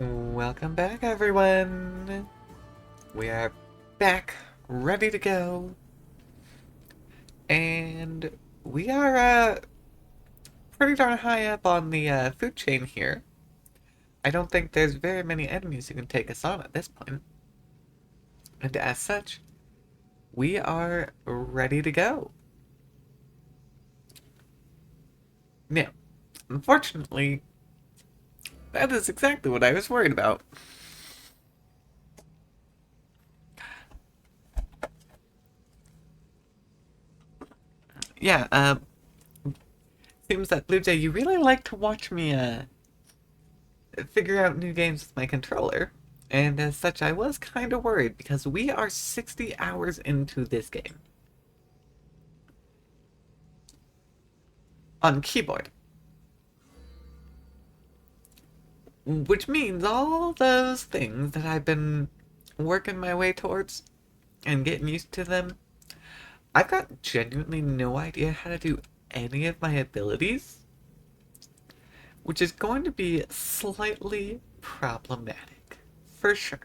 Welcome back, everyone. We are back, ready to go, and we are pretty darn high up on the food chain here. I don't think there's very many enemies who can take us on at this point, and as such, we are ready to go. Now, unfortunately, that is exactly what I was worried about. Yeah, seems that Blue Jay, you really like to watch me figure out new games with my controller. And as such, I was kind of worried because we are 60 hours into this game. On keyboard. Which means all those things that I've been working my way towards and getting used to them, I've got genuinely no idea how to do any of my abilities, which is going to be slightly problematic, for sure.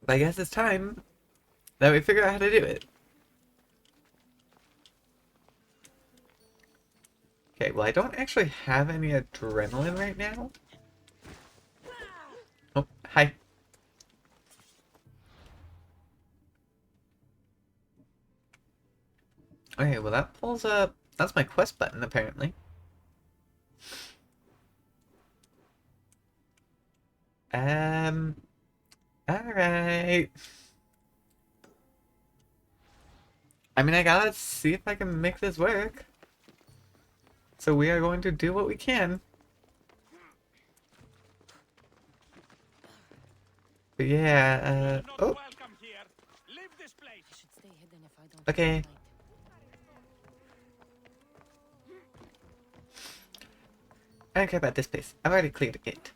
But I guess it's time that we figure out how to do it. Okay, well, I don't actually have any adrenaline right now. Oh, hi. Okay, well, that pulls up. That's my quest button, apparently. Um, alright. I mean, I gotta see if I can make this work. So we are going to do what we can. But yeah, oh, okay. I don't care about this place. I've already cleared it.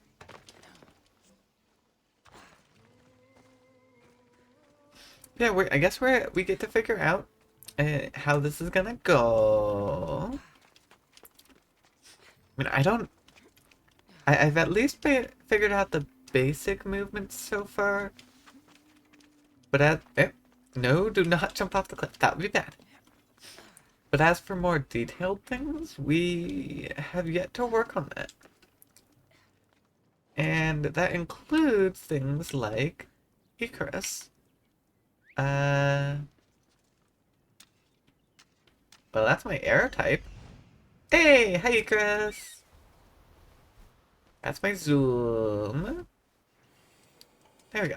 Yeah, I guess we get to figure out how this is gonna go. I mean, I've at least figured out the basic movements so far. But no, do not jump off the cliff. That would be bad. But as for more detailed things, we have yet to work on that. And that includes things like Icarus. Well, that's my air type. Hey, hi Icarus! That's my zoom. There we go.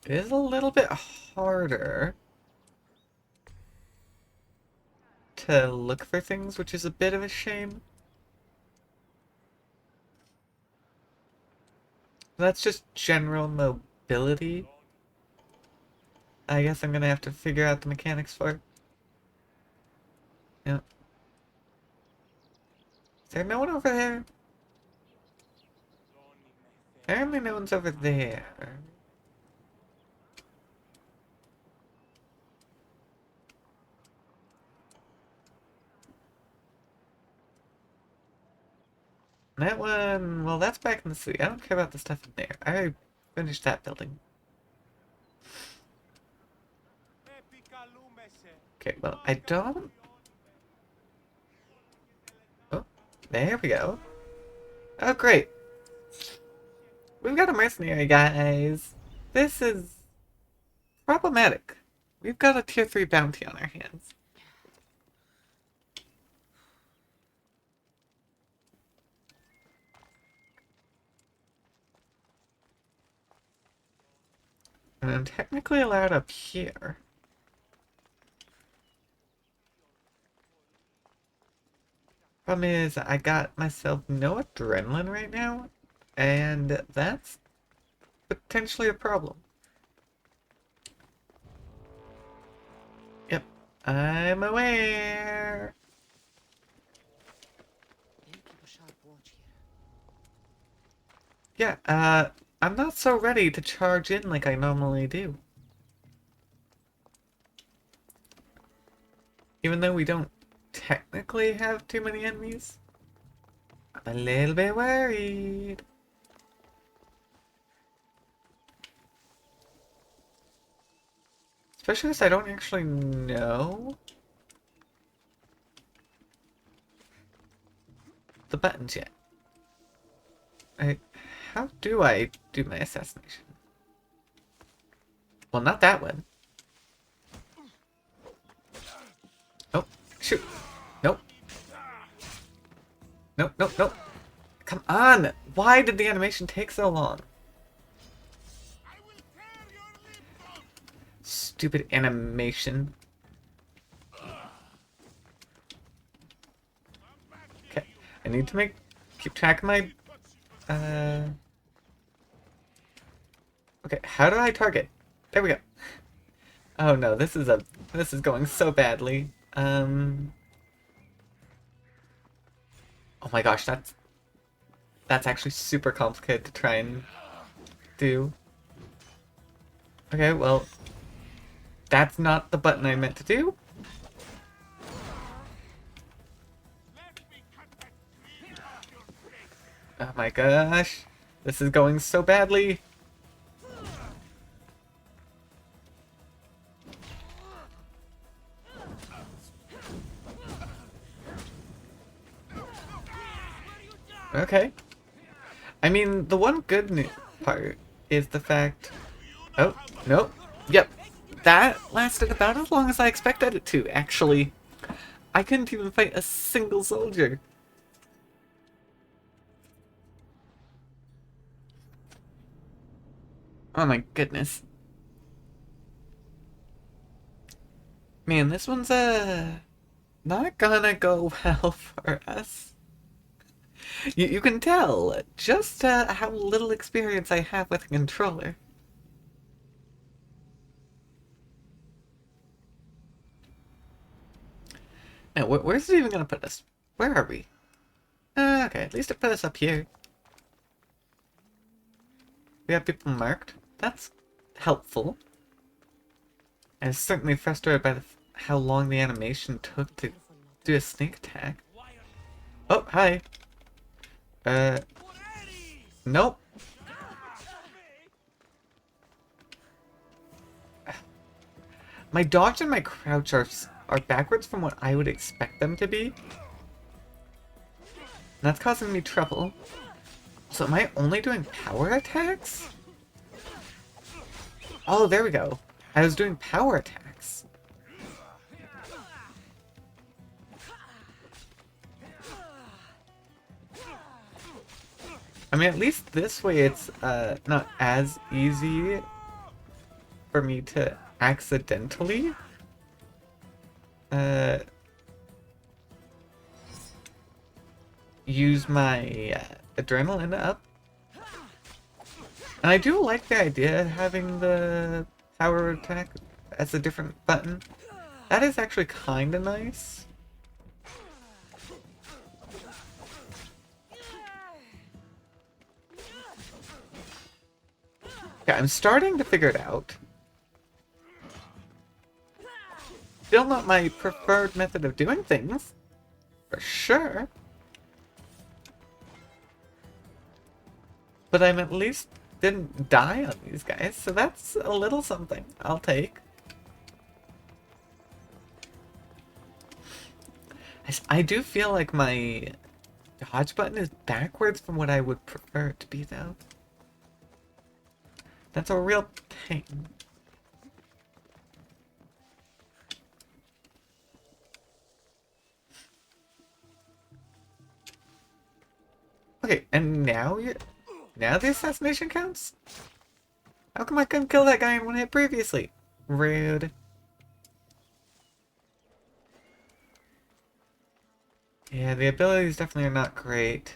It is a little bit harder to look for things, which is a bit of a shame. That's just general mobility. I guess I'm gonna have to figure out the mechanics for it. Yeah. Is there no one over there? Apparently no one's over there. That one, well, that's back in the city. I don't care about the stuff in there. I already finished that building. Okay, well, I don't... Oh, there we go. Oh, great. We've got a mercenary, guys. This is problematic. We've got a tier 3 bounty on our hands. And I'm technically allowed up here. Problem is, I got myself no adrenaline right now, and that's potentially a problem. Yep, I'm aware. Yeah, I'm not so ready to charge in like I normally do. Even though we don't technically have too many enemies. I'm a little bit worried. Especially since I don't actually know the buttons yet. How do I do my assassination? Well, not that one. Oh, shoot. Nope. Nope, nope, nope. Come on! Why did the animation take so long? Stupid animation. Okay, I need to keep track of my, okay, how do I target? There we go. Oh no, this is going so badly. Oh my gosh, that's actually super complicated to try and do. Okay, well, that's not the button I meant to do. Oh my gosh, this is going so badly. Okay. I mean, the one good part is the fact... Oh, nope. Yep. That lasted about as long as I expected it to, actually. I couldn't even fight a single soldier. Oh my goodness. Man, this one's, not gonna go well for us. You can tell just how little experience I have with a controller. Now, where's it even gonna put us? Where are we? Okay, at least it put us up here. We have people marked. That's helpful. I'm certainly frustrated by how long the animation took to do a sneak attack. Oh, hi. Nope. My dodge and my crouch are backwards from what I would expect them to be. And that's causing me trouble. So am I only doing power attacks? Oh, there we go. I was doing power attacks. I mean, at least this way it's not as easy for me to accidentally use my adrenaline up. And I do like the idea of having the power attack as a different button. That is actually kind of nice. Yeah, I'm starting to figure it out. Still not my preferred method of doing things, for sure. But I'm at least didn't die on these guys, so that's a little something I'll take. I do feel like my dodge button is backwards from what I would prefer it to be, though. That's a real pain. Okay, and now the assassination counts? How come I couldn't kill that guy in one hit previously? Rude. Yeah, the abilities definitely are not great.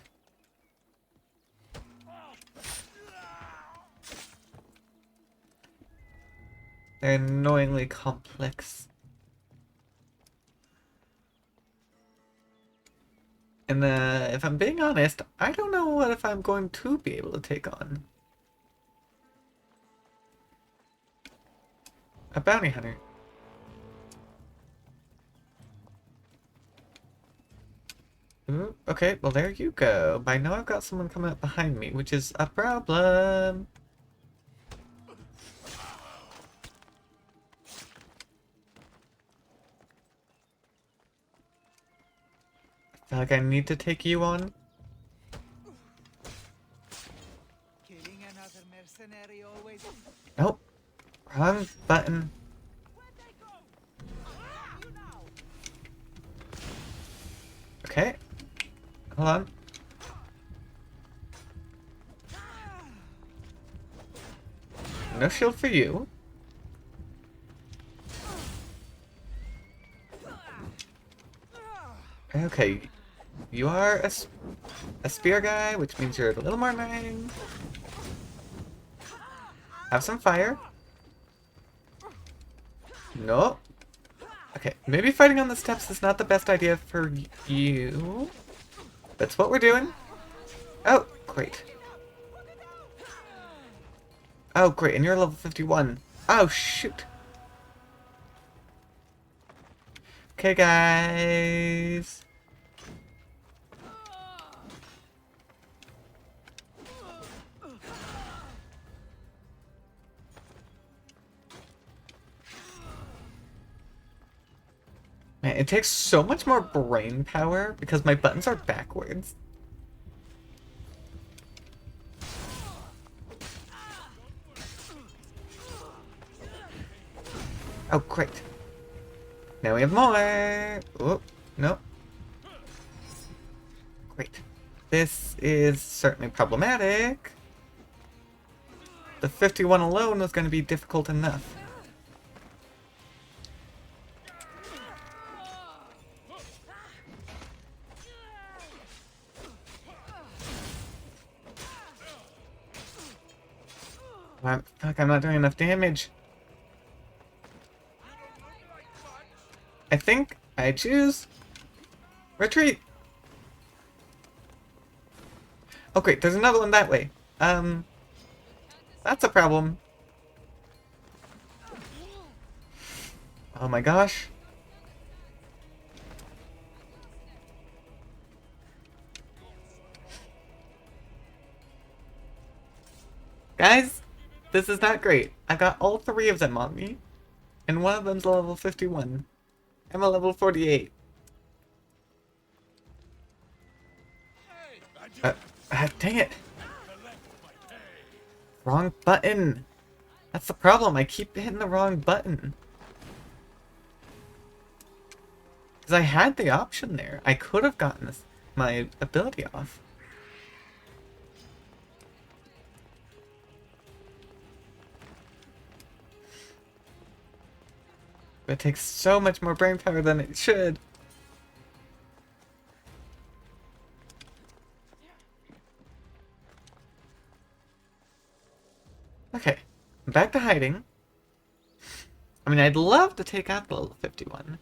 They're annoyingly complex. And if I'm being honest, I don't know what if I'm going to be able to take on a bounty hunter. Ooh, okay, well there you go. But I know I've got someone coming up behind me, which is a problem. I feel like I need to take you on. Killing another mercenary always. Nope. Wrong button. Okay. Hold on. No shield for you. Okay. You are a spear guy, which means you're a little more annoying. Have some fire. No. Okay, maybe fighting on the steps is not the best idea for you. That's what we're doing. Oh, great. Oh, great, and you're level 51. Oh, shoot. Okay, guys. Man, it takes so much more brain power because my buttons are backwards. Oh, great. Now we have more. Oh, no. Great. This is certainly problematic. The 51 alone was going to be difficult enough. Fuck, I'm not doing enough damage. I think I choose retreat. Oh great, there's another one that way. That's a problem. Oh my gosh. Guys, this is not great. I've got all three of them on me, and one of them's a level 51. I'm a level 48. Dang it. Wrong button. That's the problem. I keep hitting the wrong button. Because I had the option there. I could have gotten my ability off. But it takes so much more brain power than it should. Okay, I'm back to hiding. I mean, I'd love to take out the level 51.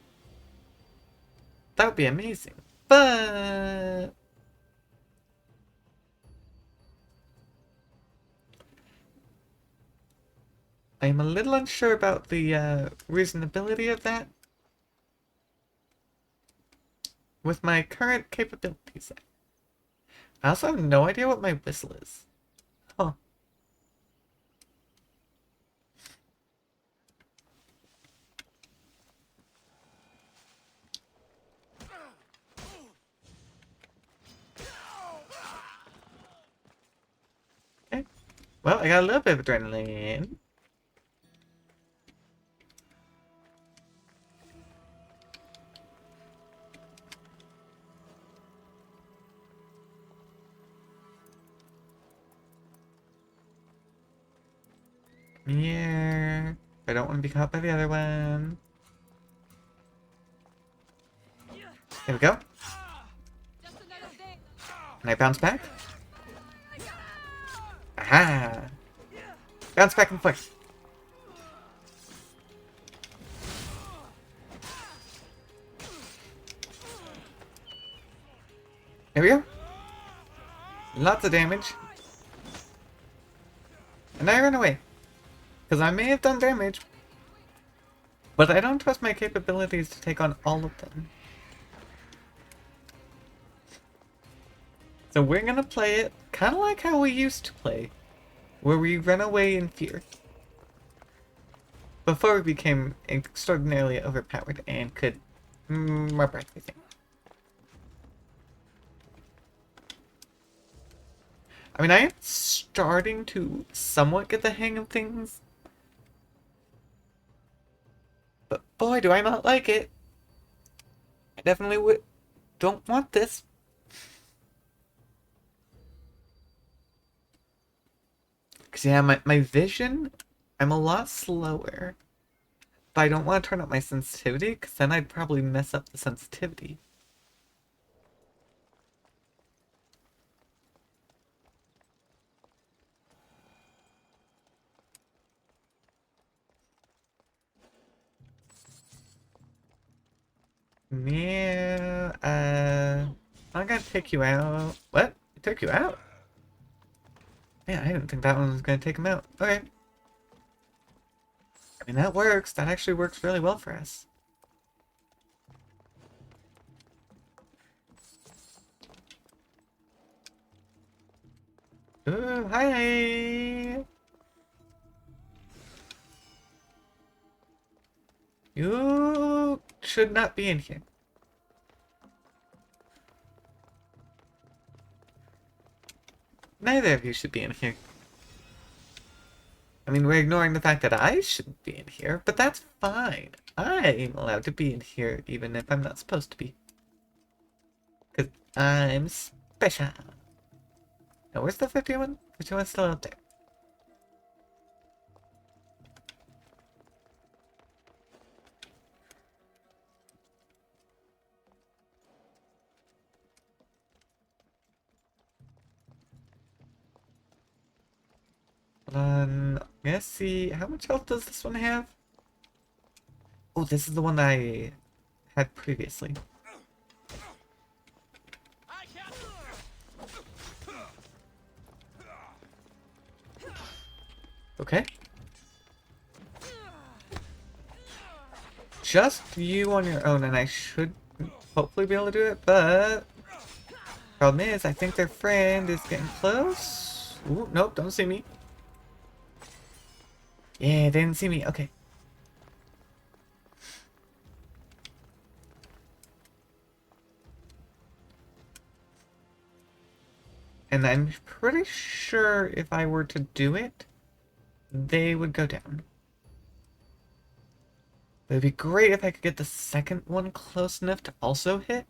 That would be amazing. But I'm a little unsure about the reasonability of that with my current capabilities. I also have no idea what my whistle is. Huh. Okay. Well, I got a little bit of adrenaline. Yeah. I don't want to be caught by the other one. There we go. Can I bounce back? Aha! Bounce back and forth. There we go. Lots of damage. And I run away. Because I may have done damage. But I don't trust my capabilities to take on all of them. So we're gonna play it kind of like how we used to play, where we run away in fear. Before we became extraordinarily overpowered and could murder everything. I mean, I am starting to somewhat get the hang of things. But boy, do I not like it. I definitely don't want this. Because yeah, my vision, I'm a lot slower. But I don't want to turn up my sensitivity, because then I'd probably mess up the sensitivity. Yeah, I'm gonna take you out. What? It took you out? Yeah, I didn't think that one was gonna take him out. Okay. I mean, that works. That actually works really well for us. Ooh, hi! You should not be in here. Neither of you should be in here. I mean, we're ignoring the fact that I shouldn't be in here, but that's fine. I'm allowed to be in here even if I'm not supposed to be. Because I'm special. Now, where's the 51? 51's still out there. Let's see. How much health does this one have? Oh, this is the one I had previously. Okay. Just you on your own, and I should hopefully be able to do it, but... Problem is, I think their friend is getting close. Ooh, nope, don't see me. Yeah, they didn't see me. Okay. And I'm pretty sure if I were to do it, they would go down. It would be great if I could get the second one close enough to also hit.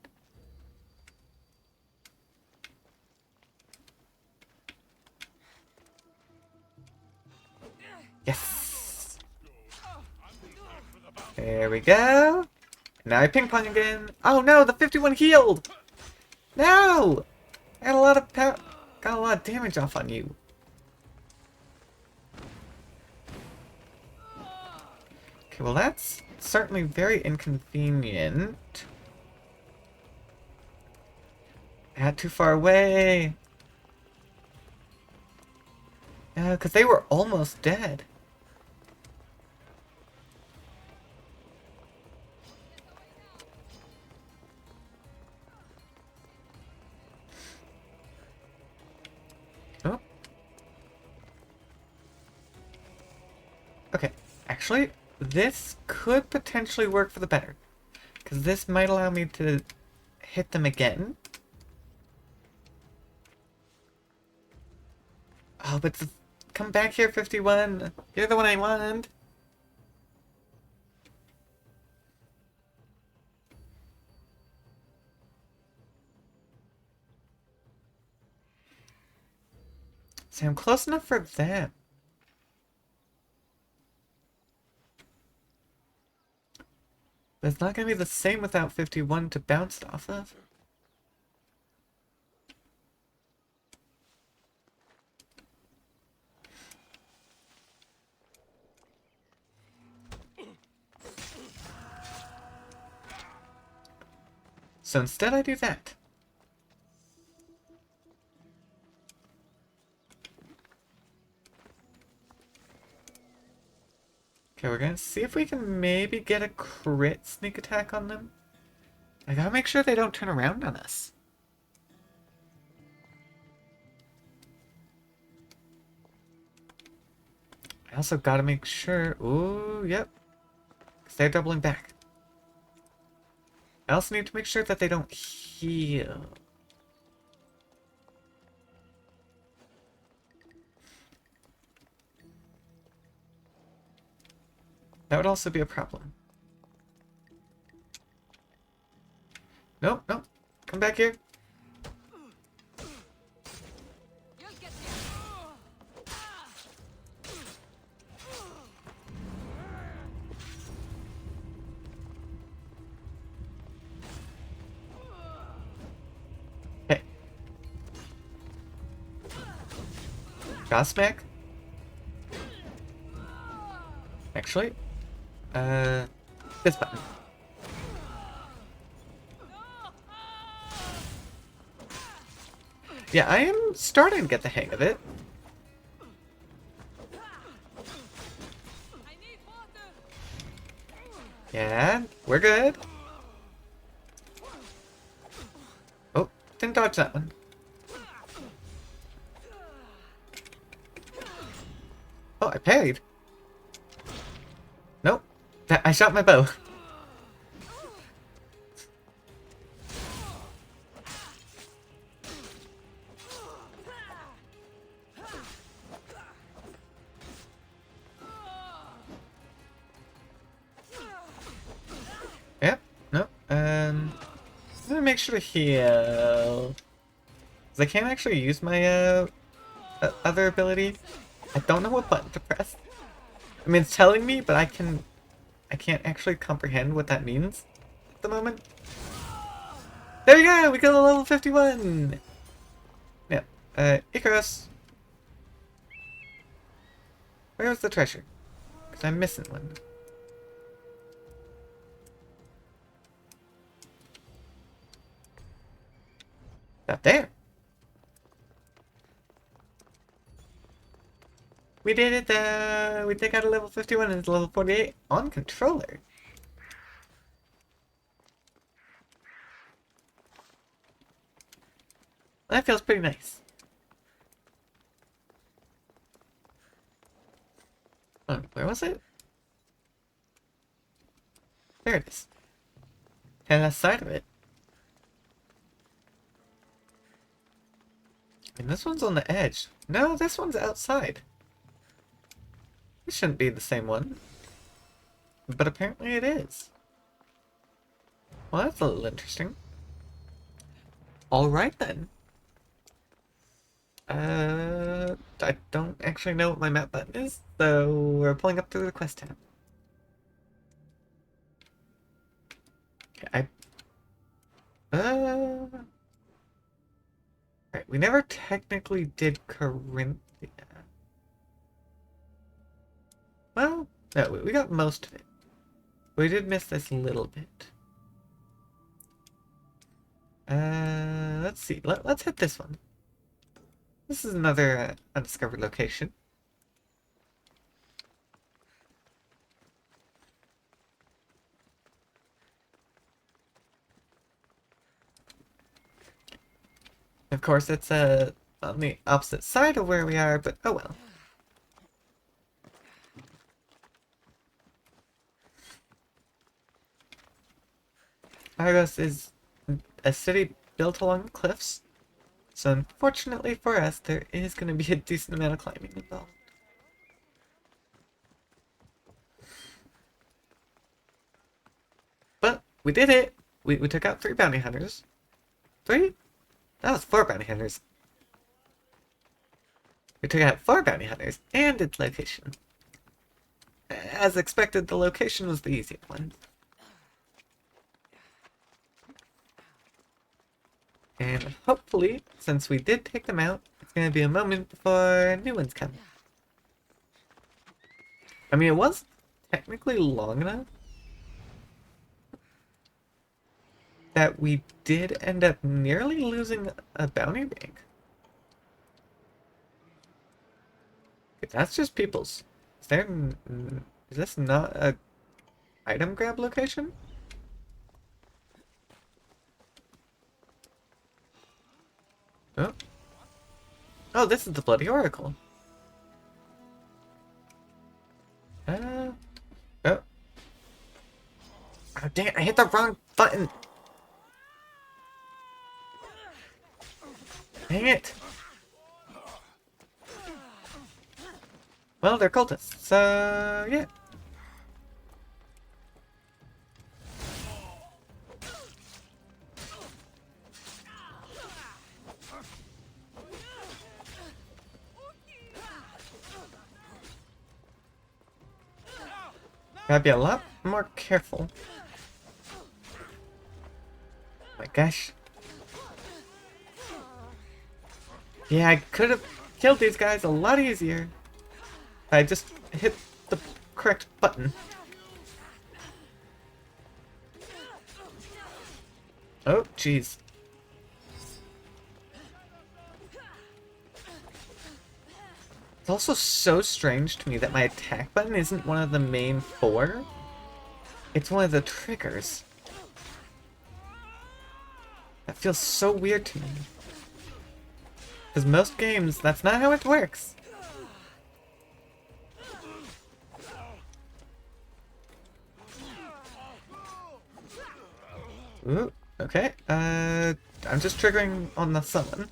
Yes! There we go. Now I ping pong again. Oh no, the 51 healed! No! I had a lot of got a lot of damage off on you. Okay, well that's certainly very inconvenient. I got too far away. Yeah, because they were almost dead. Oh. Okay, actually, this could potentially work for the better. Because this might allow me to hit them again. Oh, but come back here, 51. You're the one I want. See, I'm close enough for them. But it's not going to be the same without 51 to bounce it off of. So instead I do that. Okay, we're gonna see if we can maybe get a crit sneak attack on them. I gotta make sure they don't turn around on us. I also gotta make sure... Ooh, yep. Because they're doubling back. I also need to make sure that they don't heal. That would also be a problem. Nope, nope. Come back here. Okay. Godsmack? Actually, this button. Yeah, I am starting to get the hang of it. Yeah, we're good. Oh, didn't dodge that one. Oh, I parried. Nope. I shot my bow. Yep. Nope. I'm gonna make sure to heal. 'Cause I can't actually use my other ability. I don't know what button to press. I mean, it's telling me, but I can't actually comprehend what that means at the moment. There we go! We got a level 51! Yeah. Icarus. Where's the treasure? Because I'm missing one. Not there. We did it though! We take out a level 51 and it's level 48 on controller. That feels pretty nice. Oh, where was it? There it is. And that side of it. And this one's on the edge. No, this one's outside. This shouldn't be the same one. But apparently it is. Well, that's a little interesting. Alright then. I don't actually know what my map button is, so we're pulling up through the quest tab. Okay, right, we never technically did Corinthia. Well, no, we got most of it. We did miss this little bit. Let's see. Let's hit this one. This is another undiscovered location. Of course, it's on the opposite side of where we are, but oh well. Argos is a city built along the cliffs, so unfortunately for us, there is going to be a decent amount of climbing involved. But we did it! We took out 3 bounty hunters. 3? That was 4 bounty hunters. We took out 4 bounty hunters and its location. As expected, the location was the easiest one. And hopefully, since we did take them out, it's going to be a moment before new ones come. I mean, it was technically long enough that we did end up nearly losing a bounty rank. That's just people's. Is this not a item grab location? Oh. Oh, this is the Bloody Oracle. dang it, I hit the wrong button. Dang it. Well, they're cultists, so yeah. Gotta be a lot more careful. My gosh. Yeah, I could have killed these guys a lot easier. I just hit the correct button. Oh, jeez. It's also so strange to me that my attack button isn't one of the main 4. It's one of the triggers. That feels so weird to me. Because most games, that's not how it works. Ooh, okay. I'm just triggering on the summon.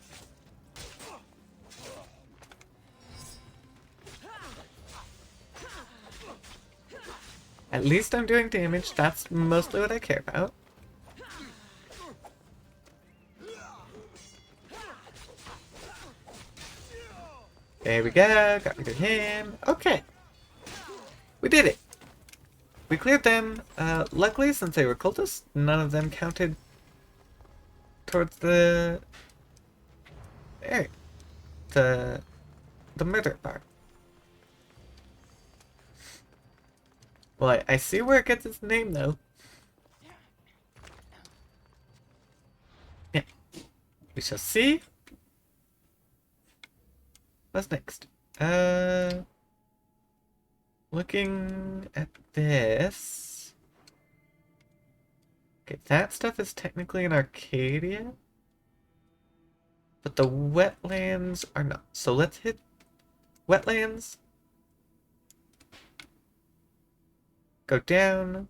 At least I'm doing damage. That's mostly what I care about. There we go. Got rid of him. Okay. We did it. We cleared them. Luckily, since they were cultists, none of them counted towards the... There. The murder part. Well, I see where it gets its name, though. Yeah. We shall see. What's next? Looking at this... Okay, that stuff is technically in Arcadia. But the wetlands are not. So let's hit wetlands. Go down.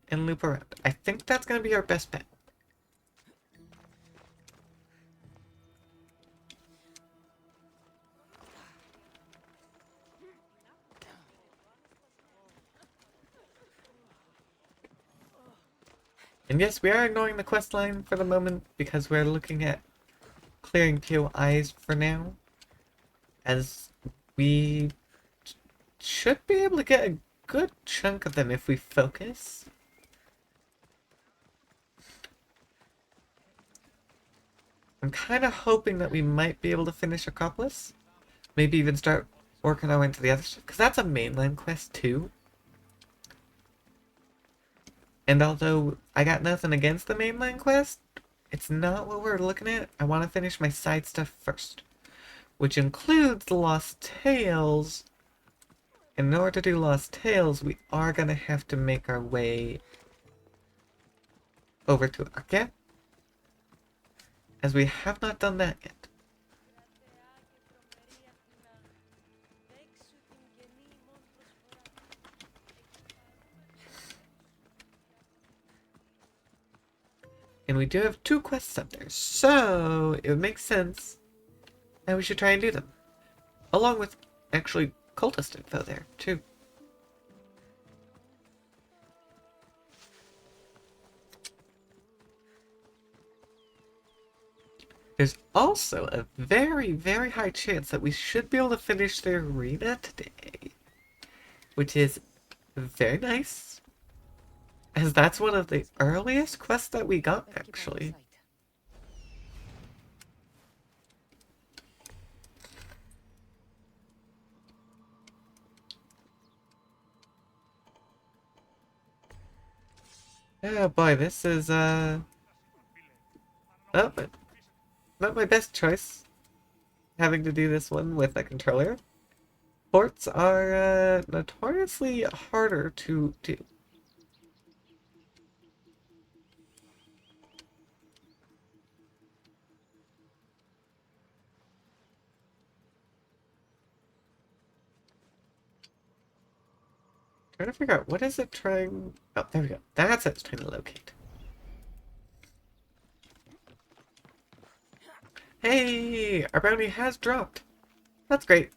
And loop around. I think that's going to be our best bet. And yes, we are ignoring the quest line for the moment because we're looking at clearing POIs for now. As we should be able to get a good chunk of them if we focus. I'm kind of hoping that we might be able to finish Acropolis. Maybe even start working our way into the other stuff. Because that's a mainline quest too. And although I got nothing against the mainline quest, it's not what we're looking at. I want to finish my side stuff first. Which includes the Lost Tales. In order to do Lost Tales, we are going to have to make our way over to Arca. As we have not done that yet. And we do have 2 quests up there, so it would make sense that we should try and do them. Along with, actually, cultist info there, too. There's also a very, very high chance that we should be able to finish the arena today. Which is very nice. As that's one of the earliest quests that we got, actually. Oh boy, this is, not my best choice. Having to do this one with a controller. Ports are, notoriously harder to do. Trying to figure out what is it trying... Oh, there we go. That's what it's trying to locate. Hey! Our bounty has dropped. That's great.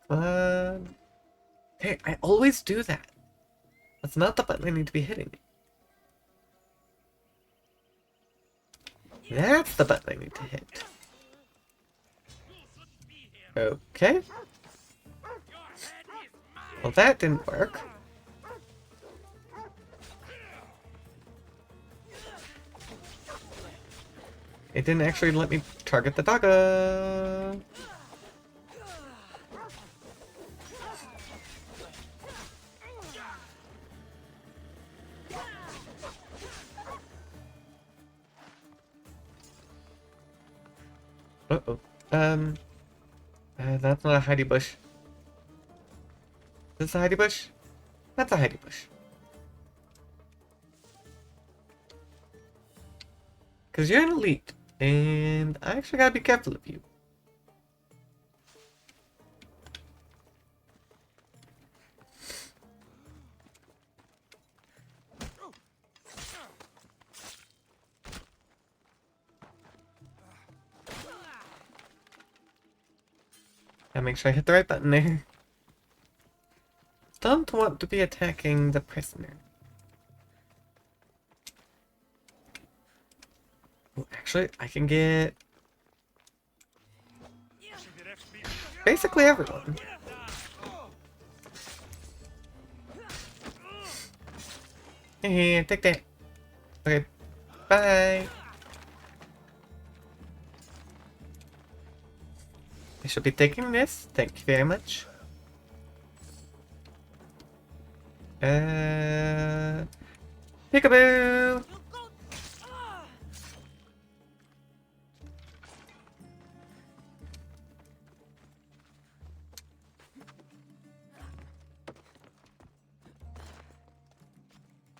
Hey, I always do that. That's not the button I need to be hitting. That's the button I need to hit. Okay. Well, that didn't work. It didn't actually let me target the doggo. Uh-oh. That's not a Heidi bush. Is this a Heidi bush? That's a Heidi bush. Because you're an elite, and I actually gotta be careful of you. Gotta make sure I hit the right button there. Don't want to be attacking the prisoner. Oh, actually, I can get basically everyone. Hey, take that. Okay, bye. I should be taking this. Thank you very much. Peekaboo!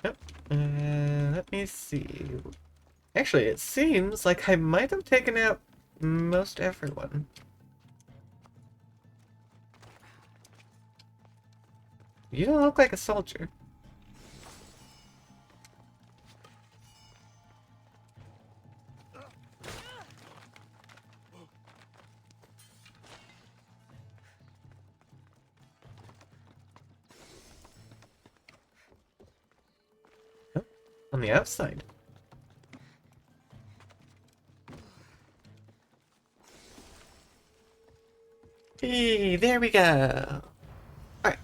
Yep. Let me see. Actually, it seems like I might have taken out most everyone. You don't look like a soldier. Oh, on the outside. Hey, there we go. Alright.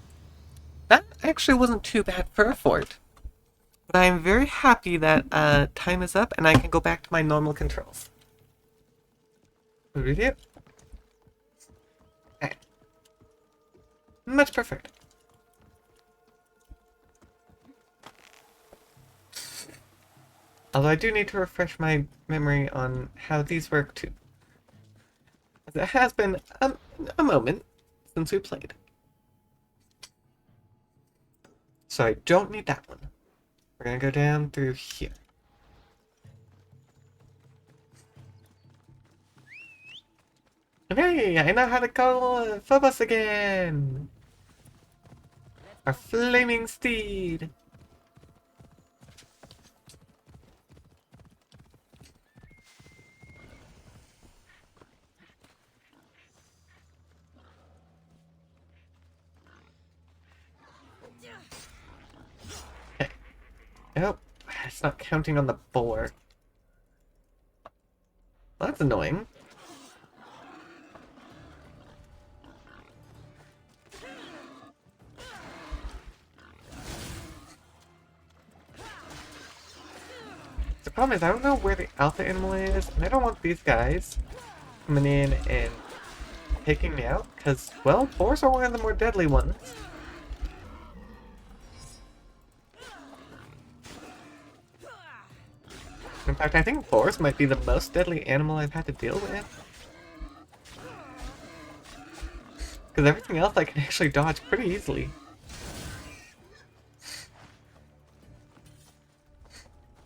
That actually wasn't too bad for a fort. But I'm very happy that time is up and I can go back to my normal controls. Review. Okay. Much preferred. Although I do need to refresh my memory on how these work too. As it has been a moment since we played. So I don't need that one. We're gonna go down through here. Hey, I know how to call Phobos again! Our flaming steed! Okay. Nope, it's not counting on the boar. Well, that's annoying. The problem is I don't know where the alpha animal is, and I don't want these guys coming in and taking me out, because, well, boars are one of the more deadly ones. In fact, I think boars might be the most deadly animal I've had to deal with. Because everything else I can actually dodge pretty easily.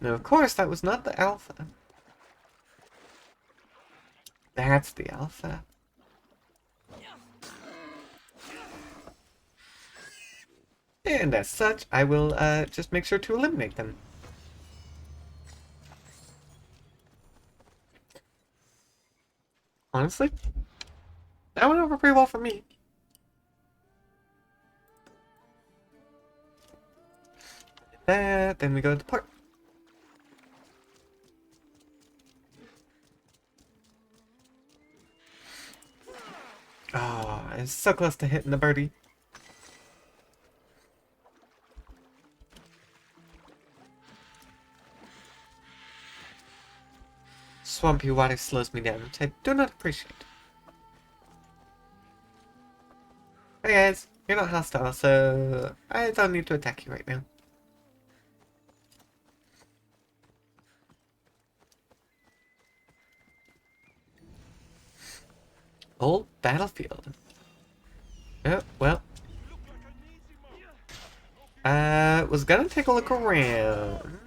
No, of course, that was not the alpha. That's the alpha. And as such, I will just make sure to eliminate them. Honestly, that went over pretty well for me. That, then we go to the port. Oh, it's so close to hitting the birdie. Swampy water slows me down, which I do not appreciate. Hey guys, you're not hostile, so I don't need to attack you right now. Old battlefield. Oh, well. Was gonna take a look around.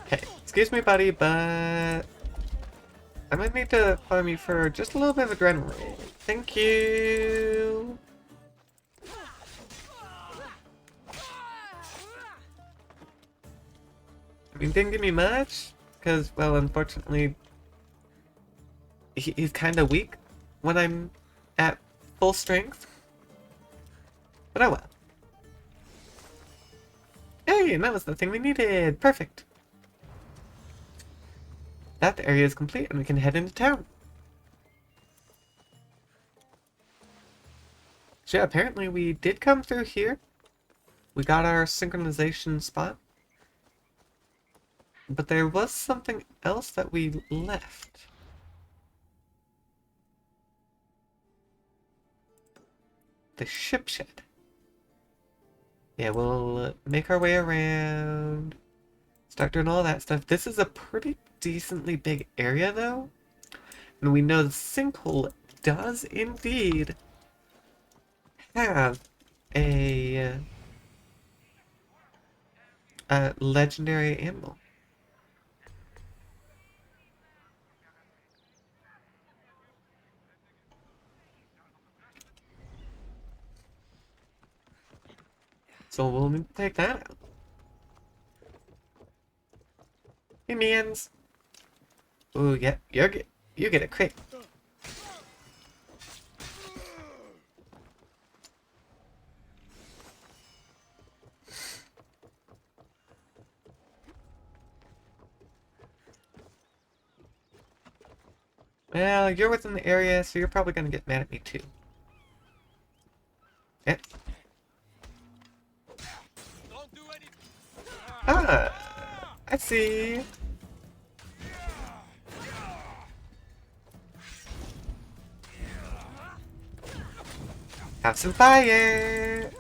Okay, excuse me, buddy, but I might need to farm you for just a little bit of adrenaline. Thank you. I mean, didn't give me much, because, well, unfortunately, he's kind of weak when I'm at full strength. But oh well. Hey, and that was the thing we needed. Perfect. That area is complete, and we can head into town. So yeah, apparently we did come through here. We got our synchronization spot. But there was something else that we left. The ship shed. Yeah, we'll make our way around. Start doing all that stuff. This is a pretty decently big area, though. And we know the sinkhole does indeed have a legendary animal. So we'll need to take that out. Hey, mans. Ooh, yeah, you get a crit. Well, you're within the area, so you're probably gonna get mad at me too. Yeah. Ah, I see. Have some fire.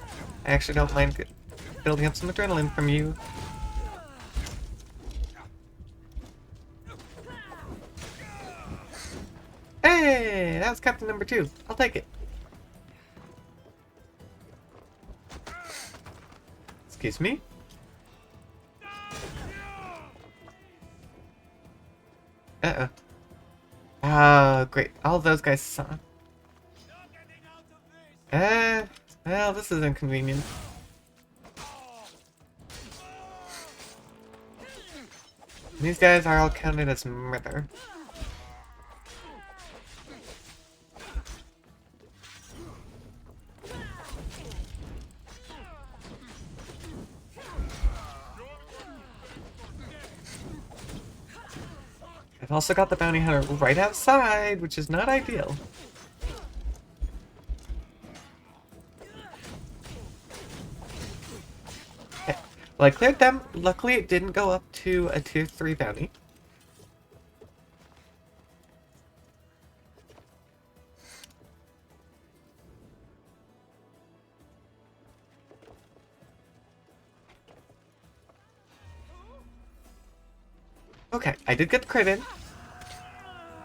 I actually don't mind building up some adrenaline from you. Hey, that was captain number 2. I'll take it. Excuse me? Uh-oh. Oh, great. All of those guys saw. Well, this is inconvenient. These guys are all counted as murder. I've also got the bounty hunter right outside, which is not ideal. Okay. Well, I cleared them. Luckily, it didn't go up to a tier 3 bounty. Okay, I did get the crit in.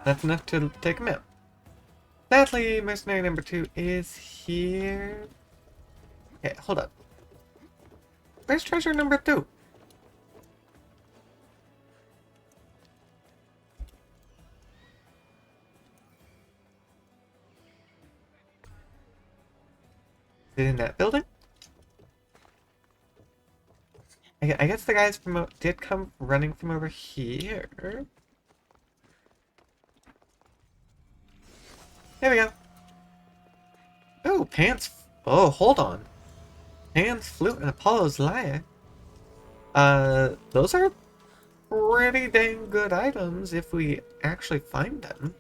That's enough to take him out. Sadly, mercenary number 2 is here. Okay, hold up. Where's treasure number 2? in that building. I guess the guys did come running from over here. There we go. Oh, Pants. Oh, hold on. Pan's flute and Apollo's lyre. Those are pretty dang good items if we actually find them.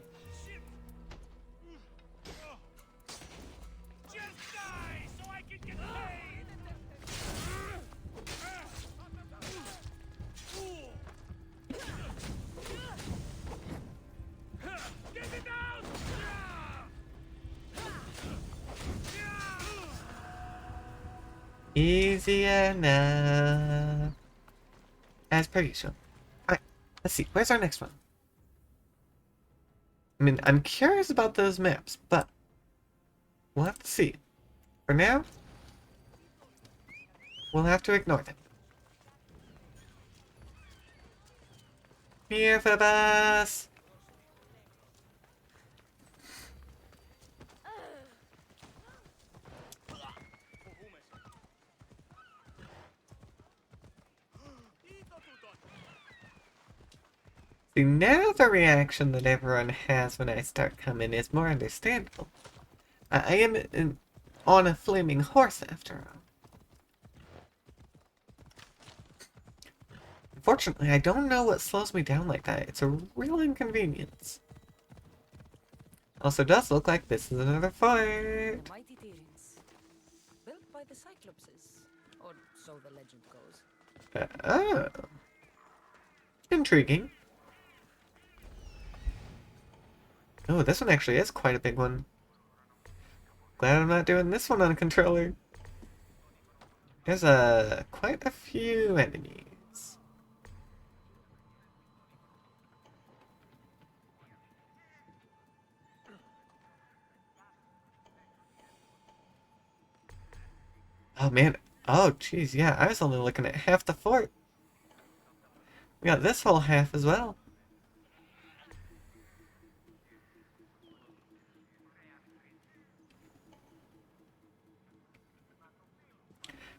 Easy enough. As per usual. Alright, let's see. Where's our next one? I mean, I'm curious about those maps, but we'll have to see. For now, we'll have to ignore them. Here for the bus! See, now the reaction that everyone has when I start coming is more understandable. I am on a flaming horse, after all. Unfortunately, I don't know what slows me down like that. It's a real inconvenience. Also does look like this is another fort. Mighty Tyrants. Built by the Cyclopses, or so the legend goes. Oh. Intriguing. Oh, this one actually is quite a big one. Glad I'm not doing this one on a controller. There's quite a few enemies. Oh man. Oh jeez, yeah, I was only looking at half the fort. We got this whole half as well.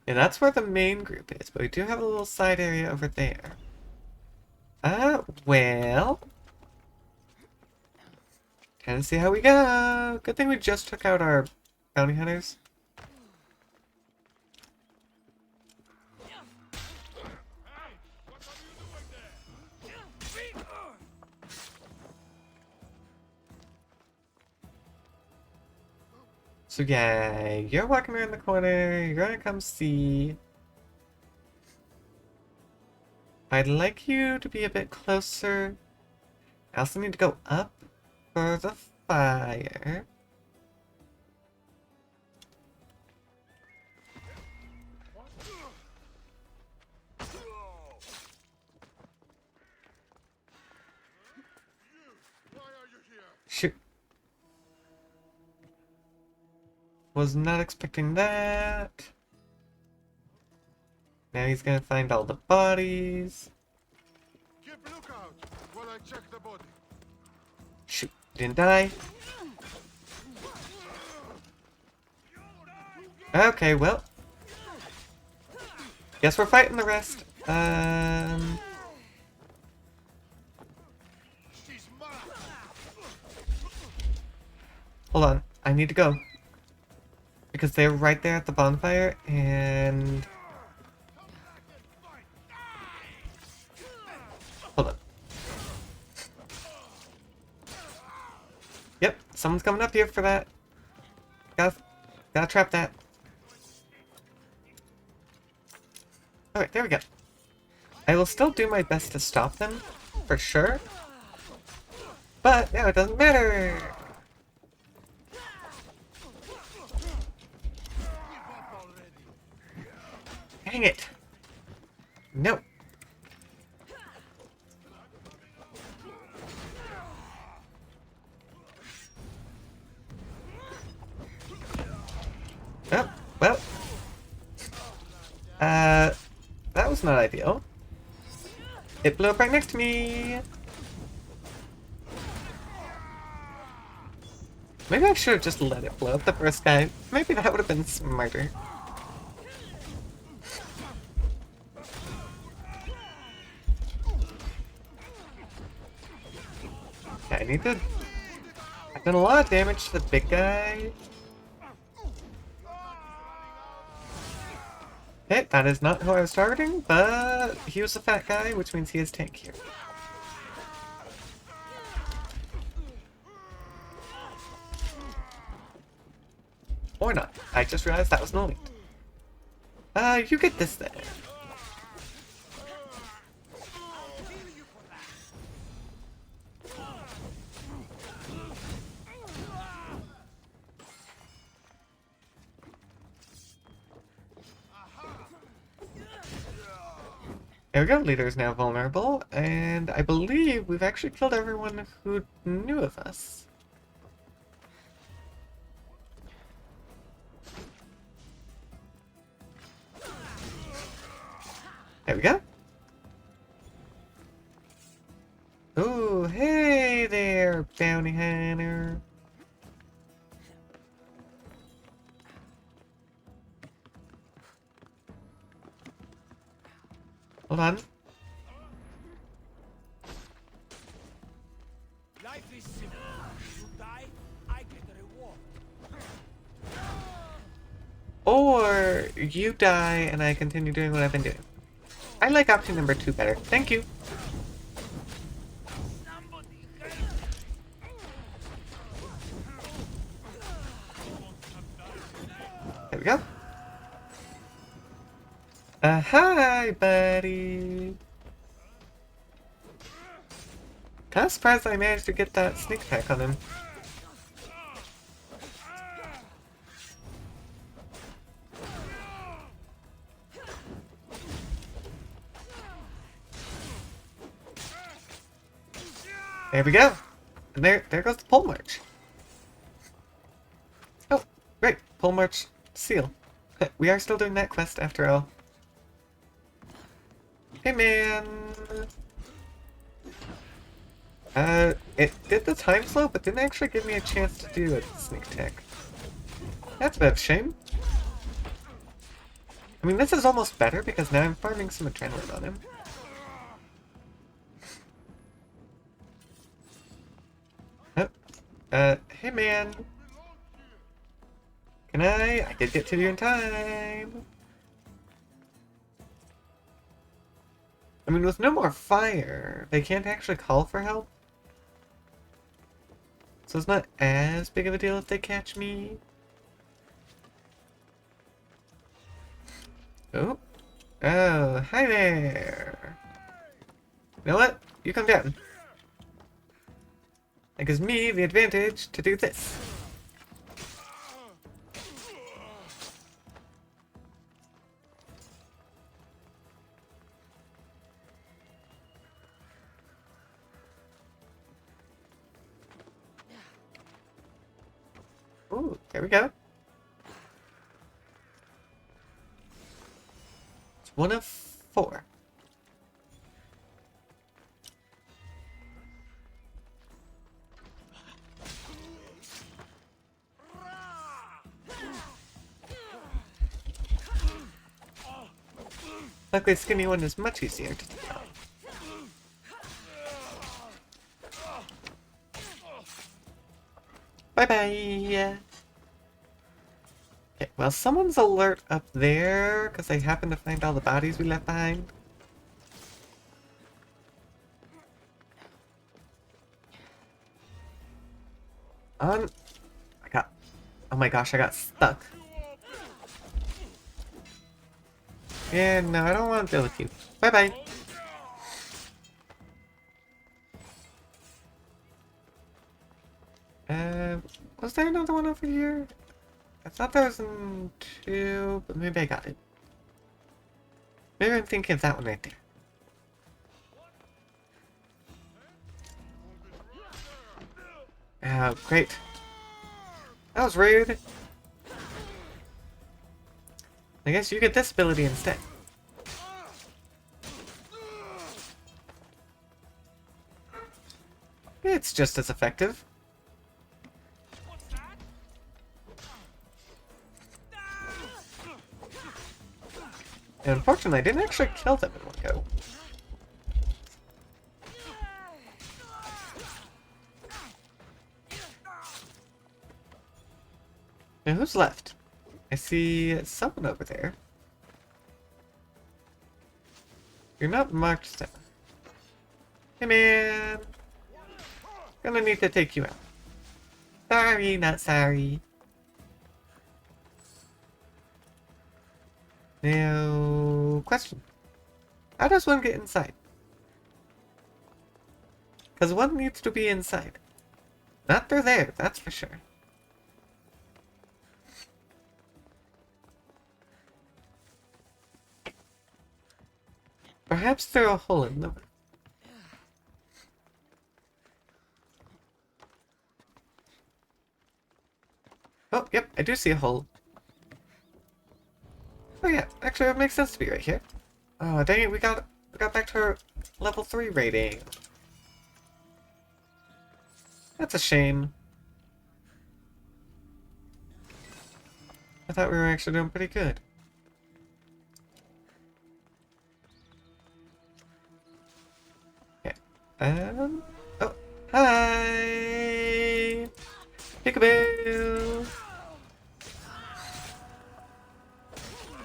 And that's where the main group is, but we do have a little side area over there. Well... Time to see how we go. Good thing we just took out our bounty hunters. So yeah, you're walking around the corner, you're gonna come see. I'd like you to be a bit closer. I also need to go up for the fire. Shoot. Was not expecting that. Now he's gonna find all the bodies. Keep lookout while I check the body. Shoot, didn't die. Okay, well. Guess we're fighting the rest. Hold on, I need to go. Because they're right there at the bonfire, and... Hold on. Yep, someone's coming up here for that. Gotta trap that. Alright, there we go. I will still do my best to stop them, for sure. But now it doesn't matter! Dang it! No. Oh, well. That was not ideal. It blew up right next to me! Maybe I should have just let it blow up the first guy. Maybe that would have been smarter. Okay, I need to... I've done a lot of damage to the big guy. Okay, that is not who I was targeting, but he was a fat guy, which means he is tankier. Or not. I just realized that was an elite. You get this then. There we go, leader is now vulnerable, and I believe we've actually killed everyone who knew of us. There we go. Ooh, hey there, bounty hunter. Hold on. Life is simple. You die, I get a reward. Or you die and I continue doing what I've been doing. I like option number 2 better. Thank you. There we go. Hi, buddy. Kinda surprised I managed to get that sneak attack on him. There we go. And there goes the pole march. Oh, great. Pole march seal. We are still doing that quest after all. Hey, man. It did the time slow, but didn't actually give me a chance to do a sneak attack. That's a bit of a shame. I mean, this is almost better because now I'm farming some adrenaline on him. Hey man. Can I did get to you in time. I mean, with no more fire, they can't actually call for help. So it's not as big of a deal if they catch me. Oh. Oh, hi there. You know what? You come down. That gives me the advantage to do this. Ooh, there we go. It's 1 of 4. Luckily, the skinny one is much easier to take out. Bye-bye! Okay, well, someone's alert up there, because they happen to find all the bodies we left behind. I got... Oh my gosh, I got stuck. Yeah, no, I don't want to deal with you. Bye-bye! Was there another one over here? I thought there was 2, but maybe I got it. Maybe I'm thinking of that one right there. Oh, great. That was rude. I guess you get this ability instead. It's just as effective. And unfortunately, I didn't actually kill them in one go. Now who's left? I see someone over there. You're not marked down. Hey man! Gonna need to take you out. Sorry, not sorry. Now, question. How does one get inside? Because one needs to be inside. Not through there, that's for sure. Perhaps through a hole in the roof. Oh, yep, I do see a hole. Oh yeah, actually it makes sense to be right here. Oh dang it, we got back to our level 3 rating. That's a shame. I thought we were actually doing pretty good. Okay. Oh, hi! Peekaboo!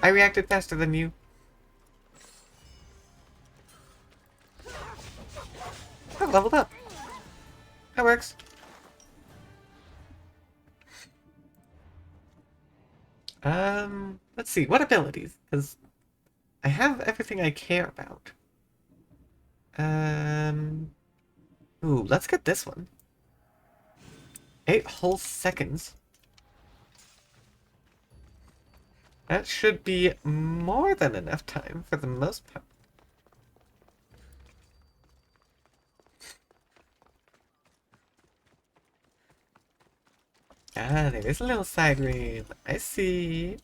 I reacted faster than you. I leveled up. That works. Let's see, what abilities? Because I have everything I care about. Ooh, let's get this one. 8 whole seconds. That should be more than enough time for the most part. Ah, there is a little side room. I see.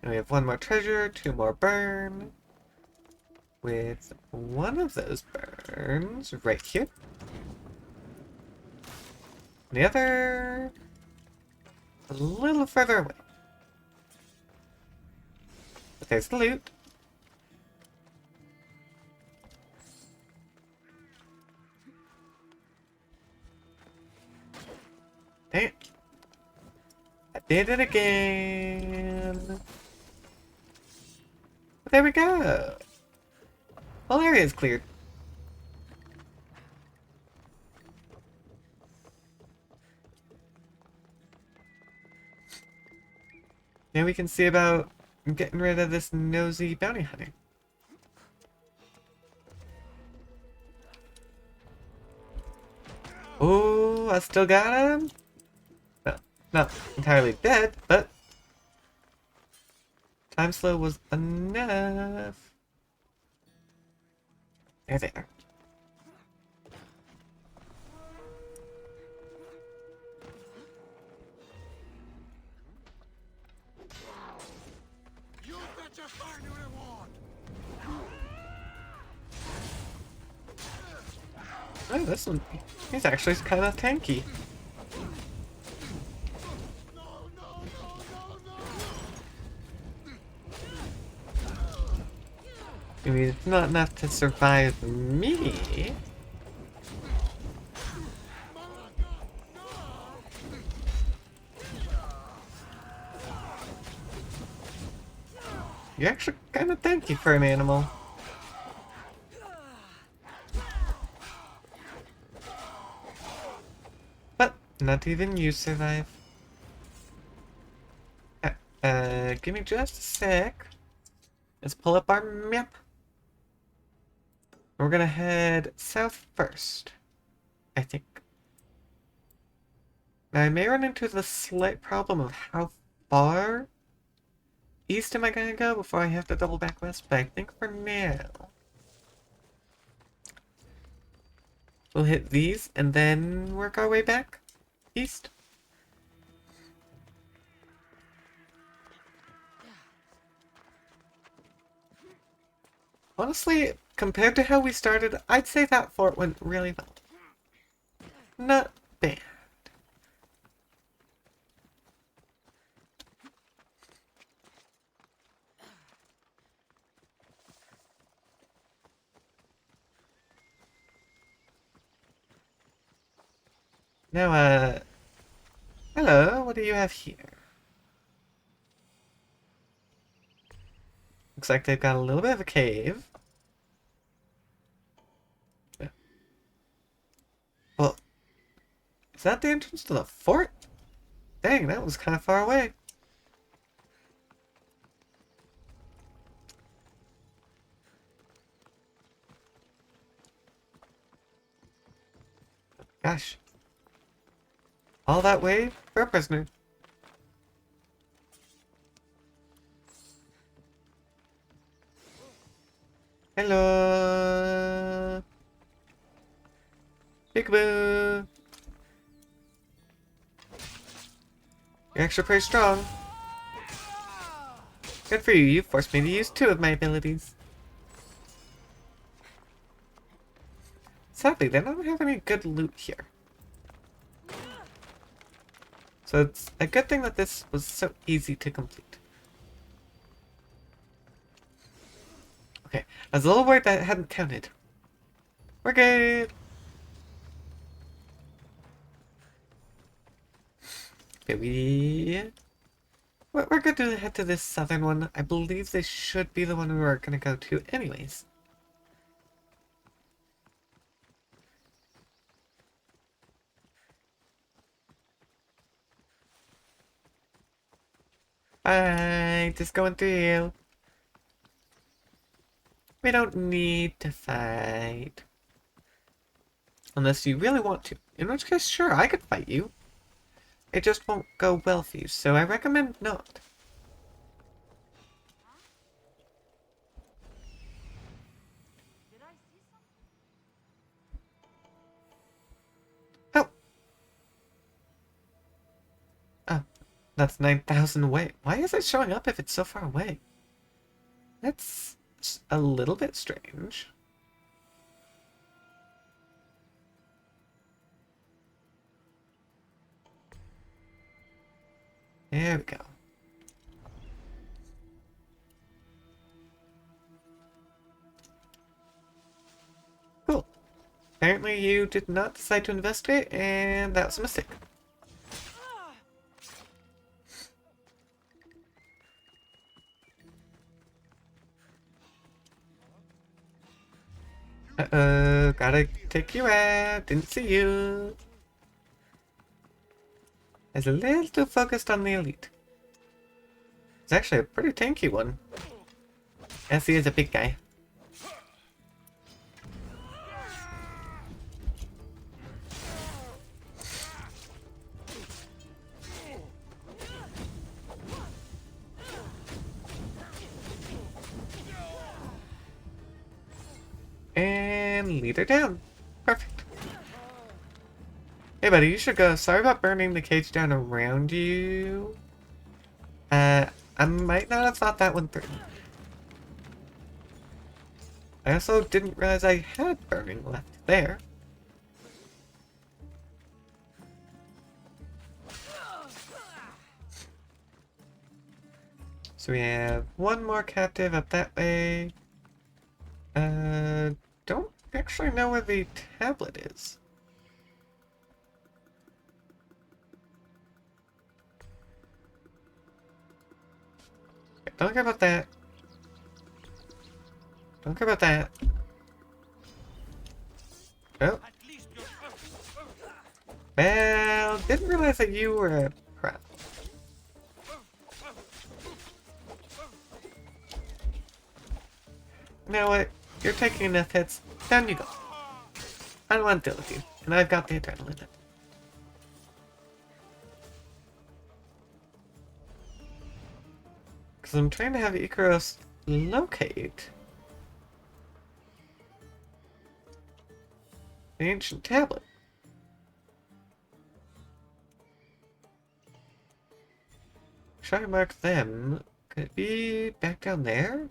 And we have 1 more treasure, 2 more burn. With one of those burns right here. The other a little further away. But there's the loot. Dang it. I did it again. But there we go. Whole area is cleared. Now we can see about getting rid of this nosy bounty hunter. Oh, I still got him? No, not entirely dead, but time slow was enough. There they are. You bet your find your reward. Oh, this one, he's actually kind of tanky. No, no, no, no, no. I mean, it's not enough to survive me. You're actually kind of tanky for an animal. But not even you survive. Give me just a sec. Let's pull up our map. We're gonna head south first, I think. Now I may run into the slight problem of how far east am I gonna go before I have to double back west, but I think for now we'll hit these and then work our way back east. Honestly, compared to how we started, I'd say that fort went really well. Not bad. Now, hello, what do you have here? Looks like they've got a little bit of a cave. Yeah. Well, is that the entrance to the fort? Dang, that was kind of far away. Gosh. All that way for a prisoner. Hello. Peekaboo. You're actually pretty strong. Good for you, you forced me to use 2 of my abilities. Sadly, they don't have any good loot here. So it's a good thing that this was so easy to complete. Okay, I was a little worried that it hadn't counted. We're good! Okay, we're good to head to this southern one. I believe this should be the one we were gonna go to anyways. Bye, just going through you. We don't need to fight. Unless you really want to. In which case, sure, I could fight you. It just won't go well for you, so I recommend not. Oh! Oh, that's 9,000 away. Why is it showing up if it's so far away? That's a little bit strange. There we go. Cool. Apparently you did not decide to investigate, and that was a mistake. Uh-oh, gotta take you out. Didn't see you. I was a little too focused on the elite. It's actually a pretty tanky one. As he is a big guy. And lead her down. Perfect. Hey buddy, you should go. Sorry about burning the cage down around you. I might not have thought that one through. I also didn't realize I had burning left there. So we have one more captive up that way. Don't actually know where the tablet is. Don't care about that. Don't care about that. Oh. Well, didn't realize that you were a prep. You know what? You're taking enough hits. Down you go. I don't want to deal with you. And I've got the adrenaline. Because I'm trying to have Icaros locate the ancient tablet. Should I mark them? Could it be back down there?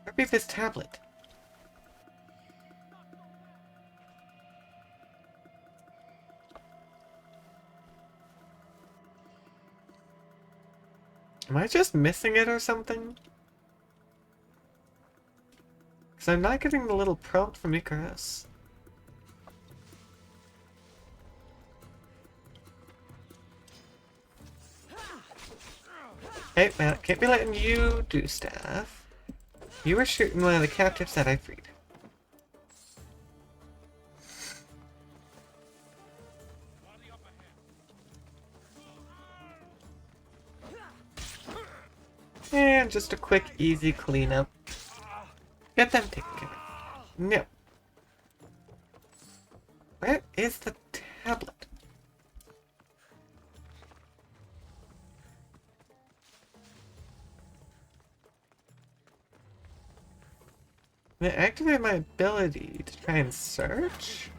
Or be this tablet? Am I just missing it or something? Because I'm not getting the little prompt from Icarus. Okay, well, can't be letting you do stuff. You were shooting one of the captives that I freed. And just a quick, easy cleanup. Get them taken care of. No. Where is the tablet? I'm gonna activate my ability to try and search?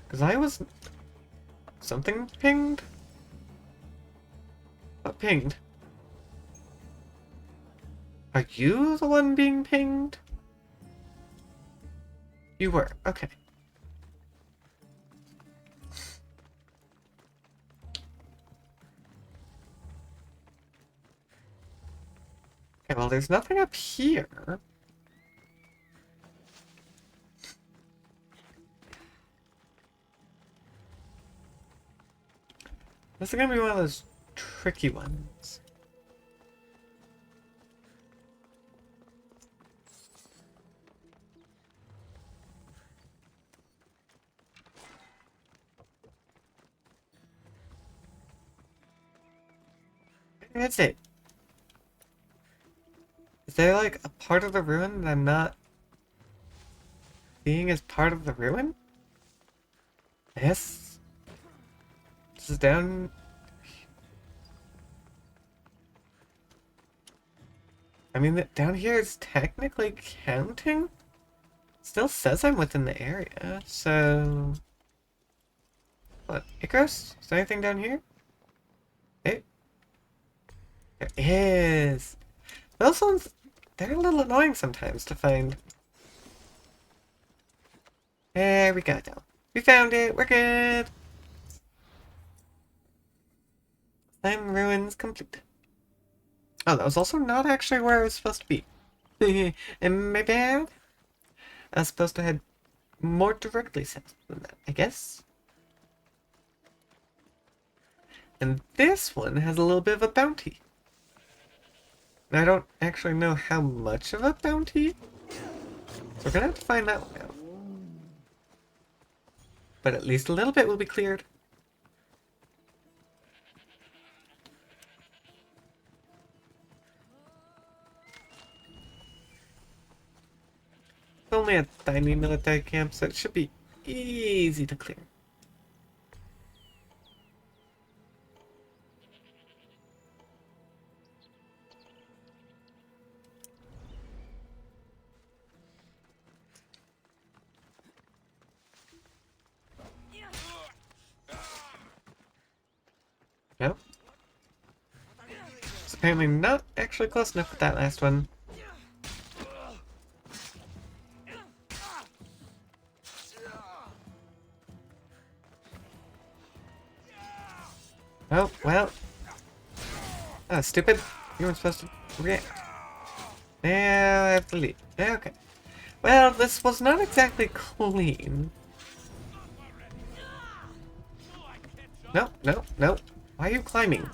Because I was... Something pinged? What pinged? Are you the one being pinged? You were, okay. Okay, well, there's nothing up here. This is gonna be one of those tricky ones. That's it. Is there like a part of the ruin that I'm not seeing as part of the ruin? Yes. This is down. I mean, down here is technically counting. Still says I'm within the area, so. What? Icarus? Is there anything down here? Hey. There is. Those ones, they're a little annoying sometimes to find. There we go, though. We found it. We're good. Slime ruins complete. Oh, that was also not actually where I was supposed to be. Am I bad? I was supposed to head more directly south than that, I guess. And this one has a little bit of a bounty. And I don't actually know how much of a bounty. So we're gonna have to find that one out. But at least a little bit will be cleared. It's only a tiny military camp, so it should be easy to clear. No? It's apparently not actually close enough with that last one. Oh, well. Oh, stupid. You weren't supposed to react. Now I have to leave. Okay. Well, this was not exactly clean. No, no, no. Why are you climbing?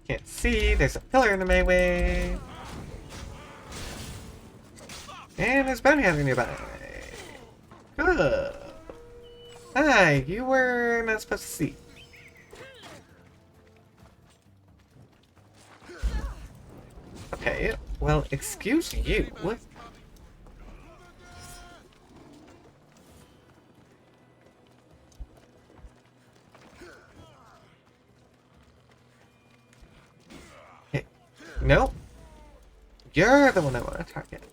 Can't see. There's a pillar in my way. And there's bounty hunter nearby. Good. Hi, you were not supposed to see. Okay, well, excuse you. Hey, no. You're the one I want to target.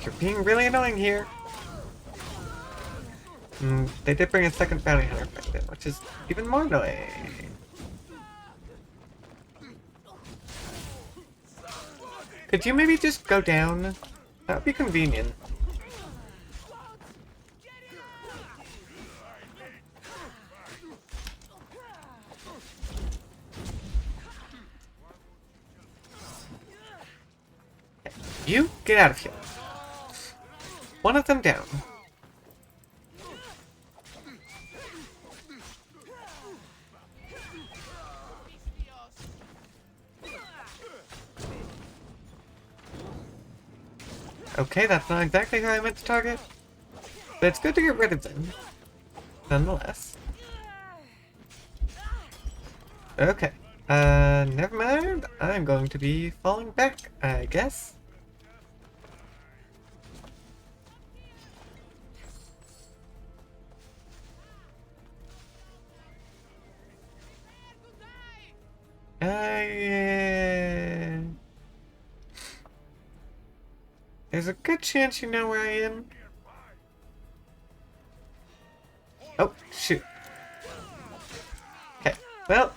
You're being really annoying here. They did bring a second bounty hunter back in, which is even more annoying. Could you maybe just go down? That would be convenient. You get out of here. One of them down. Okay, that's not exactly who I meant to target. But it's good to get rid of them. Nonetheless. Okay. Never mind. I'm going to be falling back, I guess. Yeah. There's a good chance you know where I am. Oh, shoot. Okay, well.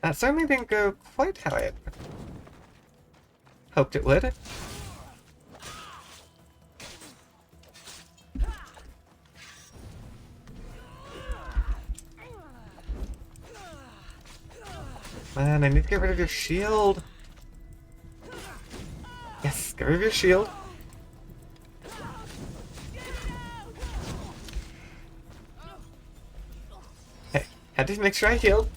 That certainly didn't go quite how I had hoped it would. Man, I need to get rid of your shield. Yes, get rid of your shield. Hey, had to make sure I healed.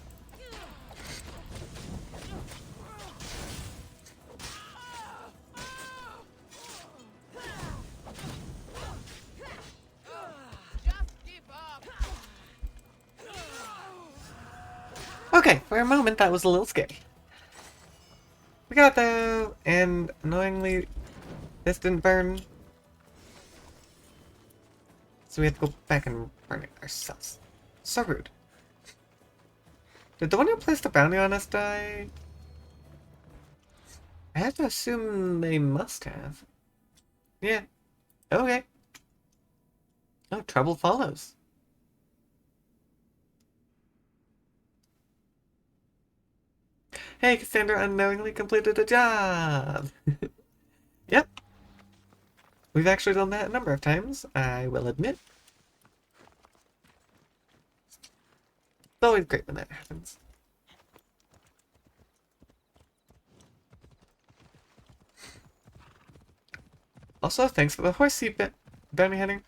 Okay, for a moment that was a little scary. We got though, and annoyingly, this didn't burn. So we have to go back and burn it ourselves. So rude. Did the one who placed the bounty on us die? I have to assume they must have. Yeah. Okay. Oh, trouble follows. Hey, Cassandra unknowingly completed a job! Yep. We've actually done that a number of times, I will admit. It's always great when that happens. Also, thanks for the horsey bounty hunting.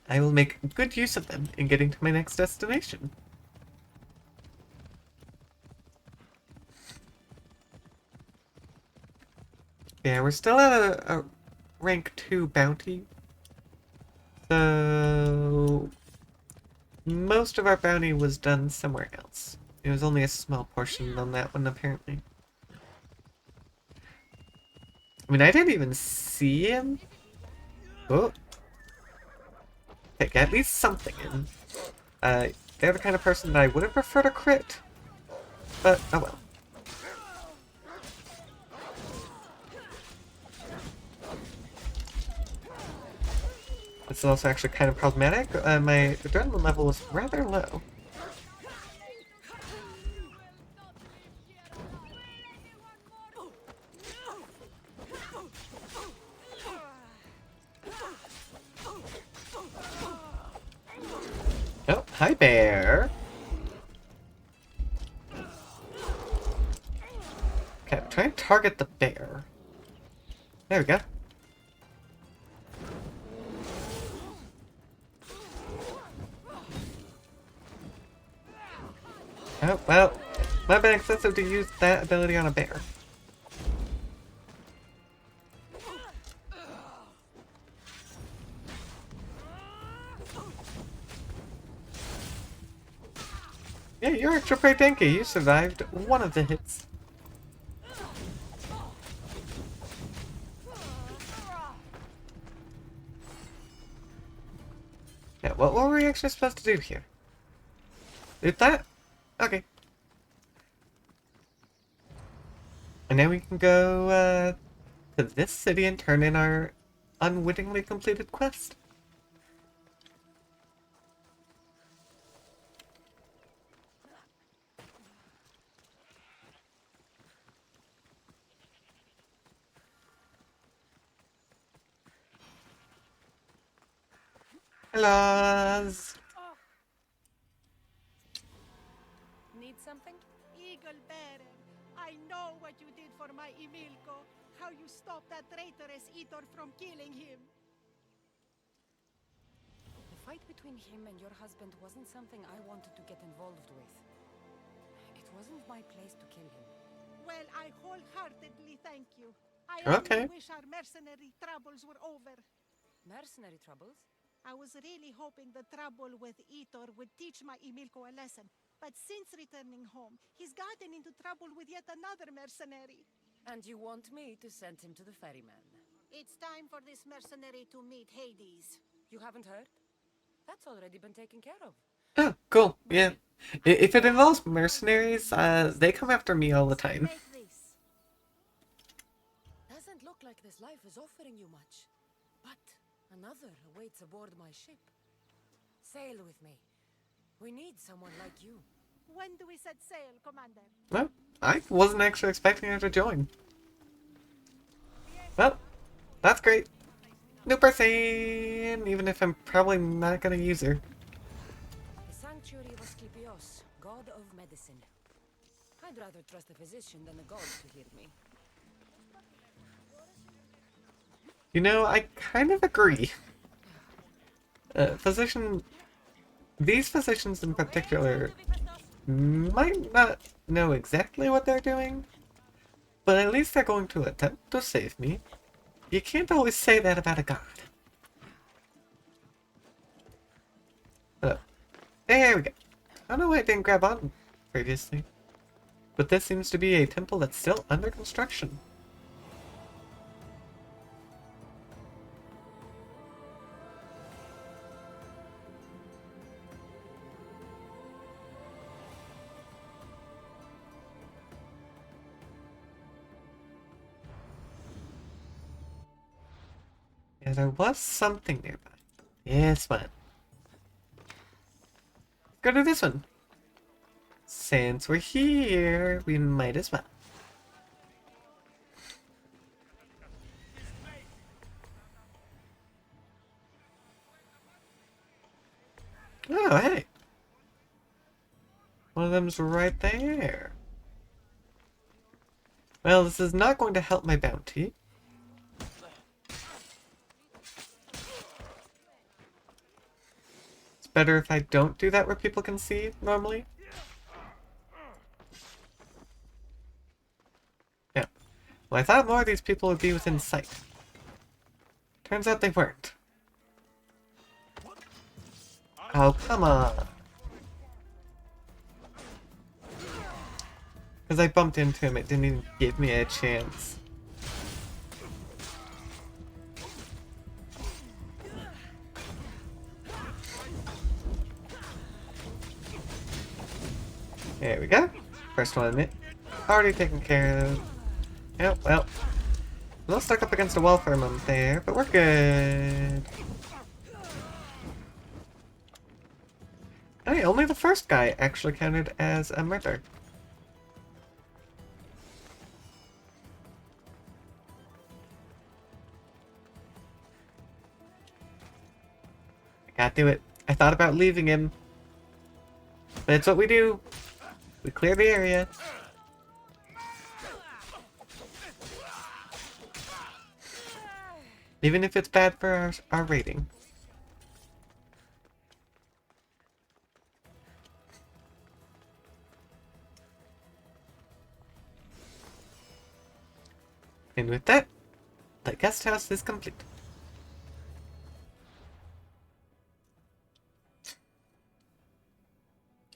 I will make good use of them in getting to my next destination. Yeah, we're still at a rank 2 bounty. So most of our bounty was done somewhere else. It was only a small portion on that one, apparently. I mean, I didn't even see him. Oh. Hey, at least something in. They're the kind of person that I wouldn't prefer to crit. But, oh well. This is also actually kind of problematic. My adrenaline level was rather low. Oh, hi bear! Okay, I'm trying to target the bear. There we go. Oh, well, might have been excessive to use that ability on a bear. Yeah, you're actually pretty tanky. You survived one of the hits. Yeah, what were we actually supposed to do here? Did that? Okay. And now we can go, to this city and turn in our unwittingly completed quest. Hello. Need something? Eagle Bearer, I know what you did for my Emilko. How you stopped that traitorous Etor from killing him. The fight between him and your husband wasn't something I wanted to get involved with. It wasn't my place to kill him. Well, I wholeheartedly thank you. I Okay. only wish our mercenary troubles were over. Mercenary troubles? I was really hoping the trouble with Etor would teach my Emilko a lesson. But since returning home, he's gotten into trouble with yet another mercenary. And you want me to send him to the ferryman? It's time for this mercenary to meet Hades. You haven't heard? That's already been taken care of. Oh, cool. Yeah. If it involves mercenaries, they come after me all the time. Take this. Doesn't look like this life is offering you much. But another awaits aboard my ship. Sail with me. We need someone like you. When do we set sail, Commander? Well, I wasn't actually expecting her to join. Well, that's great. New person, even if I'm probably not gonna use her. The sanctuary of Asclepios, god of medicine. I'd rather trust a physician than a god to heal me. You know, I kind of agree. These physicians in particular might not know exactly what they're doing, but at least they're going to attempt to save me. You can't always say that about a god. There we go. I don't know why I didn't grab on previously, but this seems to be a temple that's still under construction. Yeah, there was something nearby. Yes, fine. Go to this one. Since we're here, we might as well. Oh, hey. One of them's right there. Well, this is not going to help my bounty. It's better if I don't do that where people can see, normally. Yeah. Well, I thought more of these people would be within sight. Turns out they weren't. Oh, come on. Because I bumped into him, it didn't even give me a chance. There we go. First one already taken care of. Yep, well. A little stuck up against a wall for a moment there, but we're good. Hey, only the first guy actually counted as a murder. I can't do it. I thought about leaving him. But it's what we do. We clear the area. Even if it's bad for our rating. And with that, the guest house is complete.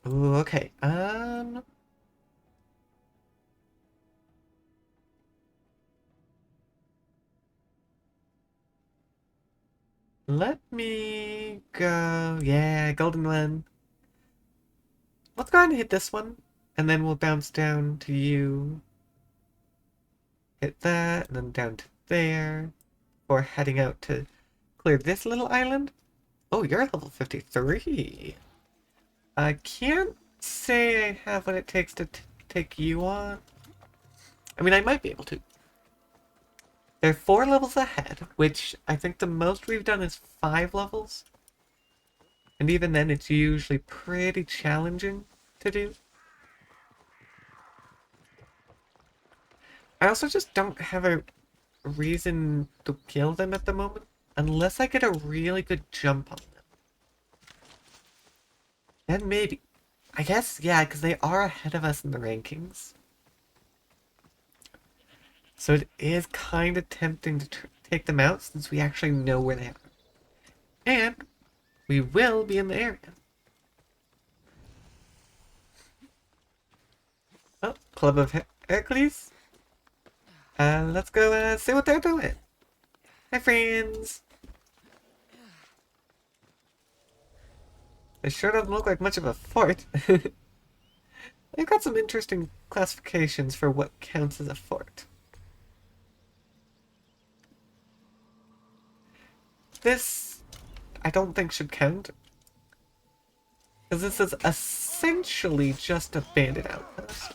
Ooh, okay, let me go, yeah, Golden One. Let's go ahead and hit this one, and then we'll bounce down to you. Hit that, and then down to there for heading out to clear this little island. Oh, you're level 53. I can't say I have what it takes to take you on. I mean, I might be able to. They're 4 levels ahead, which I think the most we've done is 5 levels. And even then, it's usually pretty challenging to do. I also just don't have a reason to kill them at the moment, unless I get a really good jump on them. Then maybe. I guess, yeah, because they are ahead of us in the rankings. So it is kind of tempting to take them out since we actually know where they are. And we will be in the area. Oh, Club of Hercules. Let's go see what they're doing. Hi, friends. It sure doesn't look like much of a fort. They've got some interesting classifications for what counts as a fort. This, I don't think should count. Because this is essentially just a bandit outpost.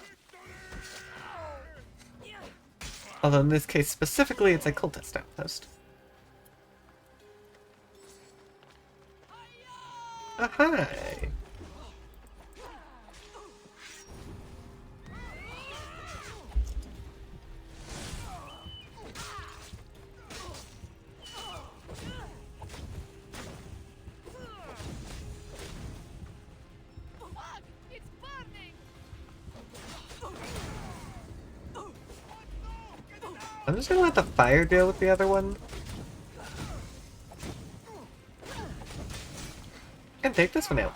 Although in this case specifically, it's a cultist outpost. Oh, hi! It's burning! I'm just gonna let the fire deal with the other one. And take this one out.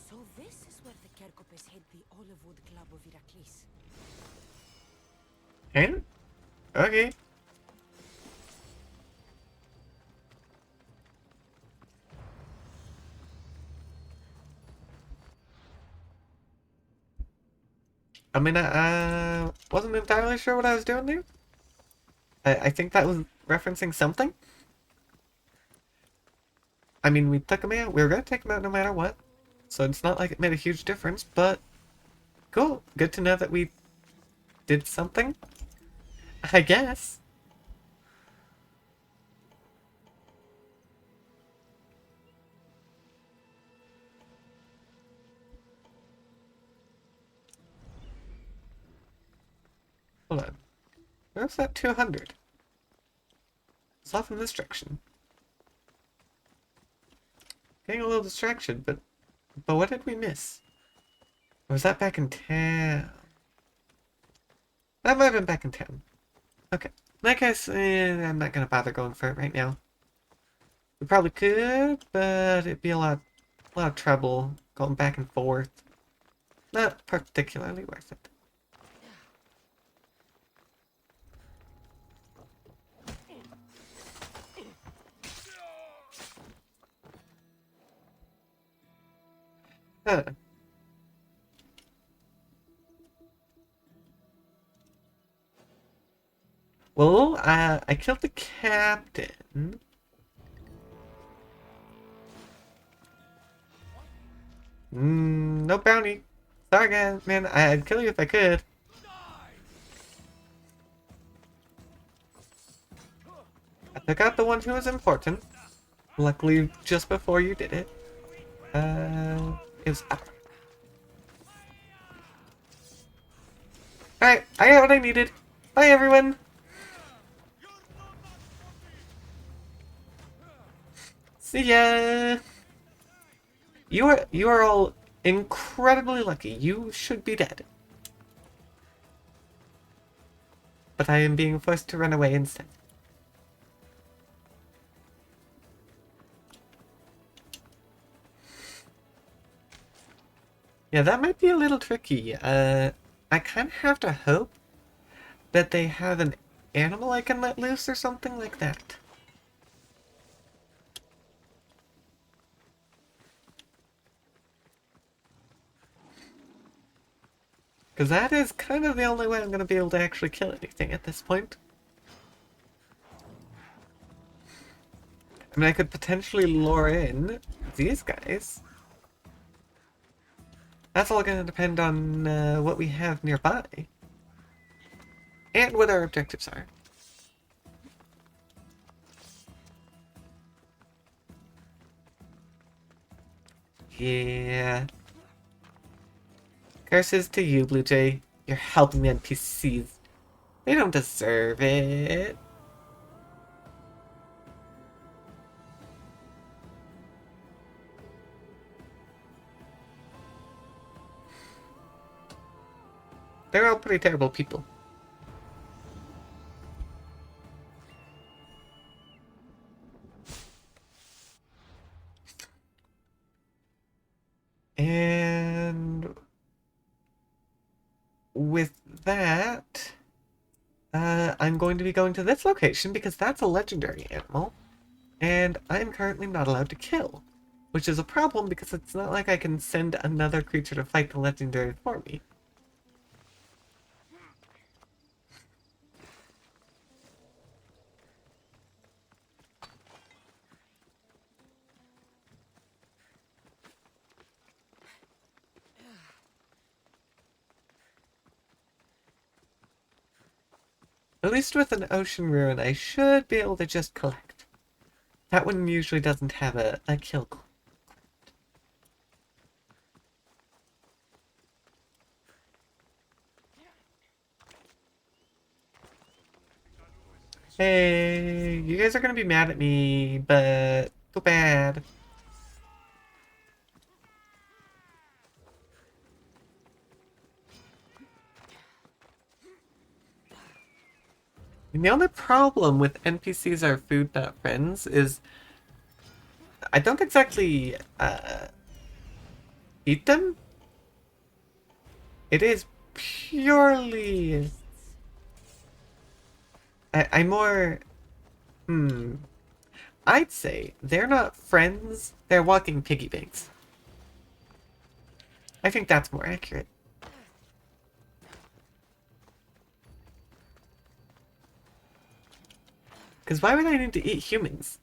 So this is where the Kerkopes hid the Olivewood Club of Iraklis. And? Okay. I mean, I wasn't entirely sure what I was doing there. I think that was referencing something. I mean, we took him out. We were going to take him out no matter what. So it's not like it made a huge difference, but cool. Good to know that we did something. I guess. Hold on. Where's that 200? It's off in this direction. Getting a little distraction, but what did we miss? Or was that back in town? That might have been back in town. Okay. In that case, I'm not gonna bother going for it right now. We probably could, but it'd be a lot of trouble going back and forth. Not particularly worth it. Huh. Well, I killed the captain. No bounty. Sorry, guys, man. I'd kill you if I could. I took out the one who was important. Luckily, just before you did it. It was up. Alright, I got what I needed. Bye, everyone. See ya. You are all incredibly lucky. You should be dead. But I am being forced to run away instead. Yeah, that might be a little tricky. I kind of have to hope that they have an animal I can let loose or something like that. Because that is kind of the only way I'm going to be able to actually kill anything at this point. I mean, I could potentially lure in these guys. That's all going to depend on what we have nearby. And what our objectives are. Yeah. Curses to you, Blue Jay. You're helping the NPCs. They don't deserve it. They're all pretty terrible people. And with that, I'm going to be going to this location because that's a legendary animal, and I'm currently not allowed to kill, which is a problem because it's not like I can send another creature to fight the legendary for me. At least with an ocean ruin, I should be able to just collect. That one usually doesn't have a kill. Hey, you guys are gonna be mad at me, but too bad. And the only problem with NPCs are food not friends is I don't exactly eat them. It is purely I more I'd say they're not friends, they're walking piggy banks. I think that's more accurate. Because why would I need to eat humans?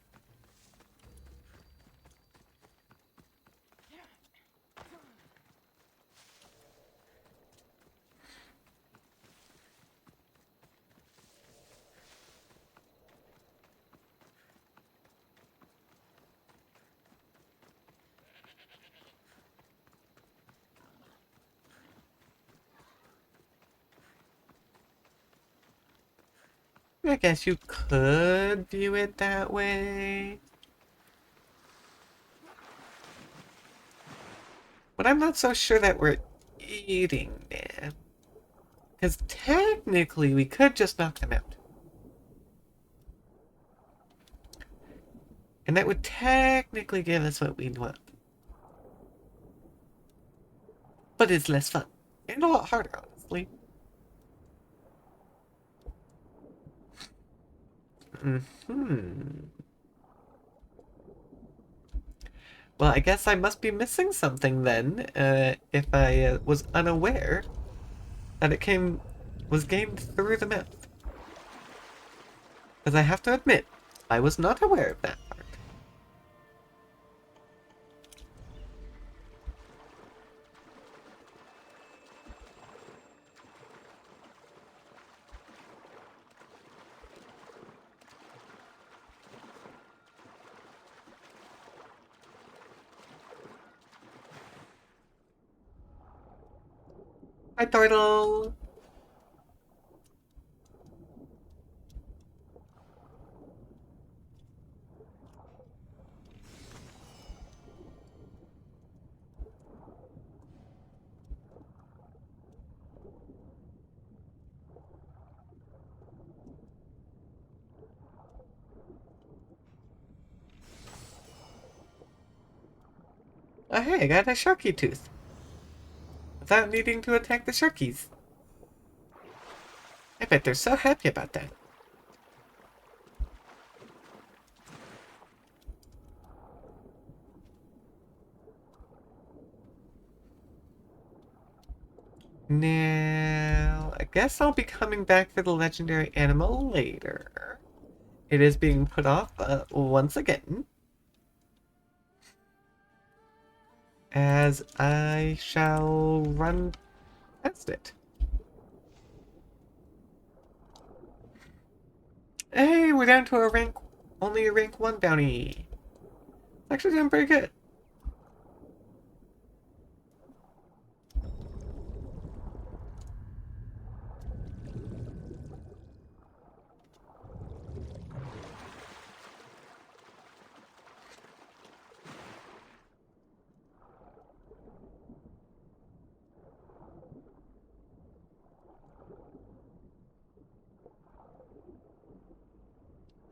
I guess you could view it that way. But I'm not so sure that we're eating them. Because technically we could just knock them out. And that would technically give us what we'd want. But it's less fun. And a lot harder, honestly. Well, I guess I must be missing something then, if I was unaware that it was gained through the mouth. Because I have to admit, I was not aware of that part. Hi, Turtle! Oh, hey, I got a Sharky tooth. Without needing to attack the Sharkies. I bet they're so happy about that. Now, I guess I'll be coming back for the legendary animal later. It is being put off once again. As I shall run past it. Hey, we're down to only a rank 1 bounty. Actually doing pretty good.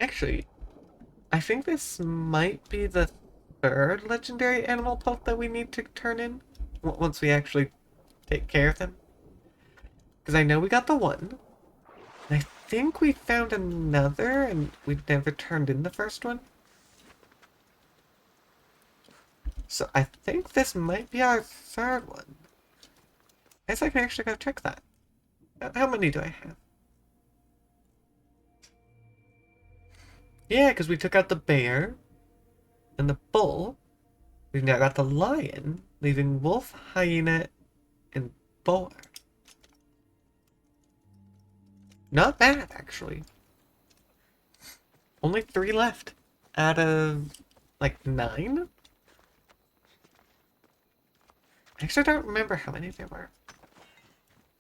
Actually, I think this might be the third legendary animal pelt that we need to turn in once we actually take care of them. Because I know we got the one, and I think we found another, and we never turned in the first one. So I think this might be our third one. I guess I can actually go check that. How many do I have? Yeah, because we took out the bear and the bull. We've now got the lion, leaving wolf, hyena, and boar. Not bad, actually. Only 3 left out of, like, 9? I actually don't remember how many there were.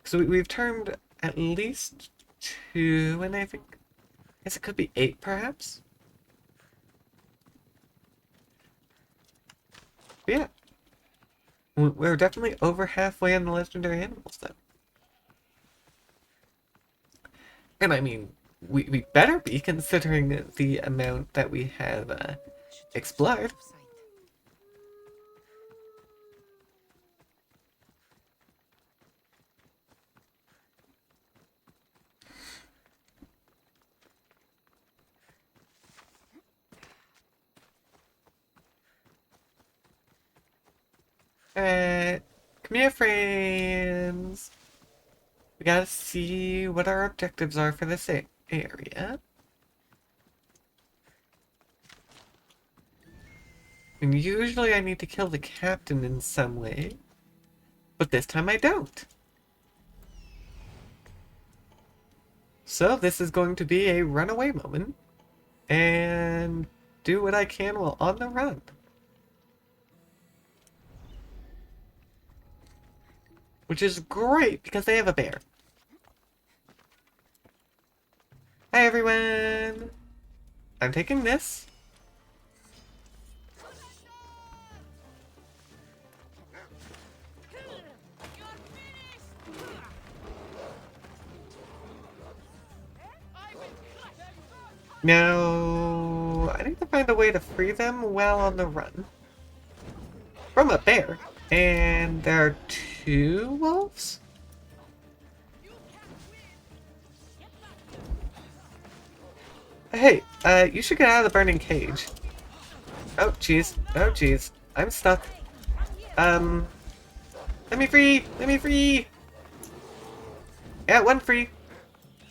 So we've turned at least 2, and I think... I guess it could be 8, perhaps? But yeah. We're definitely over halfway on the legendary animals, then. And I mean, we better be, considering the amount that we have explored. Come here, friends. We gotta see what our objectives are for this area. And usually I need to kill the captain in some way, but this time I don't. So this is going to be a runaway moment, and do what I can while on the run. Which is great, because they have a bear. Hi everyone! I'm taking this. Now, I need to find a way to free them while on the run. From a bear. And there are 2 wolves? Hey, you should get out of the burning cage. Oh, jeez. Oh, jeez. I'm stuck. Let me free! Let me free! Yeah, one free.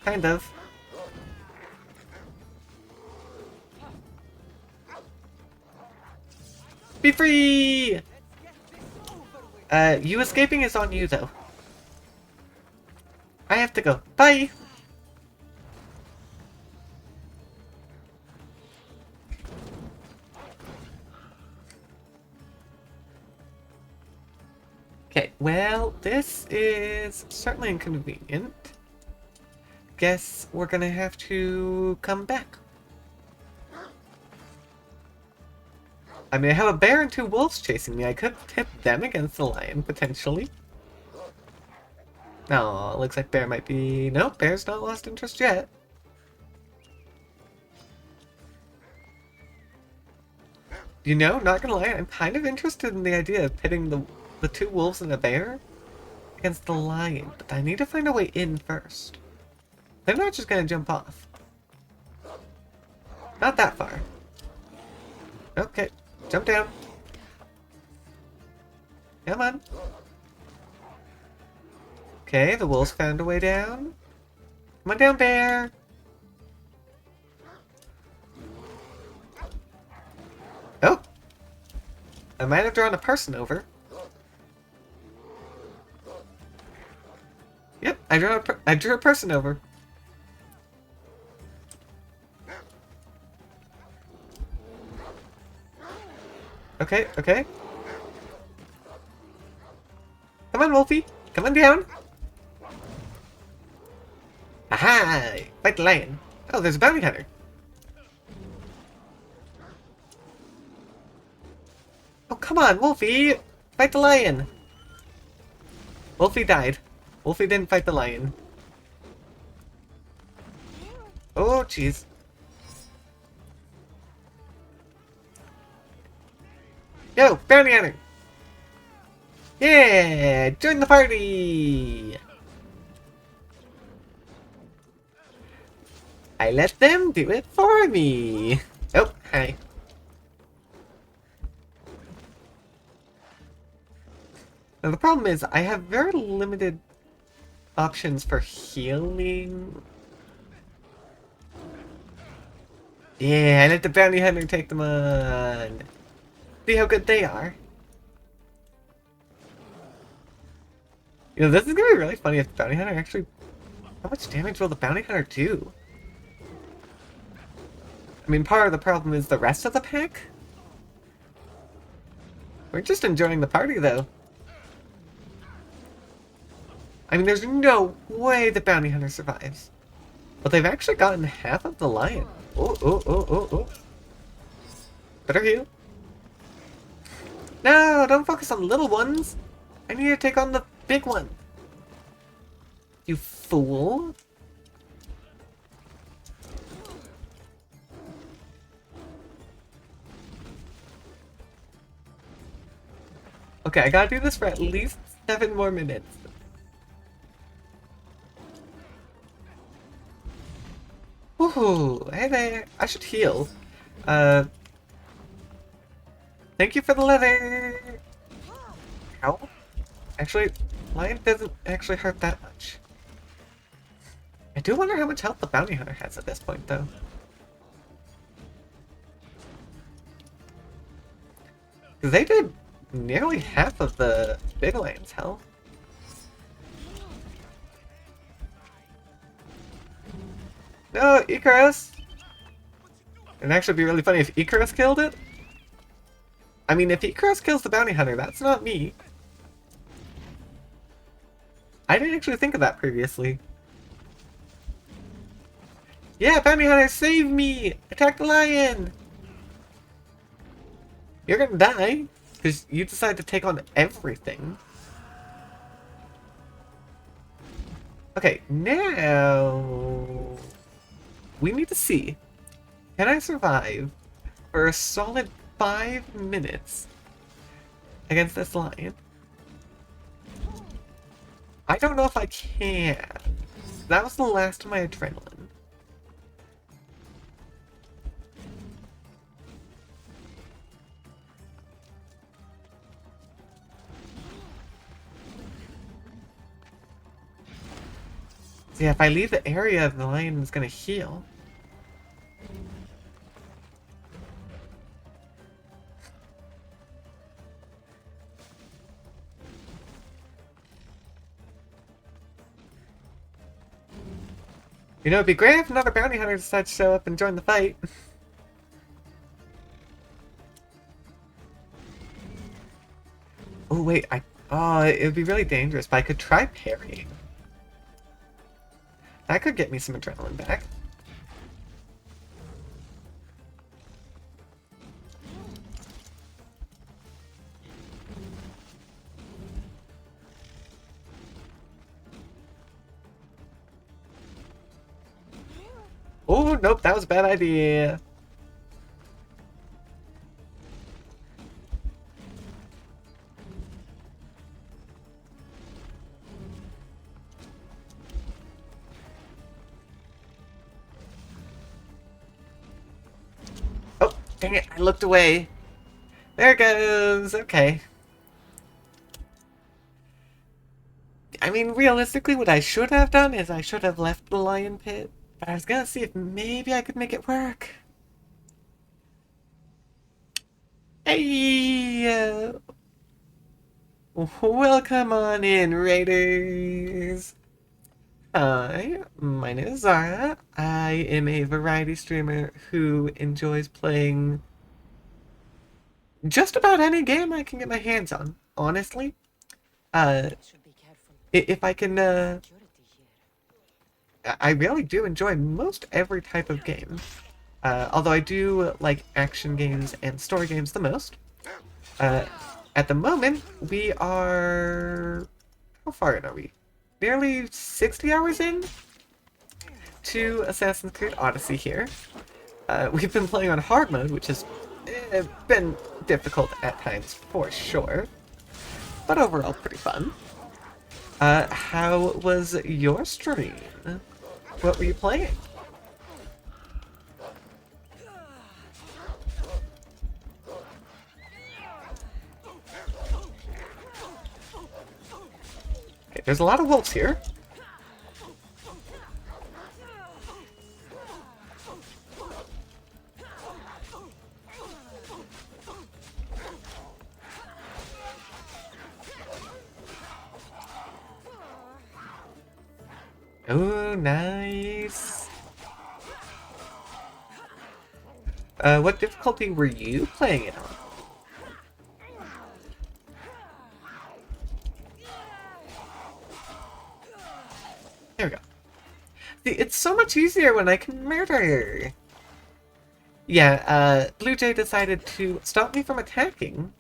Kind of. Be free! You escaping is on you, though. I have to go. Bye! Okay, well, this is certainly inconvenient. Guess we're gonna have to come back. I mean, I have a bear and 2 wolves chasing me. I could tip them against the lion, potentially. No, looks like bear might be... Nope, bear's not lost interest yet. You know, not gonna lie, I'm kind of interested in the idea of pitting the 2 wolves and a bear against the lion, but I need to find a way in first. They're not just gonna jump off. Not that far. Okay, jump down. Come on. Okay, the wolves found a way down. Come on down, bear. Oh! I might have drawn a person over. Yep, I drew a person over. Okay, okay. Come on, Wolfie. Come on down. Aha! Fight the lion. Oh, there's a bounty hunter. Oh, come on, Wolfie! Fight the lion! Wolfie died. Wolfie didn't fight the lion. Oh, jeez. Yo, bounty hunter! Yeah! Join the party! I let them do it for me! Oh, hi. Now the problem is, I have very limited options for healing. Yeah, I let the bounty hunter take them on. See how good they are. You know, this is gonna be really funny if the bounty hunter actually... How much damage will the bounty hunter do? I mean, part of the problem is the rest of the pack. We're just enjoying the party, though. I mean, there's no way the bounty hunter survives. But they've actually gotten half of the lion. Oh, oh, oh, oh, oh. Better heal. No, don't focus on little ones. I need to take on the big one. You fool. Okay, I gotta do this for at least 7 more minutes. Woohoo! Hey there! I should heal. Thank you for the leather! Ow. Actually, lion doesn't actually hurt that much. I do wonder how much health the bounty hunter has at this point, though. Because they did nearly half of the big lion's health. No, Icarus! It'd actually be really funny if Icarus killed it. I mean, if Icarus kills the bounty hunter, that's not me. I didn't actually think of that previously. Yeah, bounty hunter, save me! Attack the lion! You're gonna die, because you decide to take on everything. Okay, now... we need to see, can I survive for a solid 5 minutes against this lion? I don't know if I can. That was the last of my adrenaline. So yeah, if I leave the area, the lion is gonna heal. You know, it'd be great if another bounty hunter decided to show up and join the fight. Oh wait, oh, it would be really dangerous, but I could try parrying. That could get me some adrenaline back. Oh, nope, that was a bad idea. Oh, dang it, I looked away. There it goes, okay. I mean, realistically, what I should have done is I should have left the lion pit, but I was gonna see if maybe I could make it work. Hey, welcome on in, Raiders. Hi, my name is Zara. I am a variety streamer who enjoys playing just about any game I can get my hands on, honestly. Should be careful. If I can, Security here. I really do enjoy most every type of game. Although I do like action games and story games the most. At the moment, we are... How far in are we? Nearly 60 hours in to Assassin's Creed Odyssey here. We've been playing on hard mode, which has been difficult at times for sure. But overall, pretty fun. How was your stream? What were you playing? Okay, there's a lot of wolves here. Oh, nice. What difficulty were you playing it on? There we go. See, it's so much easier when I can murder. Yeah, Blue Jay decided to stop me from attacking,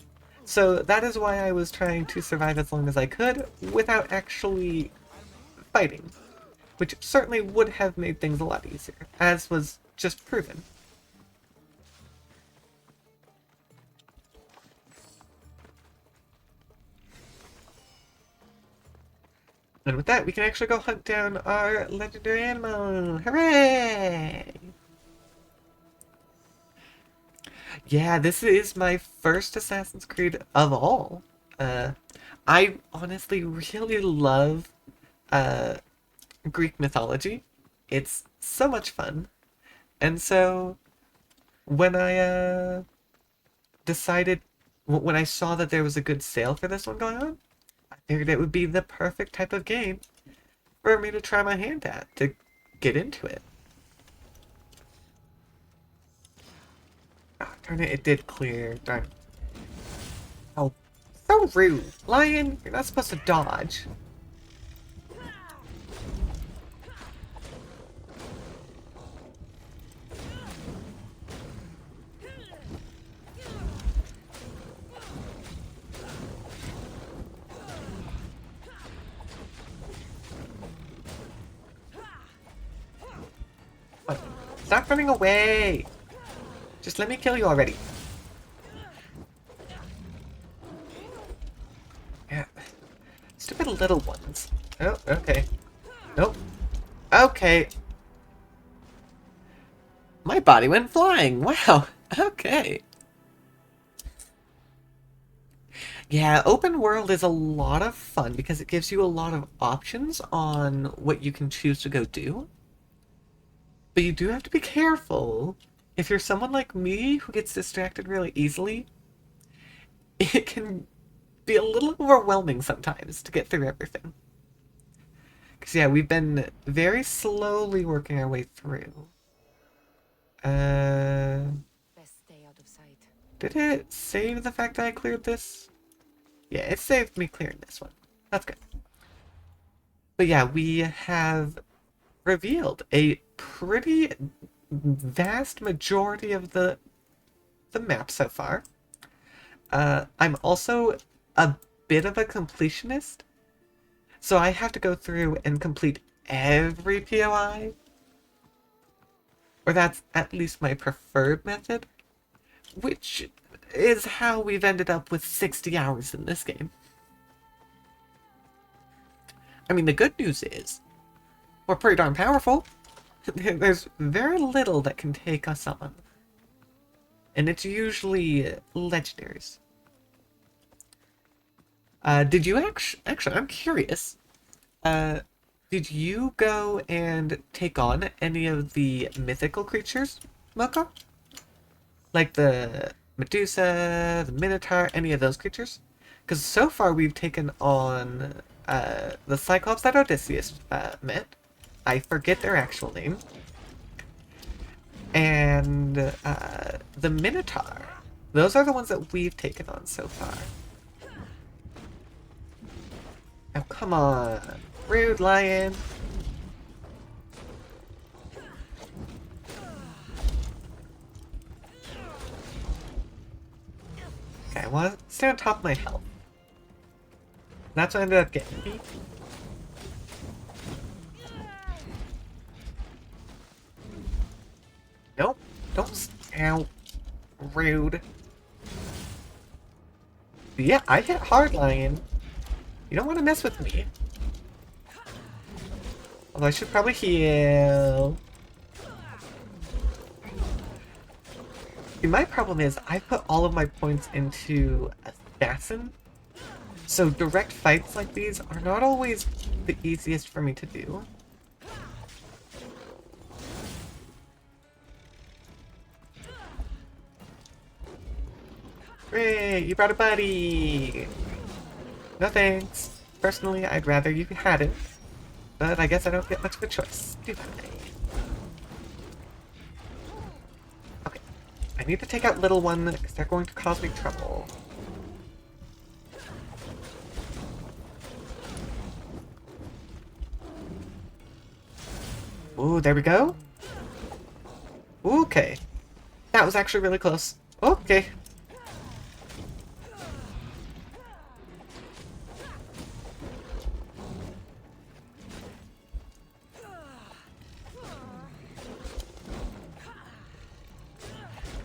so that is why I was trying to survive as long as I could without actually fighting, which certainly would have made things a lot easier, as was just proven. And with that, we can actually go hunt down our legendary animal. Hooray! Yeah, this is my first Assassin's Creed of all. I honestly really love Greek mythology. It's so much fun. And so, when I decided, when I saw that there was a good sale for this one going on, I figured it would be the perfect type of game for me to try my hand at, to get into it. Oh, darn it, it did clear. Darn. Oh, so rude. Lion, you're not supposed to dodge. What? Stop running away! Just let me kill you already. Yeah. Stupid little ones. Oh, okay. Nope. Okay. My body went flying. Wow. Okay. Yeah, open world is a lot of fun because it gives you a lot of options on what you can choose to go do. But you do have to be careful. If you're someone like me who gets distracted really easily, it can be a little overwhelming sometimes to get through everything. Because, yeah, we've been very slowly working our way through. Best stay out of sight. Did it save the fact that I cleared this? Yeah, it saved me clearing this one. That's good. But yeah, we have revealed a pretty vast majority of the map so far. I'm also a bit of a completionist, so I have to go through and complete every POI, or that's at least my preferred method, which is how we've ended up with 60 hours in this game. I mean, the good news is, we're pretty darn powerful. There's very little that can take us on. And it's usually legendaries. Did you actually, I'm curious, Did you go and take on any of the mythical creatures, Moko? Like the Medusa, the Minotaur, any of those creatures? Because so far we've taken on the Cyclops that Odysseus met. I forget their actual name. And the Minotaur. Those are the ones that we've taken on so far. Oh, come on. Rude, lion. Okay, I want to stay on top of my health. That's what ended up getting me. Nope. Don't. Ow. Rude. Yeah, I hit hard, lion. You don't want to mess with me. Although I should probably heal. See, my problem is I put all of my points into Assassin. So direct fights like these are not always the easiest for me to do. Great, you brought a buddy! No thanks. Personally, I'd rather you had it. But I guess I don't get much of a choice, do I? Okay. I need to take out little one, because they're going to cause me trouble. Ooh, there we go. Okay. That was actually really close. Okay.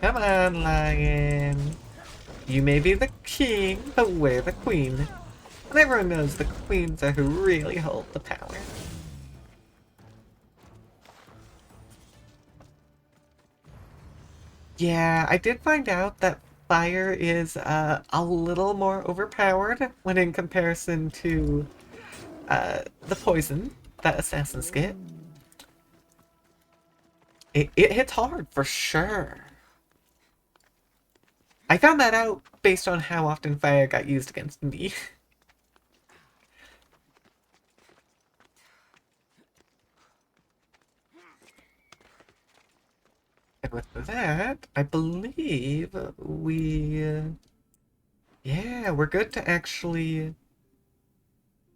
Come on, lion. You may be the king, but we're the queen. And everyone knows the queens are who really hold the power. Yeah, I did find out that fire is a little more overpowered when in comparison to the poison that assassins get. It hits hard, for sure. I found that out based on how often fire got used against me. And with that, I believe yeah, we're good to actually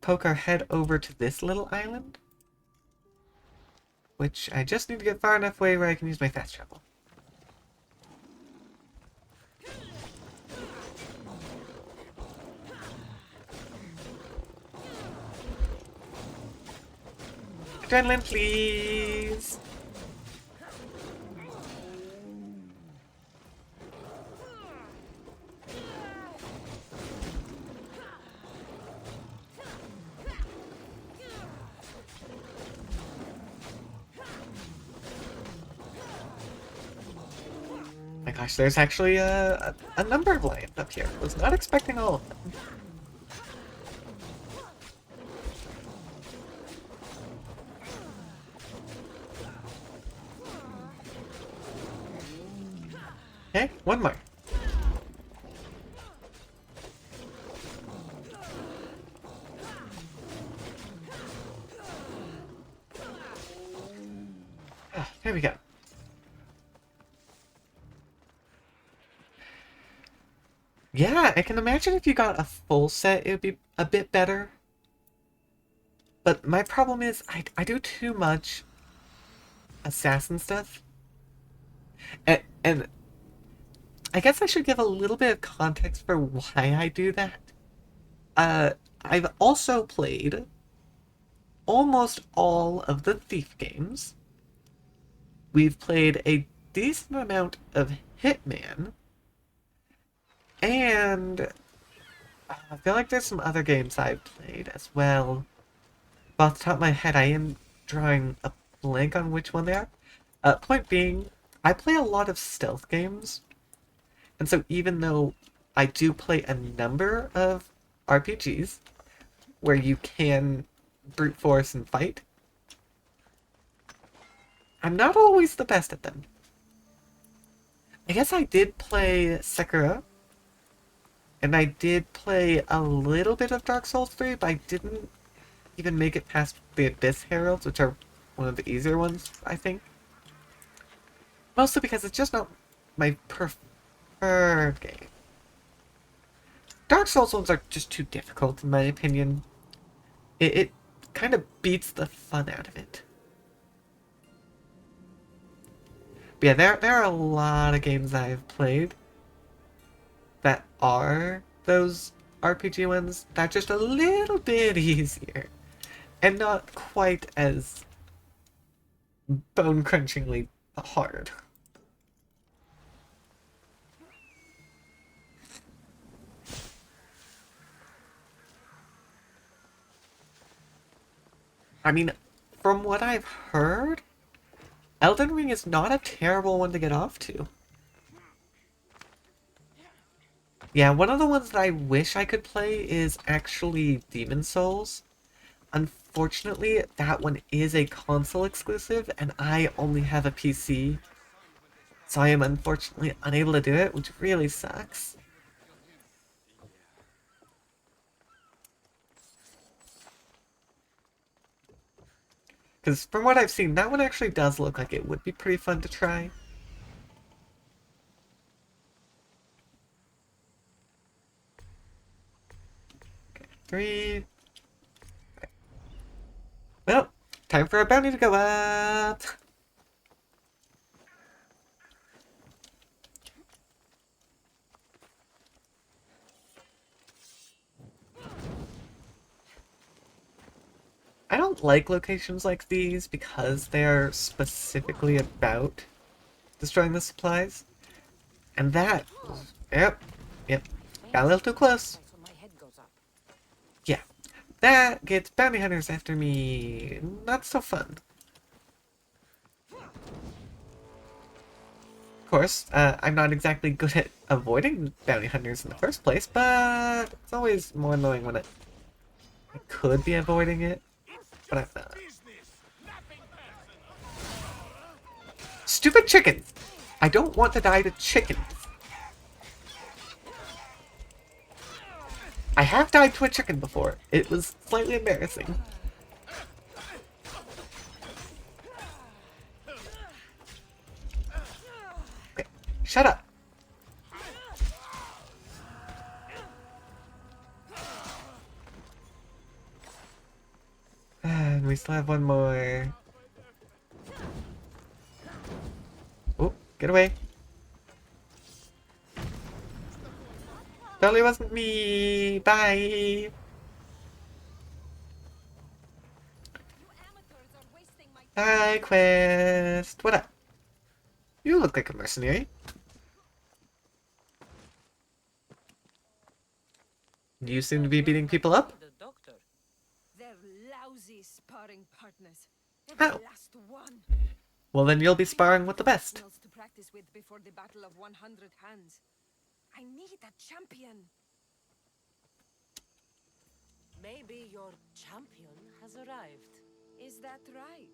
poke our head over to this little island. Which I just need to get far enough away where I can use my fast travel. Adrenaline, please! My gosh, there's actually a number of lions up here. Was not expecting all of them. Okay, one more. Ah, there we go. Yeah, I can imagine if you got a full set, it would be a bit better. But my problem is, I do too much assassin stuff. And I guess I should give a little bit of context for why I do that. I've also played almost all of the Thief games. We've played a decent amount of Hitman. And I feel like there's some other games I've played as well. But off the top of my head, I am drawing a blank on which one they are. Point being, I play a lot of stealth games. And so even though I do play a number of RPGs where you can brute force and fight. I'm not always the best at them. I guess I did play Sekiro. And I did play a little bit of Dark Souls 3, but I didn't even make it past the Abyss Heralds, which are one of the easier ones, I think. Mostly because it's just not my preferred game. Dark Souls ones are just too difficult, in my opinion. It kind of beats the fun out of it. But yeah, there are a lot of games I've played that are those RPG ones that are just a little bit easier. And not quite as bone-crunchingly hard. I mean, from what I've heard, Elden Ring is not a terrible one to get off to. Yeah, one of the ones that I wish I could play is actually Demon Souls. Unfortunately, that one is a console exclusive, and I only have a PC. So I am unfortunately unable to do it, which really sucks. Because from what I've seen, that one actually does look like it would be pretty fun to try. Okay, 3. Well, time for our bounty to go up. I don't like locations like these because they're specifically about destroying the supplies. And that... Yep. Got a little too close. That's when my head goes up. Yeah. That gets bounty hunters after me. Not so fun. Of course, I'm not exactly good at avoiding bounty hunters in the first place, but it's always more annoying when I could be avoiding it, but I'm not. Stupid chickens! I don't want to die to chickens. I have died to a chicken before. It was slightly embarrassing. Okay, shut up. And we still have one more. Oh, get away. Totally wasn't me. Bye. You amateurs are wasting my Hi, Quest. What up? You look like a mercenary. You seem to be beating people up. The doctor. They're lousy sparring partners. Oh. Every last one. Well, then you'll be sparring with the best. Nails to practice with before the battle of 100 hands. I need a champion. Maybe your champion has arrived. Is that right?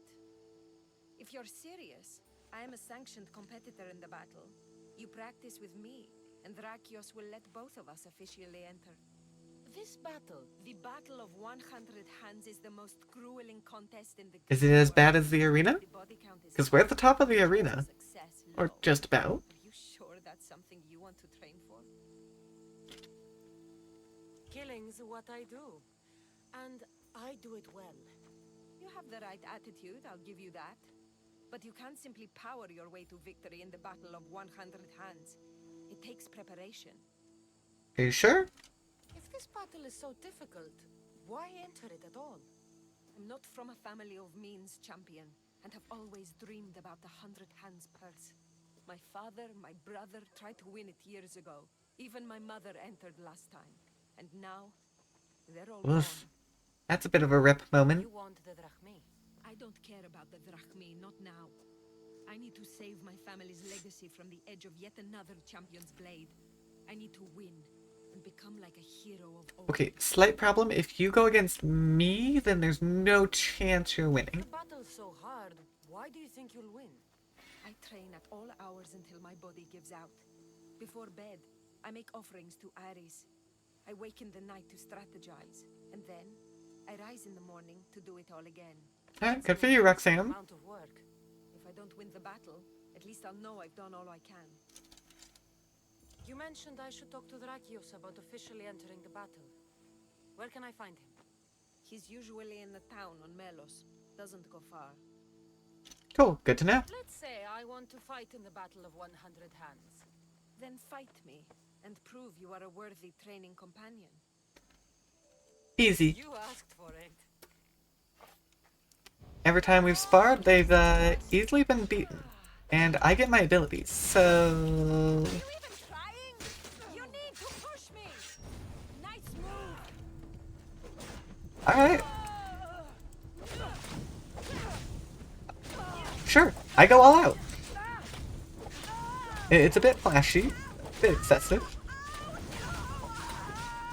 If you're serious, I am a sanctioned competitor in the battle. You practice with me, and Drakios will let both of us officially enter. This battle, the Battle of 100 Hands, is the most grueling contest in the Is it as bad as the arena? The body count is 'Cause we're at the top of the arena. success Or low. just about. Are you sure that's something you want to train for? Killing's what I do. And I do it well. You have the right attitude, I'll give you that. But you can't simply power your way to victory in the Battle of 100 Hands. It takes preparation. Are you sure? If this battle is so difficult, why enter it at all? I'm not from a family of means, champion, and have always dreamed about the 100 Hands purse. My father, my brother tried to win it years ago. Even my mother entered last time. And now, they're all Oof. gone. That's a bit of a rip moment. You want the Drachmi? I don't care about the Drachmi, not now. I need to save my family's legacy from the edge of yet another champion's blade. I need to win. and become like a hero of old. Okay, slight problem. If you go against me, then there's no chance you're winning. The battle's so hard. Why do you think you'll win? I train at all hours until my body gives out. Before bed, I make offerings to Ares. I wake in the night to strategize, and then I rise in the morning to do it all again. Alright, good for you, Roxanne. Amount of work. If I don't win the battle, at least I'll know I've done all I can. You mentioned I should talk to Drakios about officially entering the battle. Where can I find him? He's usually in the town on Melos. Doesn't go far. Cool, good to know. Let's say I want to fight in the Battle of 100 Hands. Then fight me, and prove you are a worthy training companion. Easy. You asked for it. Every time we've sparred, they've easily been beaten. And I get my abilities, so... You even trying? You need to push me! Nice move! Alright. Sure, I go all out. It's a bit flashy, a bit excessive.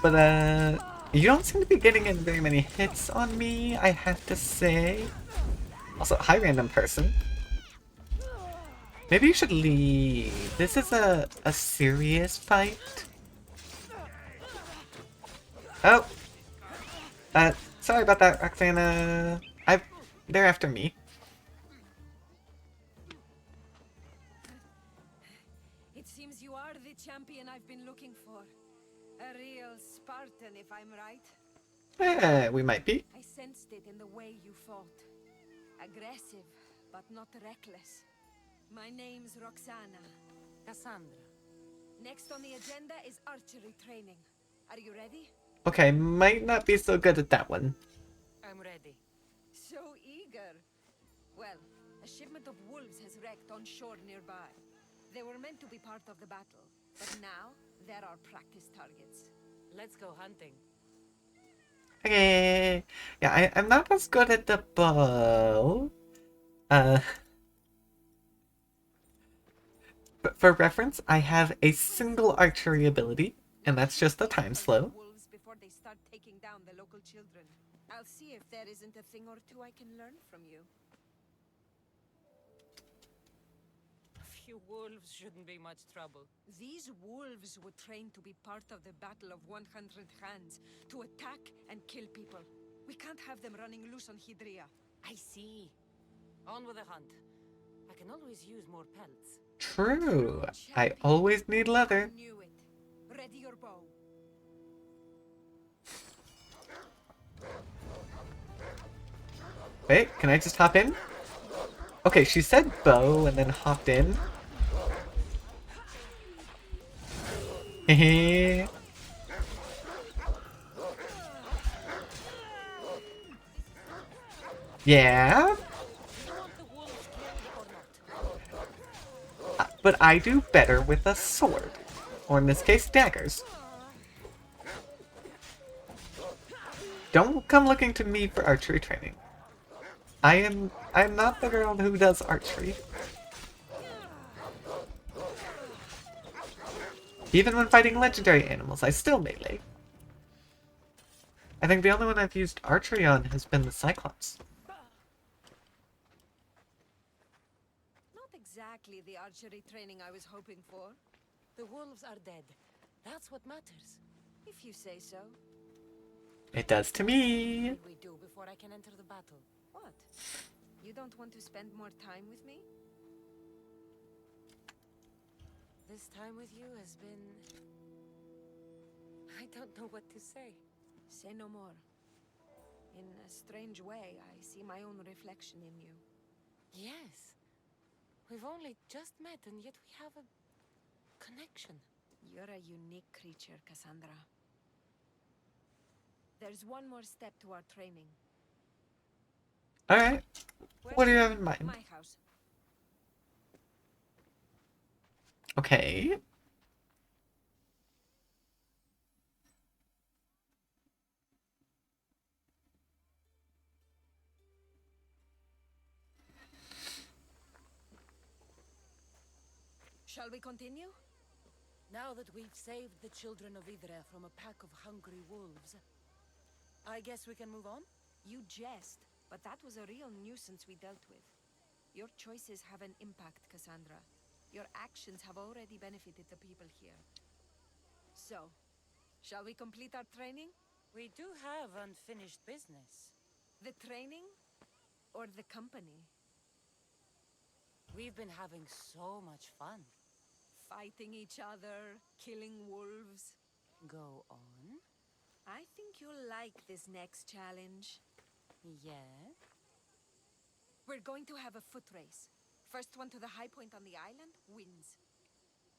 But, you don't seem to be getting in very many hits on me, I have to say. Also, hi random person. Maybe you should leave. This is a serious fight. Oh! Sorry about that, Roxana. They're after me. It seems you are the champion I've been looking for. A real Spartan, if I'm right. We might be. I sensed it in the way you fought. Aggressive, but not reckless. My name's Roxana. Cassandra. Next on the agenda is archery training. Are you ready? Okay, might not be so good at that one. I'm ready. So eager. Well, a shipment of wolves has wrecked on shore nearby. They were meant to be part of the battle, but now they're our practice targets. Let's go hunting. Okay. Yeah, I'm not as good at the bow. But for reference, I have a single archery ability, and that's just the time slow. Wolves before they start taking down the local children. I'll see if there isn't a thing or two I can learn from you. A few wolves shouldn't be much trouble. These wolves were trained to be part of the Battle of 100 Hands, to attack and kill people. We can't have them running loose on Hydria. I see. On with the hunt. I can always use more pelts. True. I always need leather. I knew it. Ready your bow. Wait, can I just hop in? Okay, she said bow and then hopped in. Hehe. Yeah? You want the wolves killed or not? But I do better with a sword. Or in this case, daggers. Don't come looking to me for archery training. I'm not the girl who does archery. Even when fighting legendary animals, I still melee. I think the only one I've used archery on has been the Cyclops. Not exactly the archery training I was hoping for. The wolves are dead. That's what matters. If you say so. It does to me. What do we do before I can enter the battle? What? You don't want to spend more time with me? This time with you has been... I don't know what to say. Say no more. In a strange way, I see my own reflection in you. Yes. We've only just met and yet we have a connection. You're a unique creature, Cassandra. There's one more step to our training. Alright. What do you have in mind? My house. Okay. Shall we continue? Now that we've saved the children of Idre from a pack of hungry wolves, I guess we can move on? You jest, but that was a real nuisance we dealt with. Your choices have an impact, Cassandra. Your actions have already benefited the people here. So, shall we complete our training? We do have unfinished business. The training? Or the company? We've been having so much fun. Fighting each other, killing wolves. Go on. I think you'll like this next challenge. Yeah? We're going to have a foot race. First one to the high point on the island wins.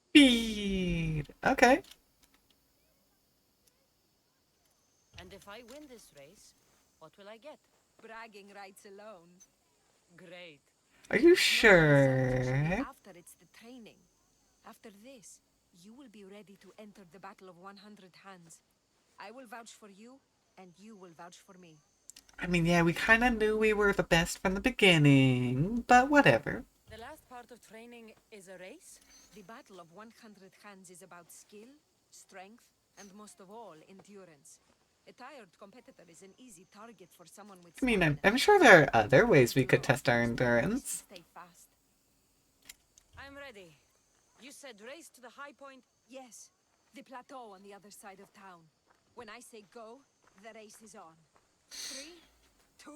Speed. Okay. And if I win this race, what will I get? Bragging rights alone. Great. Are you Not sure? after it's the training. After this, you will be ready to enter the Battle of 100 Hands. I will vouch for you, and you will vouch for me. I mean, yeah, we kind of knew we were the best from the beginning, but whatever. The last part of training is a race? The Battle of 100 Hands is about skill, strength, and most of all, endurance. A tired competitor is an easy target for someone with I mean, I'm stamina. sure there are other ways we could No, test our it's the race endurance. to stay fast. I'm ready. You said race to the high point? Yes, the plateau on the other side of town. When I say go, the race is on. 3, 2,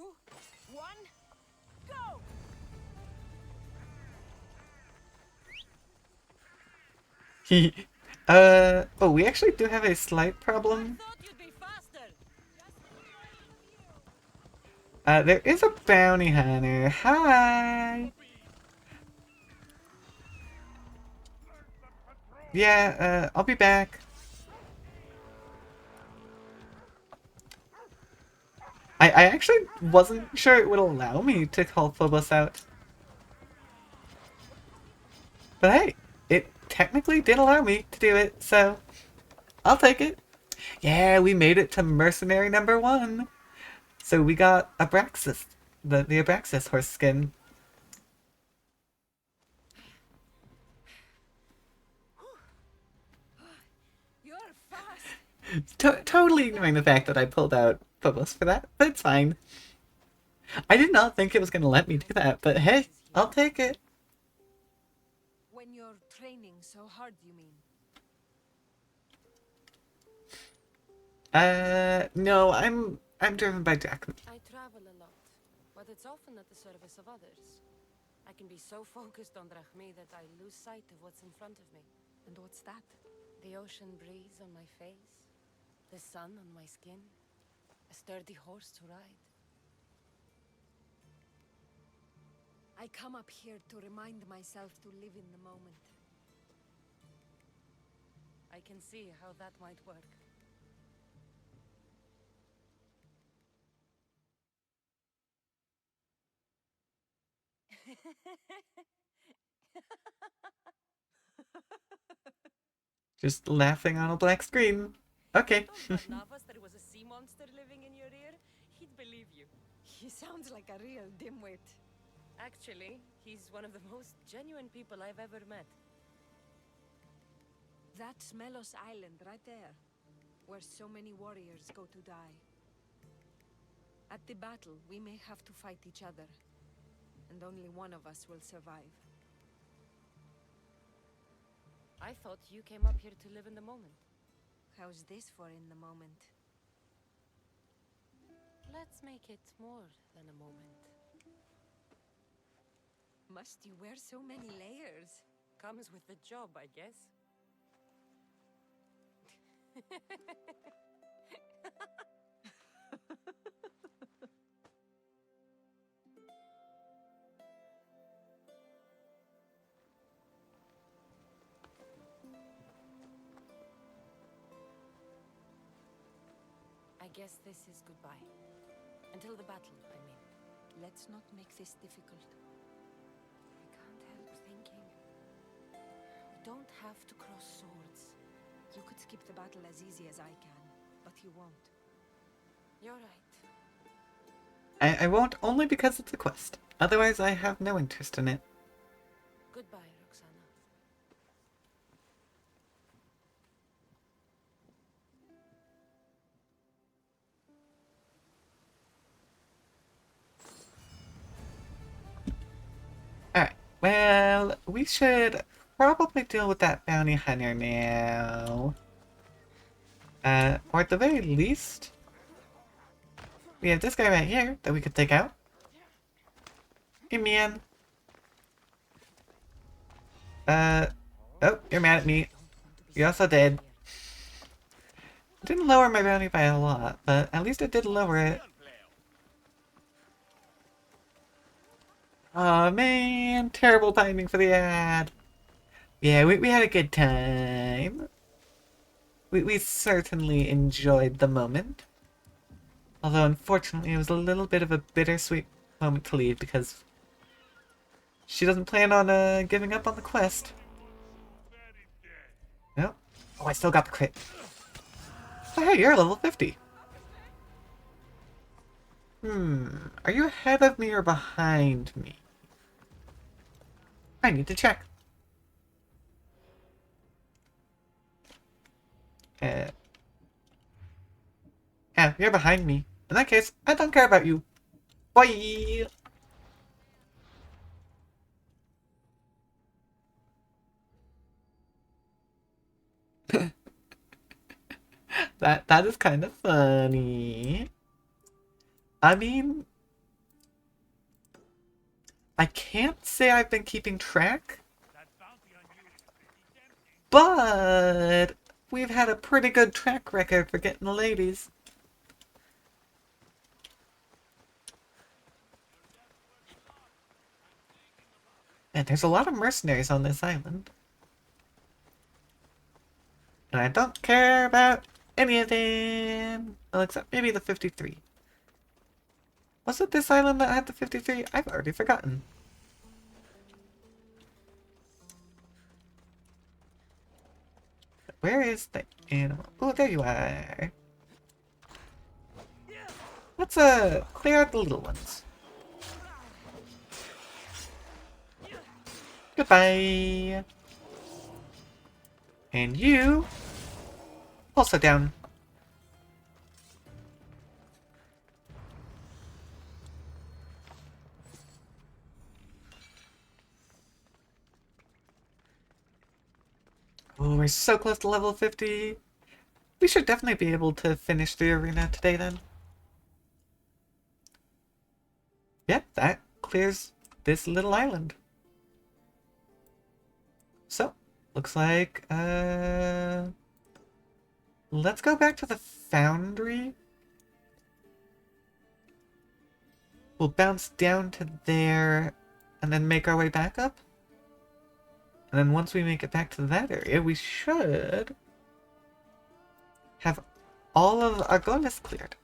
1, go! Oh, we actually do have a slight problem. Thought you'd be faster! There is a bounty hunter. Hi! Yeah, I'll be back. I actually wasn't sure it would allow me to call Phobos out. But hey, it technically did allow me to do it, so I'll take it. Yeah, we made it to mercenary number 1. So we got Abraxas, the Abraxas horse skin. You're fast! Totally ignoring the fact that I pulled out Phobos for that, but it's fine. I did not think it was going to let me do that, but hey, I'll take it. When you're training so hard, you mean? No, I'm driven by Jack. I travel a lot, but it's often at the service of others. I can be so focused on Drachmi that I lose sight of what's in front of me. And what's that? The ocean breeze on my face, the sun on my skin, a sturdy horse to ride. I come up here to remind myself to live in the moment. I can see how that might work. Just laughing on a black screen. Okay. Told Barnabas there was a sea monster living in your ear, he'd believe you. He sounds like a real dimwit. Actually, he's one of the most genuine people I've ever met. That's Melos Island right there, where so many warriors go to die. At the battle, we may have to fight each other, and only one of us will survive. I thought you came up here to live in the moment. How's this for in the moment? Let's make it more than a moment. Must you wear so many layers? Comes with the job, I guess. I guess this is goodbye. Until the battle, I mean. Let's not make this difficult. I can't help thinking. We don't have to cross swords. You could skip the battle as easy as I can, but you won't. You're right. I won't only because it's a quest. Otherwise, I have no interest in it. Goodbye, Roxana. Well, we should probably deal with that bounty hunter now. Or at the very least, we have this guy right here that we could take out. Hey, man. Oh, you're mad at me. You also did. Didn't lower my bounty by a lot, but at least it did lower it. Aw, man. Terrible timing for the ad. Yeah, we had a good time. We certainly enjoyed the moment. Although, unfortunately, it was a little bit of a bittersweet moment to leave because she doesn't plan on giving up on the quest. Nope. Oh, I still got the crit. Oh, hey, you're level 50. Are you ahead of me or behind me? I need to check. Yeah, you're behind me. In that case, I don't care about you. Bye! That is kind of funny. I mean, I can't say I've been keeping track, That bounty on you is pretty tempting. but we've had a pretty good track record for getting the ladies. And there's a lot of mercenaries on this island. And I don't care about any of them. Well, except maybe the 53. Was it this island that had the 53? I've already forgotten. Where is the animal? Oh, there you are. Let's clear out the little ones. Goodbye. And you also down. Oh, we're so close to level 50. We should definitely be able to finish the arena today then. Yep, that clears this little island. So, looks like, let's go back to the foundry. We'll bounce down to there and then make our way back up. And then once we make it back to that area, we should have all of our goals cleared.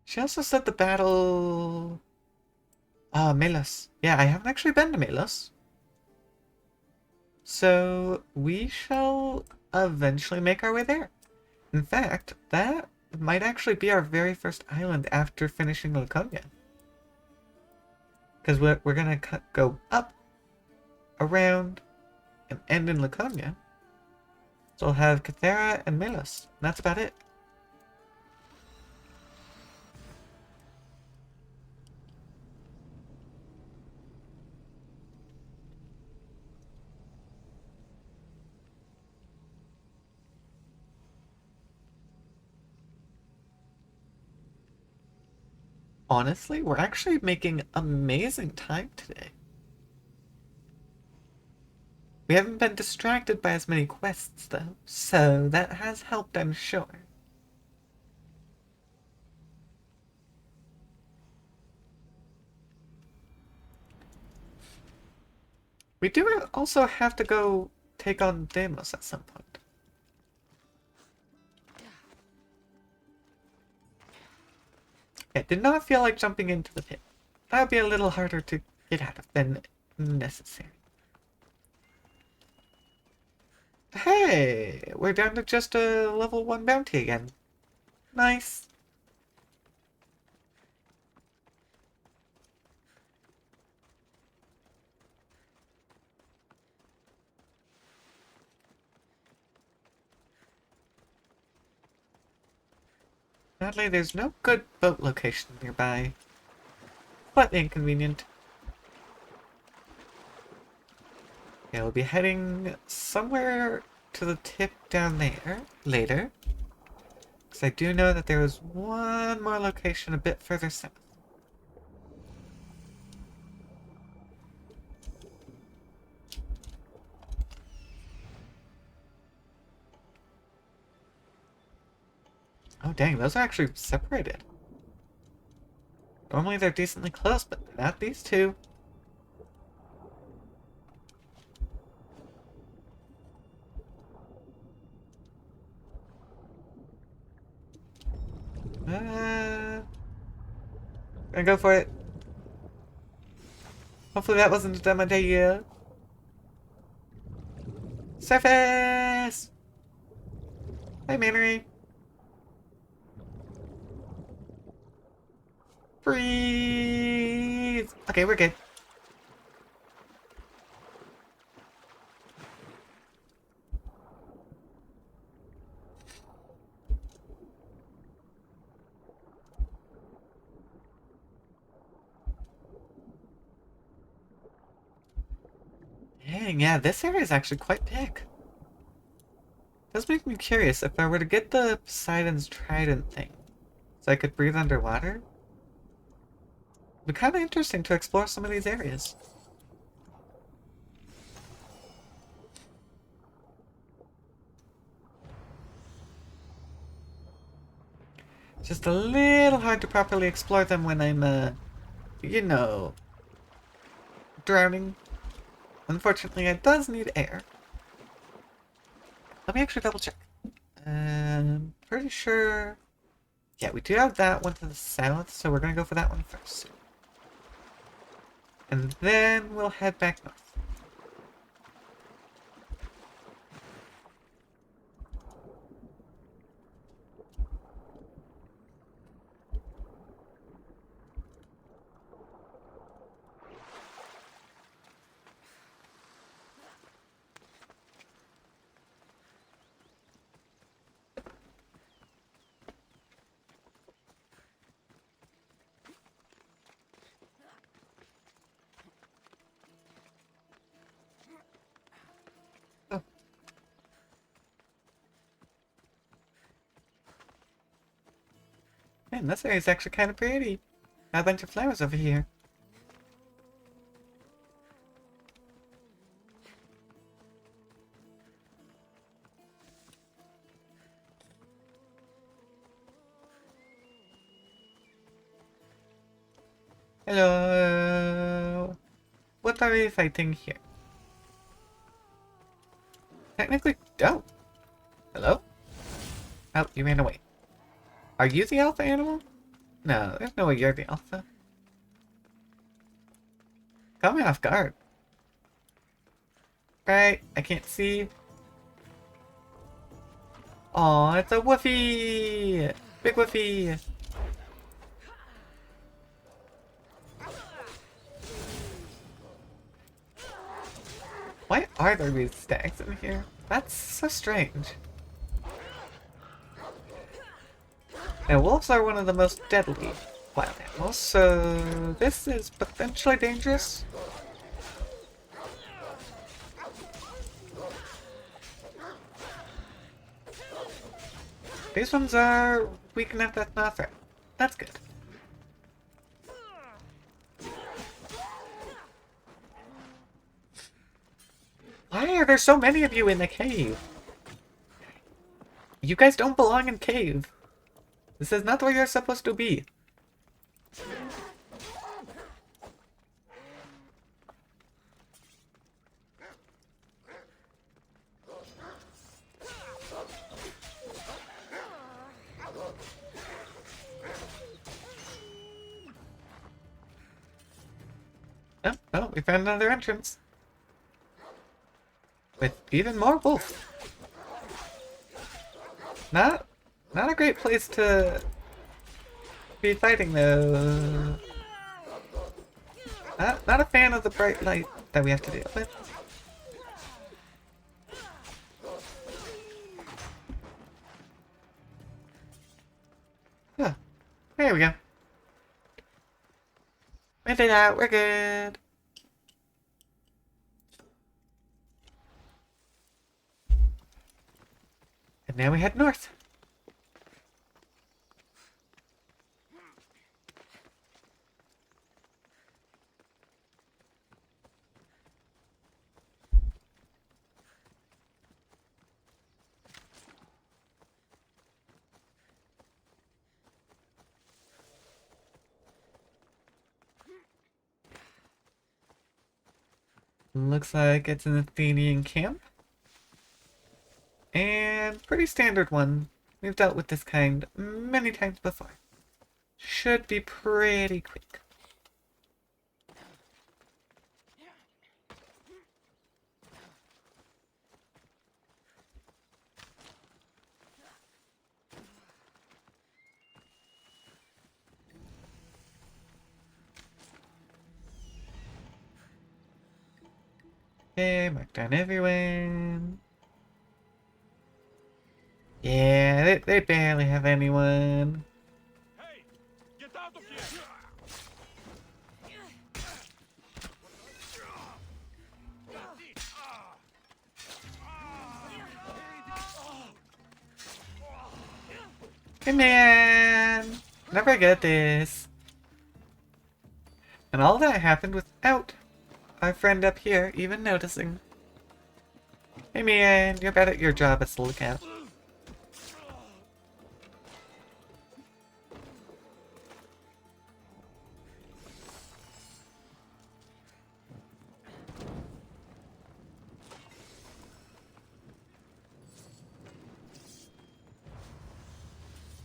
She also said the battle... Ah, Melos. Yeah, I haven't actually been to Melos. So, we shall eventually make our way there. In fact, that might actually be our very first island after finishing Laconia. Because we're gonna go up, around, and end in Laconia. So we'll have Cathera and Melos. And that's about it. Honestly, we're actually making amazing time today. We haven't been distracted by as many quests, though, so that has helped, I'm sure. We do also have to go take on Deimos at some point. It did not feel like jumping into the pit. That would be a little harder to get out of than necessary. Hey, we're down to just a level 1 bounty again. Nice. Sadly, there's no good boat location nearby. Slightly inconvenient. Yeah, we'll be heading somewhere to the tip down there later. Because I do know that there was one more location a bit further south. Oh dang, those are actually separated. Normally they're decently close, but not these two. Gonna go for it. Hopefully that wasn't a dumb idea. Surface! Hi, Mannery. Breathe! Okay, we're good. Dang, yeah, this area is actually quite big. Does make me curious if I were to get the Poseidon's Trident thing, so I could breathe underwater. It'd be kind of interesting to explore some of these areas. Just a little hard to properly explore them when I'm, you know, drowning. Unfortunately, it does need air. Let me actually double check. Pretty sure... Yeah, we do have that one to the south, so we're gonna go for that one first. And then we'll head back north. Oh. Man, this area is actually kind of pretty. Got a bunch of flowers over here. Hello. What are we fighting here? Technically, oh. Hello? Oh, you ran away. Are you the alpha animal? No, there's no way you're the alpha. Caught me off guard. Right, I can't see. Aw, it's a woofie! Big woofie! Why are there these stags in here? That's so strange. Now, wolves are one of the most deadly wild animals, so this is potentially dangerous. These ones are weak enough that's not a threat. That's good. Why are there so many of you in the cave? You guys don't belong in cave. This is not where you're supposed to be. Oh, oh, we found another entrance. With even more wolves. Not a great place to be fighting though. Not a fan of the bright light that we have to deal with. There we go. We did that. We're good. And now we head north. Looks like it's an Athenian camp. And pretty standard one. We've dealt with this kind many times before. Should be pretty quick. Okay, mark down everyone. Yeah, they barely have anyone. Hey, get out of here! Hey man! Never get this. And all that happened without our friend up here even noticing. Hey man, you're bad at your job as a lookout.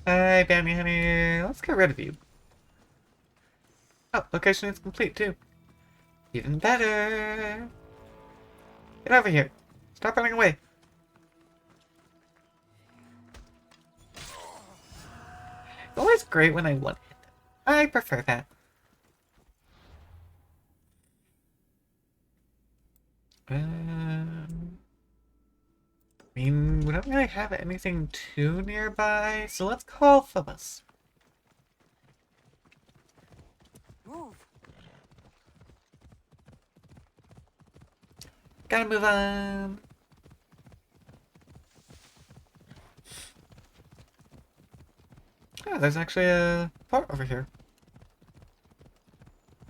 Hi, Bounty Hunter. Let's get rid of you. Oh, location is complete too. Even better. Get over here. Stop running away. It's always great when I one hit them. I prefer that. I mean, we don't really have anything too nearby, so let's call Phobos. Move. Gotta move on. Oh, there's actually a port over here.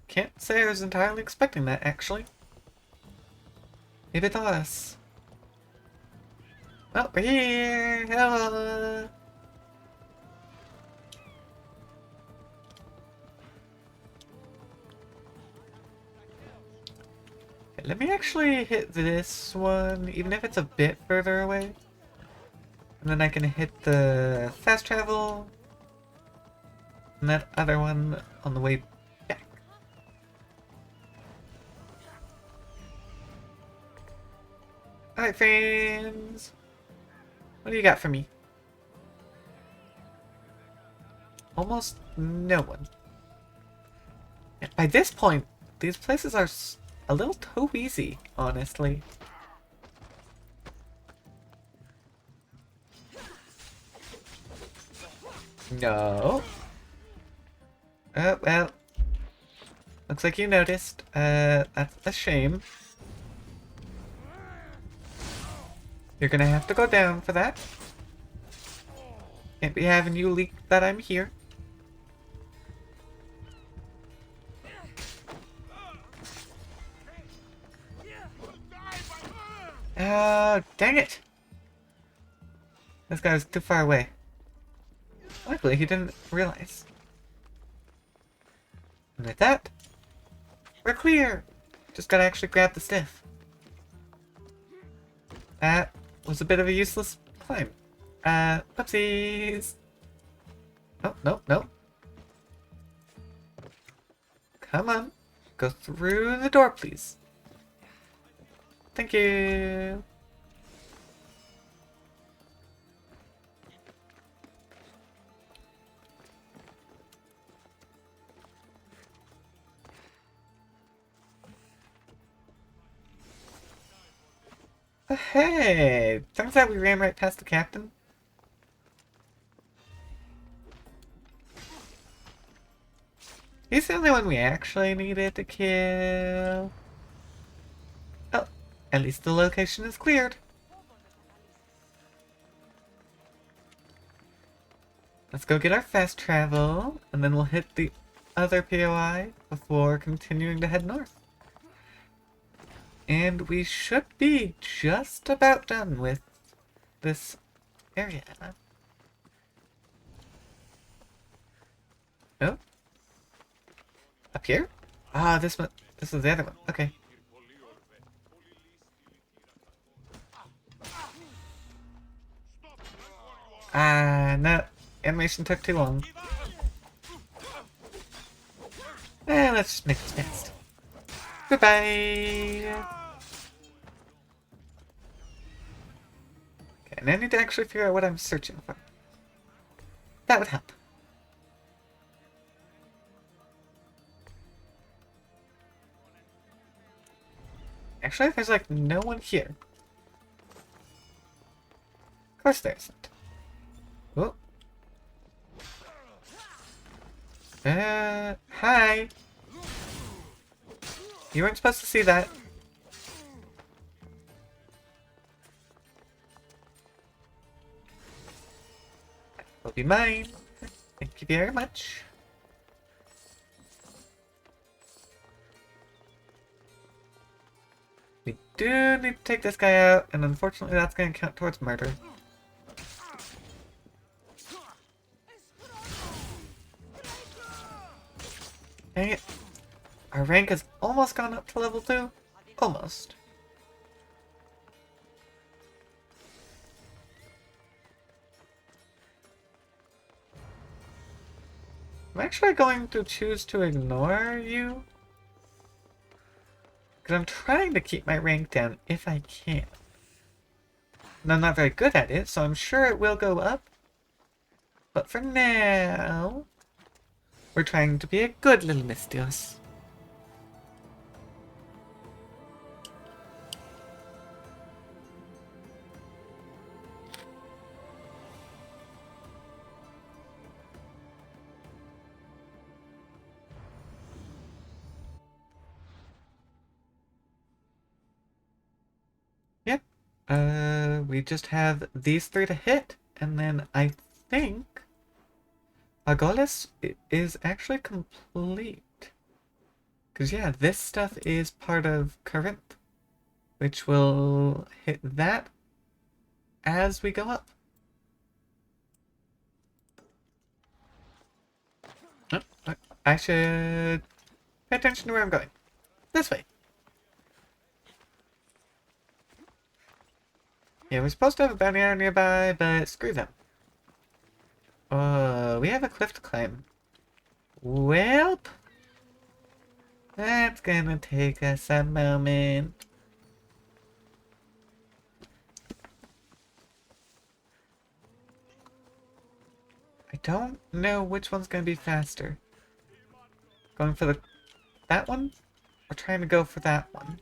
Can't say I was entirely expecting that, actually. Maybe it's us. Oh, we're here! Hello! Okay, let me actually hit this one, even if it's a bit further away. And then I can hit the fast travel. And that other one on the way back. Alright, friends! What do you got for me? Almost no one. Yeah, by this point, these places are a little too easy, honestly. No. Oh, well. Looks like you noticed. That's a shame. You're gonna have to go down for that. Can't be having you leak that I'm here. Oh, dang it! This guy was too far away. Luckily, he didn't realize. And with that, we're clear! Just gotta actually grab the stiff. That was a bit of a useless climb. Whoopsies! Oh, no, no. Come on. Go through the door, please. Thank you. Oh, hey! Turns out we ran right past the captain. He's the only one we actually needed to kill. Oh, at least the location is cleared. Let's go get our fast travel, and then we'll hit the other POI before continuing to head north. And we should be just about done with this area. Oh? Up here? Ah, this one. This is the other one. Okay. Ah, no. Animation took too long. Let's just make this fast. Goodbye! Okay, and I need to actually figure out what I'm searching for. That would help. Actually, there's like no one here. Of course there isn't. Oh. Hi! You weren't supposed to see that. That will be mine. Thank you very much. We do need to take this guy out, and unfortunately that's going to count towards murder. Dang it. Our rank has almost gone up to level 2. Almost. I'm actually going to choose to ignore you. Because I'm trying to keep my rank down if I can. And I'm not very good at it, so I'm sure it will go up. But for now, we're trying to be a good little Misthios. Yep. We just have these 3 to hit, and then I think Argolis is actually complete. Because yeah, this stuff is part of Corinth, which will hit that as we go up. Oh, I should pay attention to where I'm going. This way. Yeah, we're supposed to have a bounty hunter nearby, but screw them. We have a cliff to climb. Welp. That's gonna take us a moment. I don't know which one's gonna be faster. Going for that one? Or trying to go for that one?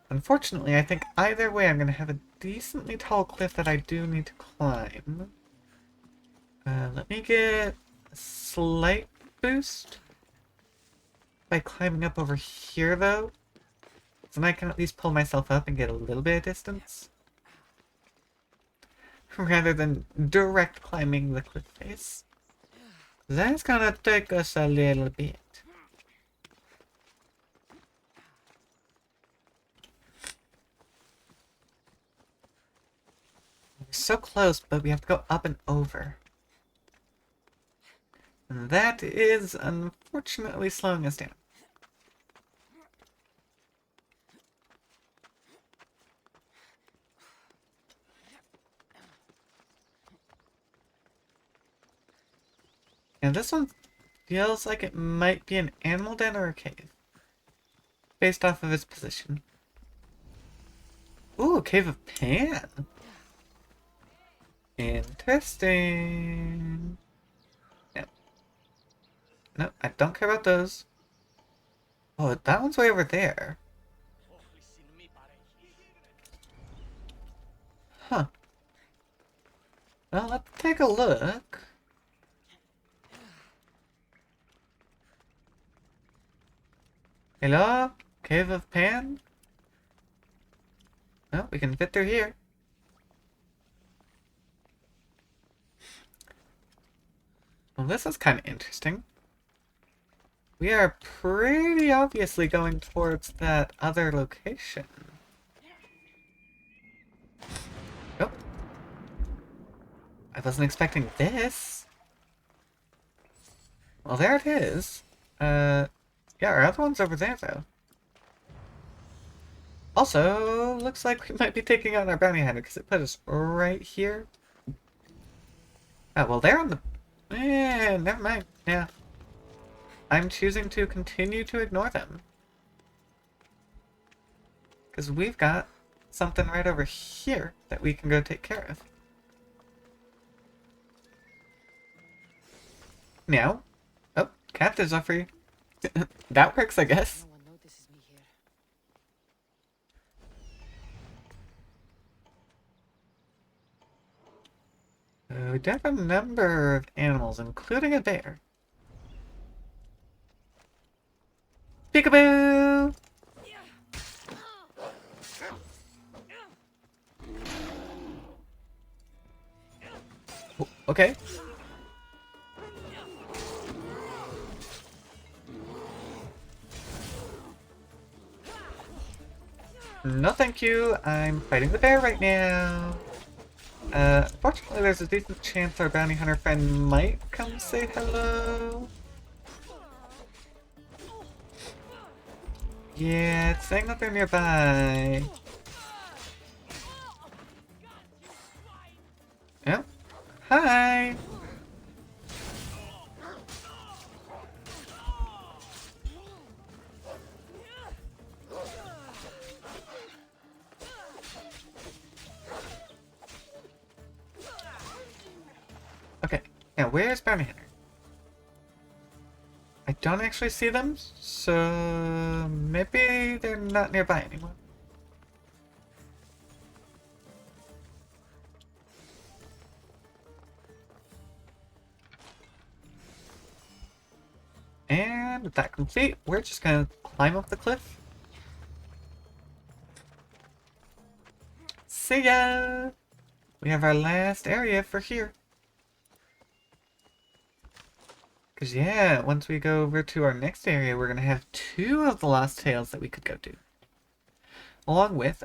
Unfortunately, I think either way I'm going to have a decently tall cliff that I do need to climb. Let me get a slight boost by climbing up over here, though. So then I can at least pull myself up and get a little bit of distance. Rather than direct climbing the cliff face. That's gonna take us a little bit. So close, but we have to go up and over. And that is unfortunately slowing us down. And this one feels like it might be an animal den or a cave. Based off of its position. Ooh, Cave of Pan. Interesting. Yep. No, I don't care about those. Oh, that one's way over there. Huh. Well, let's take a look. Hello? Cave of Pan? Oh, we can fit through here. Well, this is kind of interesting. We are pretty obviously going towards that other location. Oh. I wasn't expecting this. Well, there it is. Yeah, our other one's over there, though. Also, looks like we might be taking on our bounty hunter, because it put us right here. Oh, well, they're on the... never mind. Yeah. I'm choosing to continue to ignore them. Because we've got something right over here that we can go take care of. Now. Oh, captives are free. That works, I guess. No one notices me here. We do have a number of animals, including a bear. Peekaboo! Oh, okay. No thank you, I'm fighting the bear right now. Fortunately there's a decent chance our bounty hunter friend might come say hello. Yeah, it's saying that they're nearby. Oh, hi! Okay, now where's Bounty Hunter? I don't actually see them, so maybe they're not nearby anymore. And with that complete, we're just gonna climb up the cliff. See ya! We have our last area for here. Because, yeah, once we go over to our next area, we're going to have 2 of the Lost Tales that we could go to. Along with,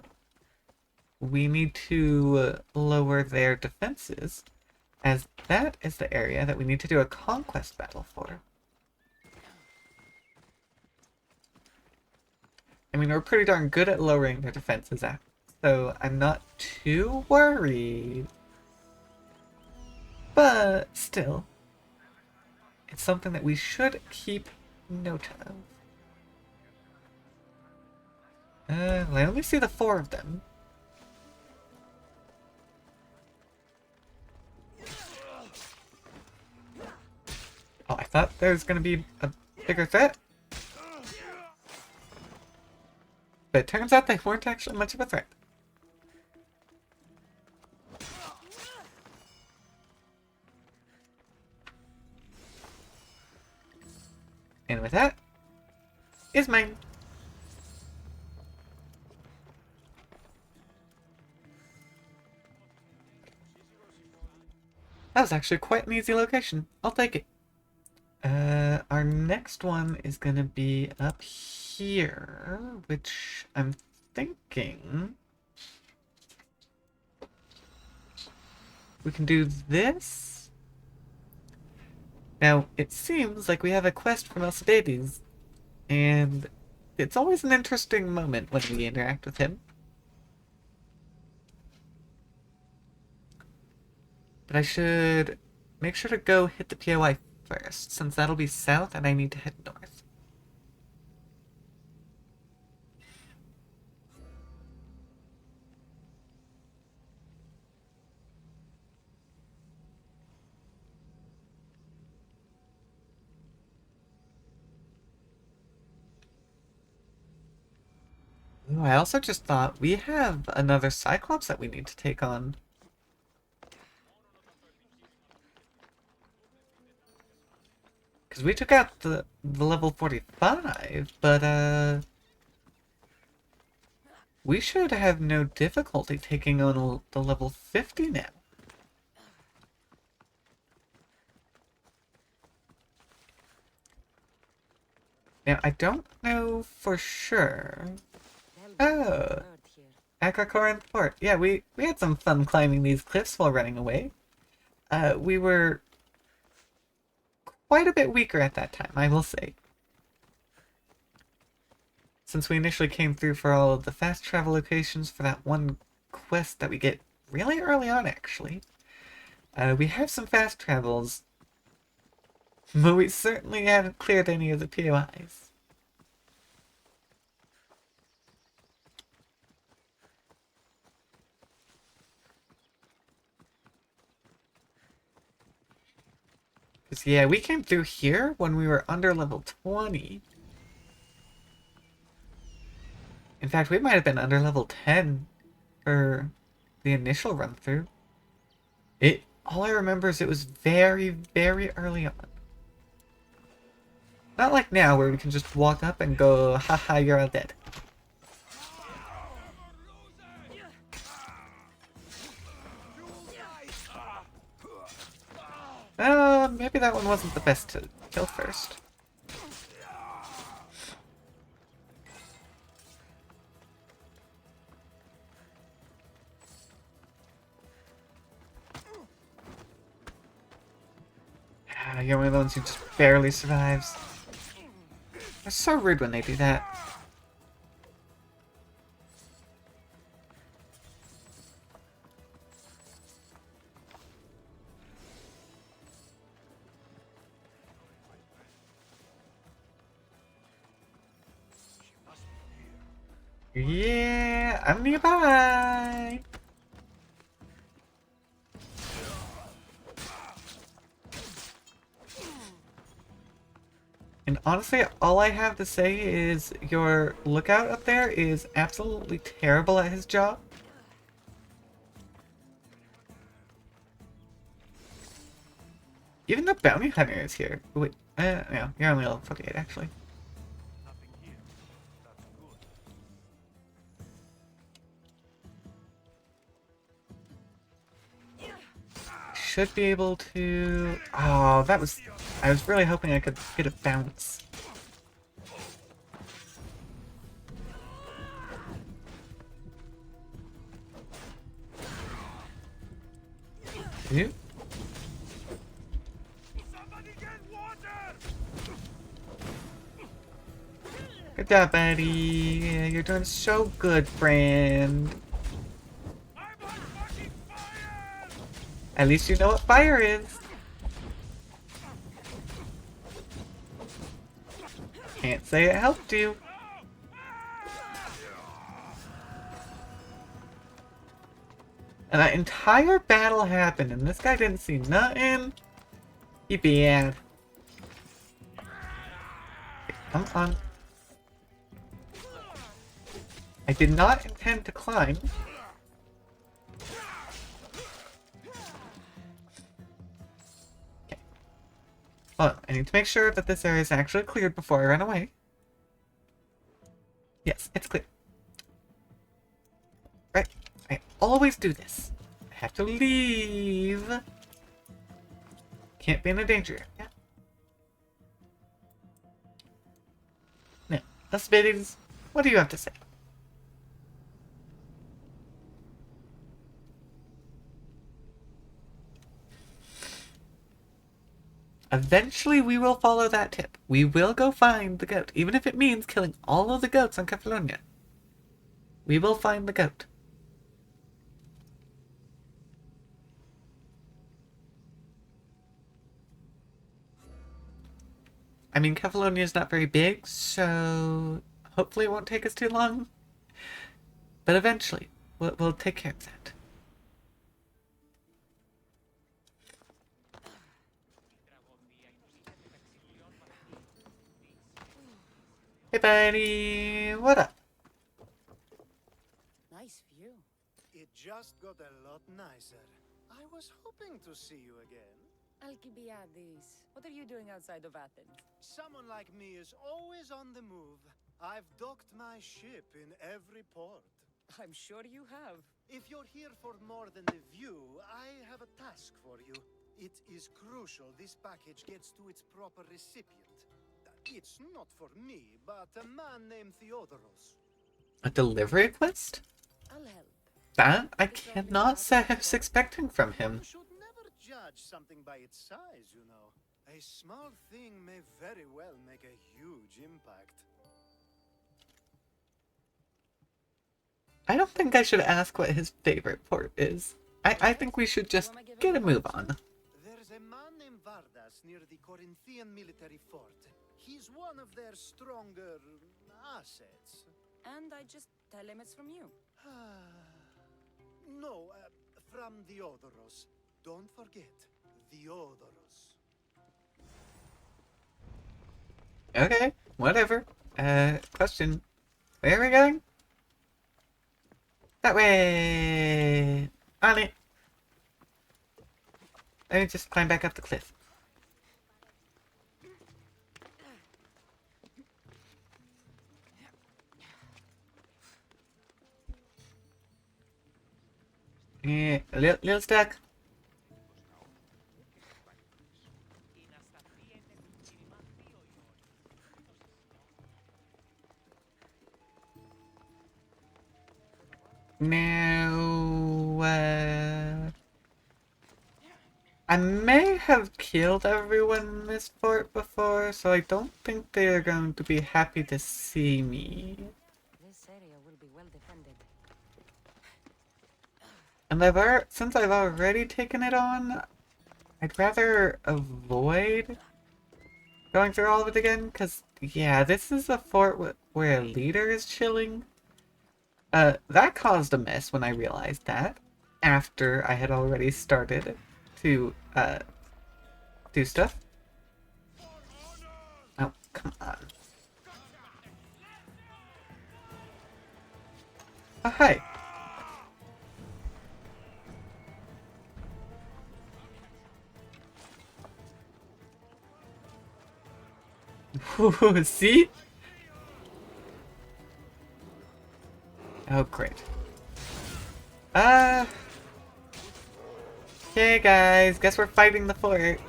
we need to lower their defenses, as that is the area that we need to do a conquest battle for. I mean, we're pretty darn good at lowering their defenses, so I'm not too worried. But, still. It's something that we should keep note of. I only see the 4 of them. Oh, I thought there was going to be a bigger threat. But it turns out they weren't actually much of a threat. And with that, is mine. That was actually quite an easy location. I'll take it. Our next one is gonna be up here, which I'm thinking we can do this. Now, it seems like we have a quest from Alcibiades, and it's always an interesting moment when we interact with him. But I should make sure to go hit the POI first, since that'll be south and I need to head north. Ooh, I also just thought we have another Cyclops that we need to take on. Because we took out the level 45, but, we should have no difficulty taking on the level 50 now. Now, I don't know for sure. There'll be Oh, a bird here. Akakoran Fort. Yeah, we had some fun climbing these cliffs while running away. We were quite a bit weaker at that time, I will say. Since we initially came through for all of the fast travel locations for that one quest that we get really early on, actually. We have some fast travels, but we certainly haven't cleared any of the POIs. Because, yeah, we came through here when we were under level 20. In fact, we might have been under level 10 for the initial run through. All I remember is it was very, very early on. Not like now where we can just walk up and go, haha, you're all dead. Maybe that one wasn't the best to kill first. You're one of the ones who just barely survives. They're so rude when they do that. Yeah, I'm nearby. And honestly, all I have to say is your lookout up there is absolutely terrible at his job. Even the bounty hunter is here. Wait, no, you're only level 48 actually. Nothing here. That's good. Should be able to... Oh, that was... I was really hoping I could get a bounce. You? Somebody get water! Good job, buddy. Yeah, you're doing so good, friend. I'm on fucking fire! At least you know what fire is. Can't say it helped you. And that entire battle happened, and this guy didn't see nothing. He bad. Come on. I did not intend to climb. Okay. Well, I need to make sure that this area is actually cleared before I run away. Yes, it's clear. Right. I always do this. I have to leave. Can't be in a danger area. Now, Husbands, what do you have to say? Eventually we will follow that tip. We will go find the goat, even if it means killing all of the goats on Kefalonia. We will find the goat. I mean, Kefalonia is not very big, so hopefully it won't take us too long. But eventually, we'll take care of that. Hey, buddy, what up? Nice view. It just got a lot nicer. I was hoping to see you again. Alcibiades, what are you doing outside of Athens? Someone like me is always on the move. I've docked my ship in every port. I'm sure you have. If you're here for more than the view, I have a task for you. It is crucial this package gets to its proper recipient. It's not for me, but a man named Theodoros. A delivery quest? I'll help. That I cannot say I was expecting from him. You should never judge something by its size, you know. A small thing may very well make a huge impact. I don't think I should ask what his favorite port is. I think we should just get a move on. There's a man named Vardas near the Corinthian military fort. He's one of their stronger assets. And I just tell him it's from you. No, from Theodoros. Don't forget, Theodoros. Okay, whatever. Question. Where are we going? That way! On it! Let me just climb back up the cliff. Yeah, a little stuck. Now, I may have killed everyone in this fort before, so I don't think they are going to be happy to see me. This area will be well defended. And since I've already taken it on, I'd rather avoid going through all of it again, because, yeah, this is a fort where a leader is chilling. That caused a mess when I realized that, after I had already started to, do stuff. Oh, come on. Oh, hi. See? Oh, great. Okay, guys. Guess we're fighting the fort.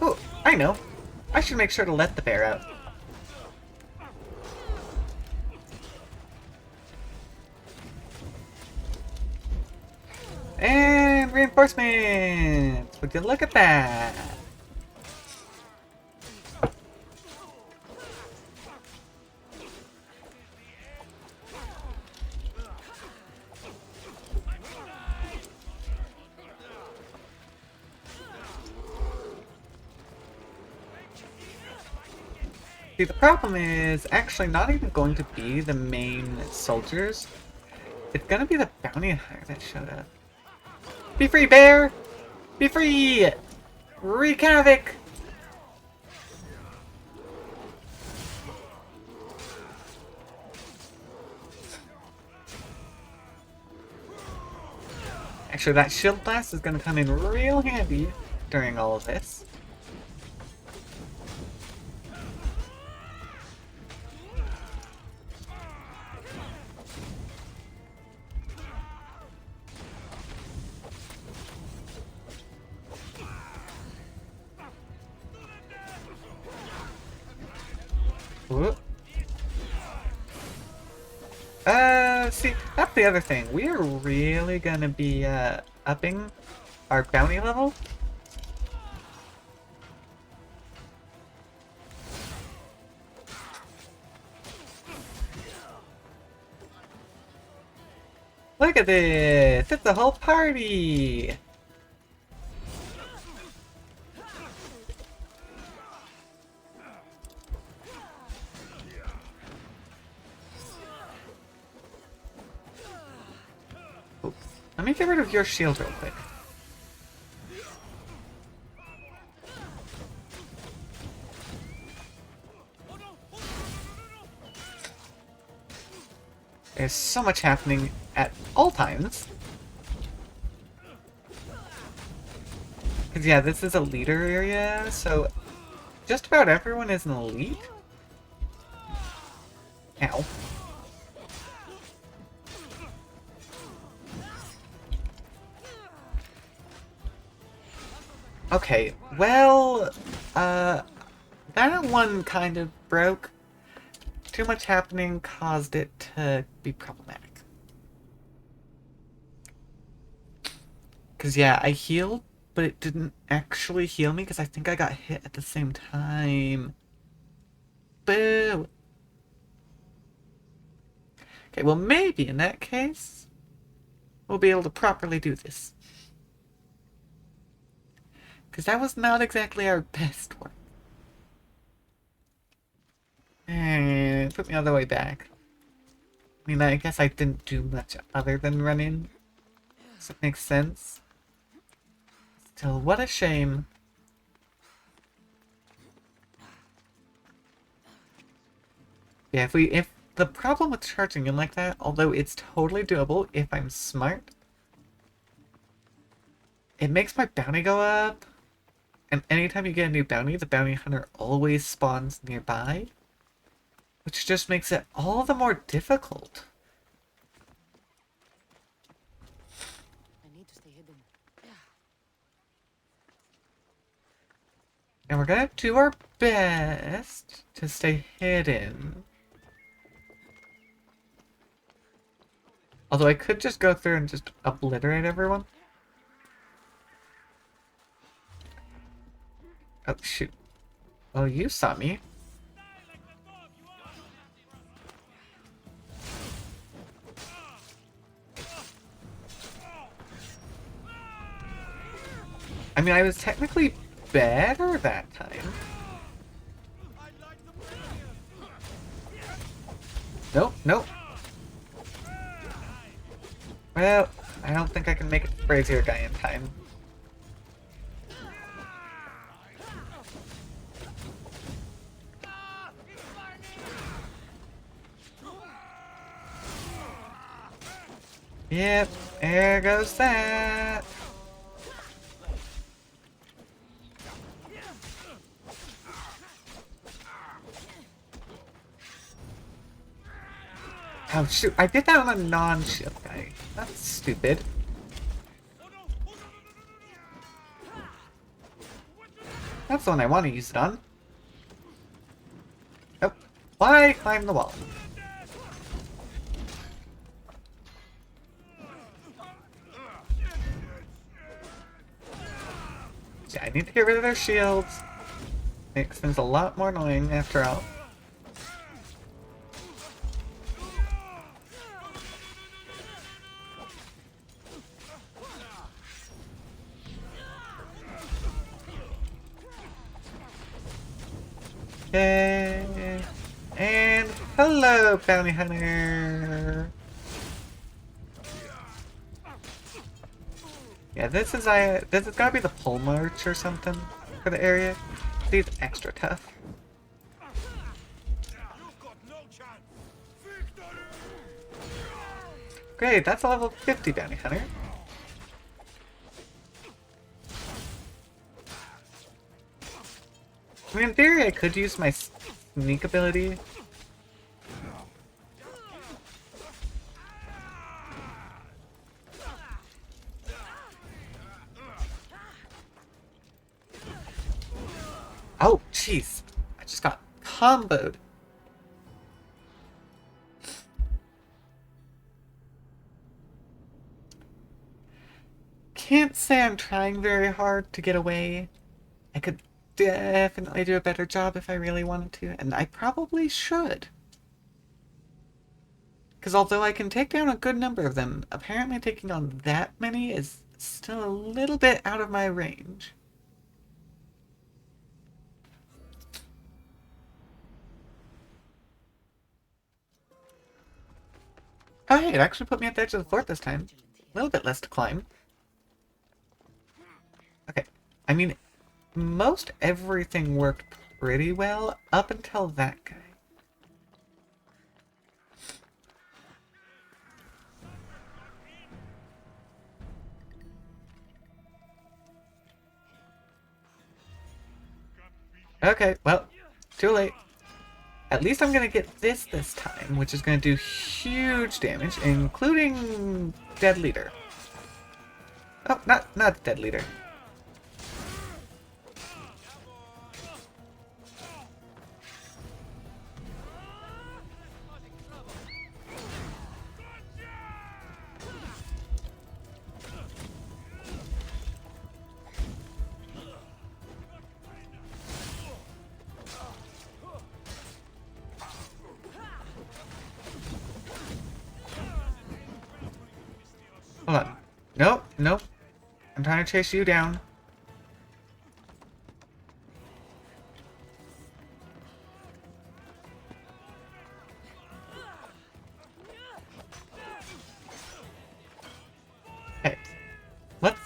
Oh, I know. I should make sure to let the bear out. And reinforcements! Would you look at that? See, the problem is actually not even going to be the main soldiers. It's gonna be the bounty hunter that showed up. Be free, bear! Be free! Wreak havoc! Actually, that shield blast is gonna come in real handy during all of this. Whoop. See, that's the other thing. We are really gonna be, upping our bounty level. Look at this! It's a whole party! Let me get rid of your shield real quick. There's so much happening at all times. Because, yeah, this is a leader area, so just about everyone is an elite. Ow. Okay, well, that one kind of broke. Too much happening caused it to be problematic. Because, yeah, I healed, but it didn't actually heal me because I think I got hit at the same time. Boo! Okay, well, maybe in that case, we'll be able to properly do this. Because that was not exactly our best work. And put me all the way back. I mean, I guess I didn't do much other than run in. Does it make sense? Still, what a shame. Yeah, if the problem with charging in like that, although it's totally doable if I'm smart, it makes my bounty go up. And anytime you get a new bounty, the bounty hunter always spawns nearby. Which just makes it all the more difficult. I need to stay hidden. And we're gonna do our best to stay hidden. Although I could just go through and just obliterate everyone. Oh, shoot. Oh, you saw me. I mean, I was technically better that time. Nope, nope. Well, I don't think I can make it to Brazier guy in time. Yep, there goes that. Oh shoot, I did that on a non-shield guy. That's stupid. That's the one I want to use it on. Nope. Why climb the wall? Yeah, I need to get rid of their shields. Makes things a lot more annoying after all. Okay. And hello, bounty hunter. Yeah, this is gotta be the pole march or something for the area. He's extra tough. You've got no chance. Victory! Great, that's a level 50 bounty hunter. I mean, in theory, I could use my sneak ability. Oh, jeez. I just got comboed. Can't say I'm trying very hard to get away. I could definitely do a better job if I really wanted to, and I probably should. Because although I can take down a good number of them, apparently taking on that many is still a little bit out of my range. Oh hey, it actually put me at the edge of the fort this time. A little bit less to climb. Okay, I mean, most everything worked pretty well up until that guy. Okay, well, too late. At least I'm gonna get this time, which is gonna do huge damage, including dead leader. Oh, not dead leader. Hold on. Nope, nope. I'm trying to chase you down. Okay. Let's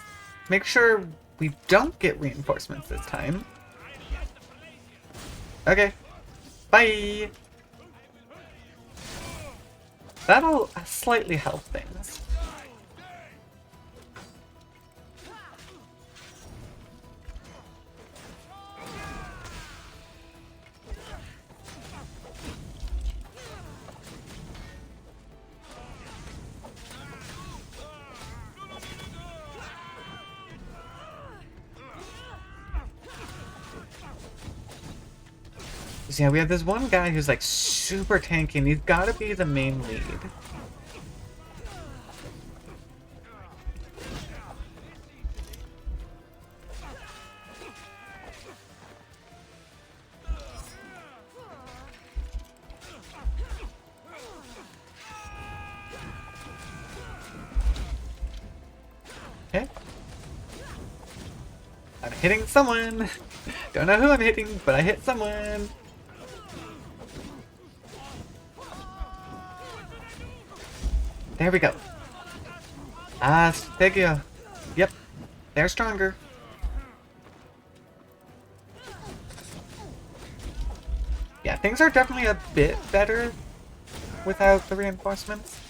make sure we don't get reinforcements this time. Okay. Bye! That'll slightly help things. So yeah, we have this one guy who's like super tanky, and he's gotta be the main lead. Okay. I'm hitting someone! Don't know who I'm hitting, but I hit someone! There we go. Ah, thank you. Yep, they're stronger. Yeah, things are definitely a bit better without the reinforcements.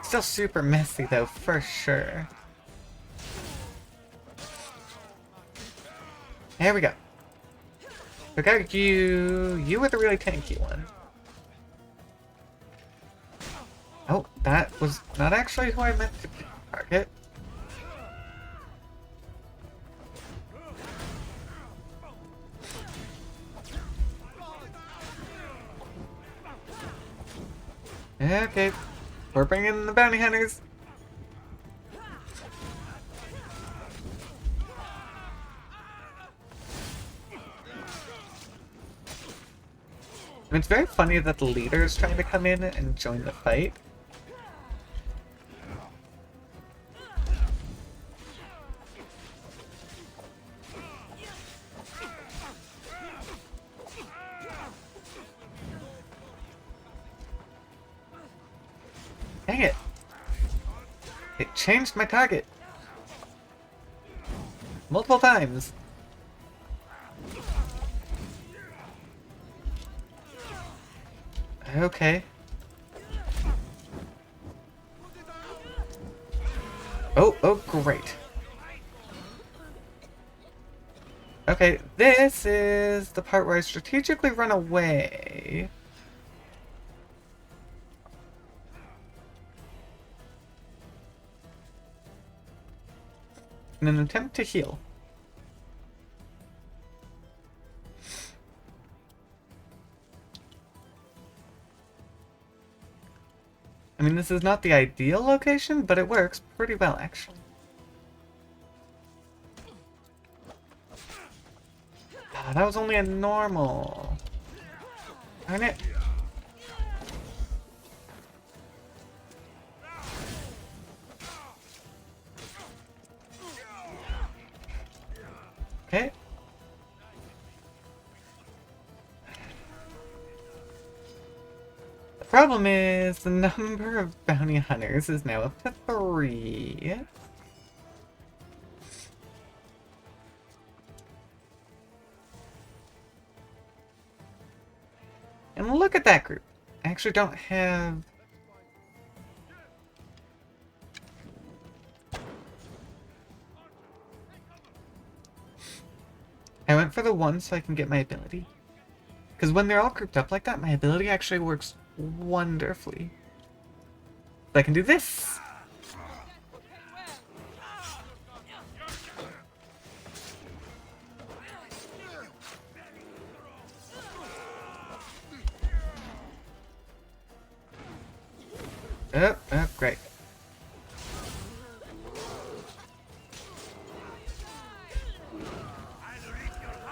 Still super messy though, for sure. There we go. We got you. You were the really tanky one. Oh, that was not actually who I meant to target. Okay, we're bringing in the bounty hunters. And it's very funny that the leader is trying to come in and join the fight. Dang it! It changed my target. Multiple times. Okay. Oh, great. Okay, this is the part where I strategically run away. In an attempt to heal. I mean, this is not the ideal location, but it works pretty well, actually. Ah, that was only a normal. Darn it. Okay. The problem is the number of bounty hunters is now up to 3. And look at that group. I actually don't have... I went for for the one so I can get my ability. Because when they're all grouped up like that, my ability actually works wonderfully. I can do this! Oh, great.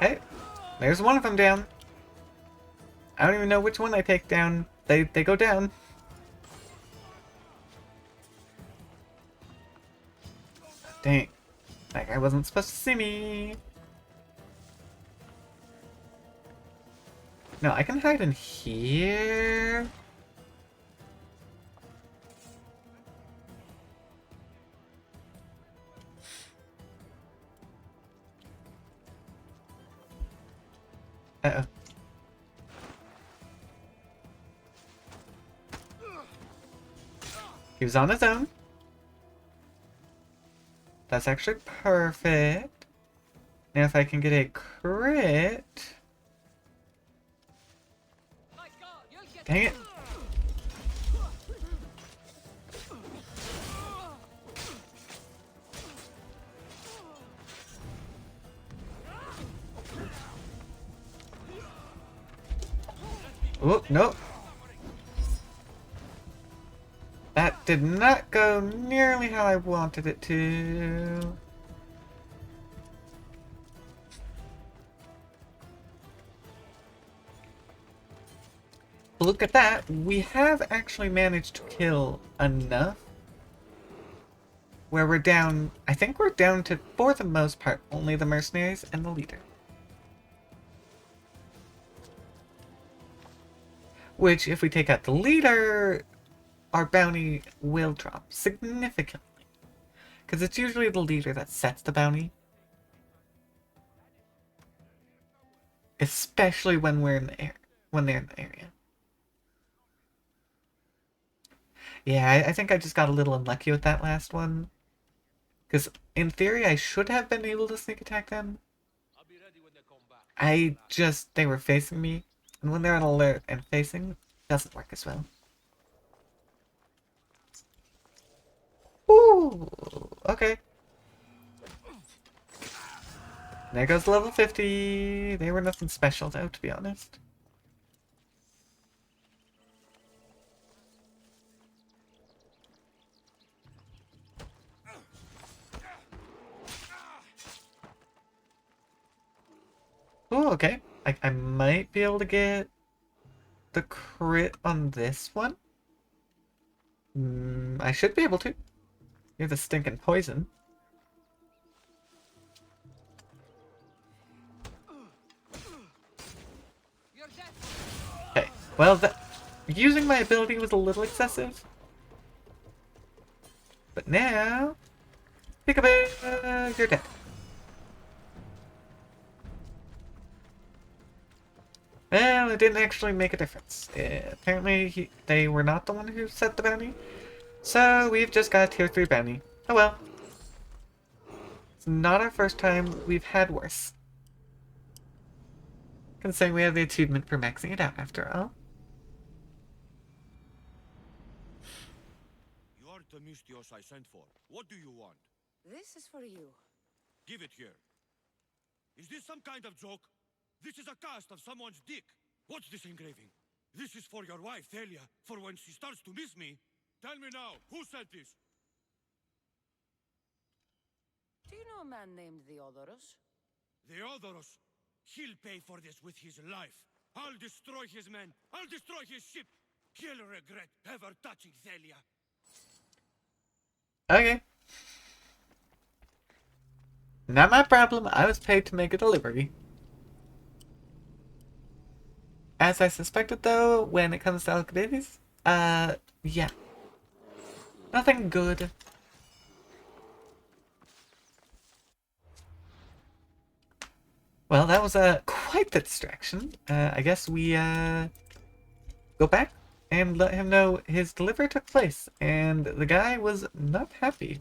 Hey, there's one of them down. I don't even know which one I take down. They go down. Dang. That guy wasn't supposed to see me. No, I can hide in here. Uh-oh. He was on his own. That's actually perfect. Now if I can get a crit... Dang it. Oh, nope. That did not go nearly how I wanted it to. Look at that. We have actually managed to kill enough where we're down, I think we're down to, for the most part, only the mercenaries and the leader. Which, if we take out the leader, our bounty will drop significantly. Because it's usually the leader that sets the bounty. Especially when we're in the air, when they're in the area. Yeah, I think I just got a little unlucky with that last one. Because in theory, I should have been able to sneak attack them. They were facing me. And when they're on alert and facing, it doesn't work as well. Ooh, okay. There goes level 50. They were nothing special though, to be honest. Oh, okay. I might be able to get the crit on this one. I should be able to. You have the stinking poison. Okay, well, using my ability was a little excessive. But now... Peekaboo! You're dead. Well, it didn't actually make a difference. Apparently, they were not the one who set the bounty. So, we've just got a tier 3 bounty. Oh well. It's not our first time. We've had worse. Considering we have the achievement for maxing it out, after all. You are Themistios I sent for. What do you want? This is for you. Give it here. Is this some kind of joke? This is a cast of someone's dick. What's this engraving? This is for your wife, Thalia, for when she starts to miss me. Tell me now, who sent this? Do you know a man named Theodoros? Theodoros. He'll pay for this with his life. I'll destroy his men. I'll destroy his ship. He'll regret ever touching Thalia. Okay. Not my problem. I was paid to make a delivery. As I suspected, though, when it comes to Alcibiades, yeah. Nothing good. Well, that was quite the distraction. I guess we go back and let him know his delivery took place, and the guy was not happy.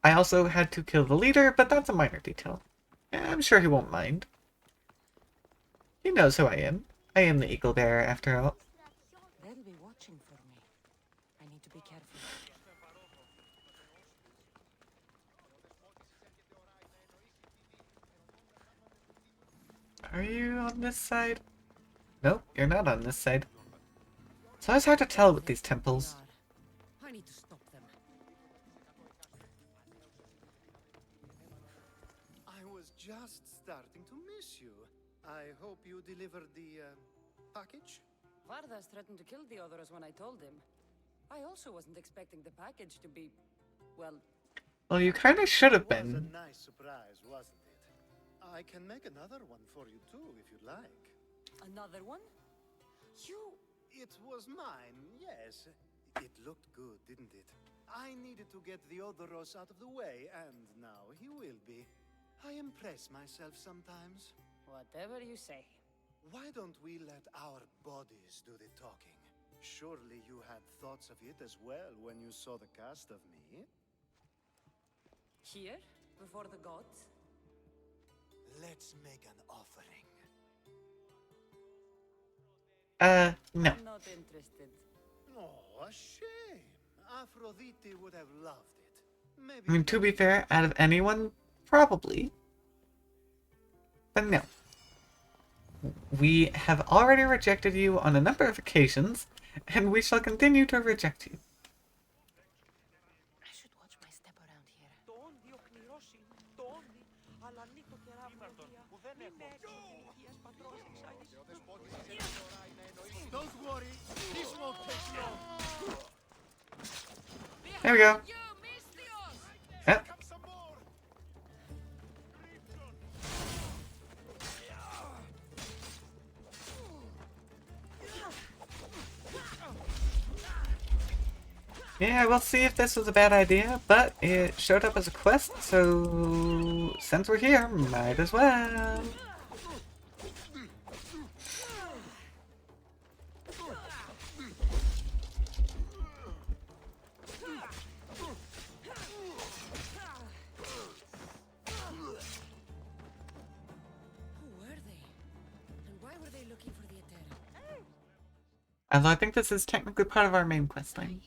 I also had to kill the leader, but that's a minor detail. I'm sure he won't mind. He knows who I am. I am the Eagle Bearer, after all. They'll be watching for me. I need to be careful. Are you on this side? Nope, you're not on this side. It's always hard to tell with these temples. I need to stop them. I was just starting to miss you. I hope you delivered the package. Vardas threatened to kill the others when I told him. I also wasn't expecting the package to be, well, Well, you kind of should have It was a been. nice surprise, wasn't it? I can make another one for you too, if you'd like. another one? You... It was mine, yes. It looked good, didn't it? I needed to get the Odoros out of the way, and now he will be. I impress myself sometimes. Whatever you say. Why don't we let our bodies do the talking? Surely you had thoughts of it as well when you saw the cast of me? Here? Before the gods? Let's make an offering. No. I'm not interested. Oh, a shame. Aphrodite would have loved it. Maybe. I mean, to be fair, out of anyone, probably. But no. We have already rejected you on a number of occasions, and we shall continue to reject you. I should watch my step around here. Don't worry, this won't take long. There we go. Yep. Come some more. Yeah, we'll see if this was a bad idea, but it showed up as a quest, so since we're here, might as well. Who were they? And why were they looking for the Etera? Although I think this is technically part of our main quest line.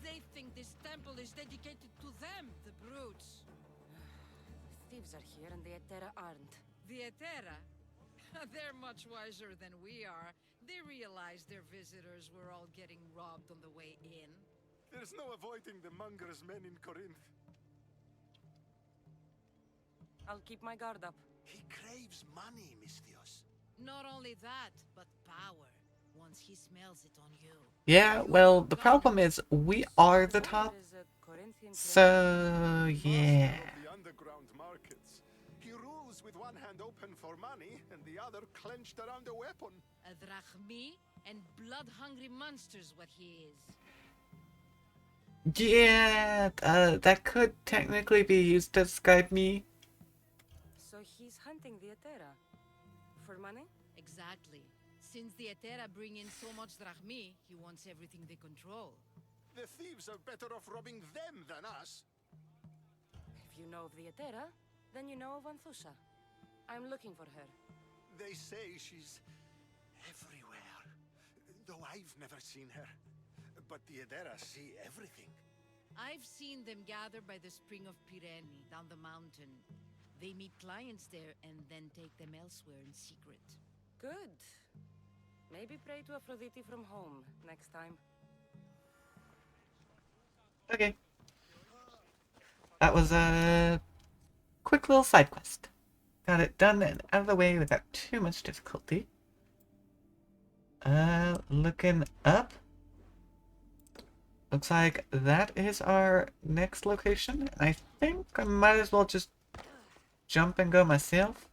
They think this temple is dedicated to them, the brutes. Thieves are here and the Etera aren't. The Etera? They're much wiser than we are. They realized their visitors were all getting robbed on the way in. There's no avoiding the Munger's men in Corinth. I'll keep my guard up. He craves money, Misthios. Not only that, but power. Once he smells it on you. Yeah, well, the problem is we are the top, There is a Corinthian so yeah. Of the underground markets. He rules with one hand open for money and the other clenched around a weapon. A drachmi and blood-hungry monster's what he is. Yeah, that could technically be used to describe me. So he's hunting the Etera. For money? Exactly. Since the Etera bring in so much drachmi, he wants everything they control. The thieves are better off robbing them than us. If you know of the Etera, then you know of Anthusha. I'm looking for her. They say she's everywhere. Though I've never seen her. But the Edera see everything. I've seen them gather by the spring of Pirene, down the mountain. They meet clients there and then take them elsewhere in secret. Good. Maybe pray to Aphrodite from home next time. Okay. That was a quick little side quest. Got it done and out of the way without too much difficulty. Looking up. Looks like that is our next location. I think I might as well just jump and go myself.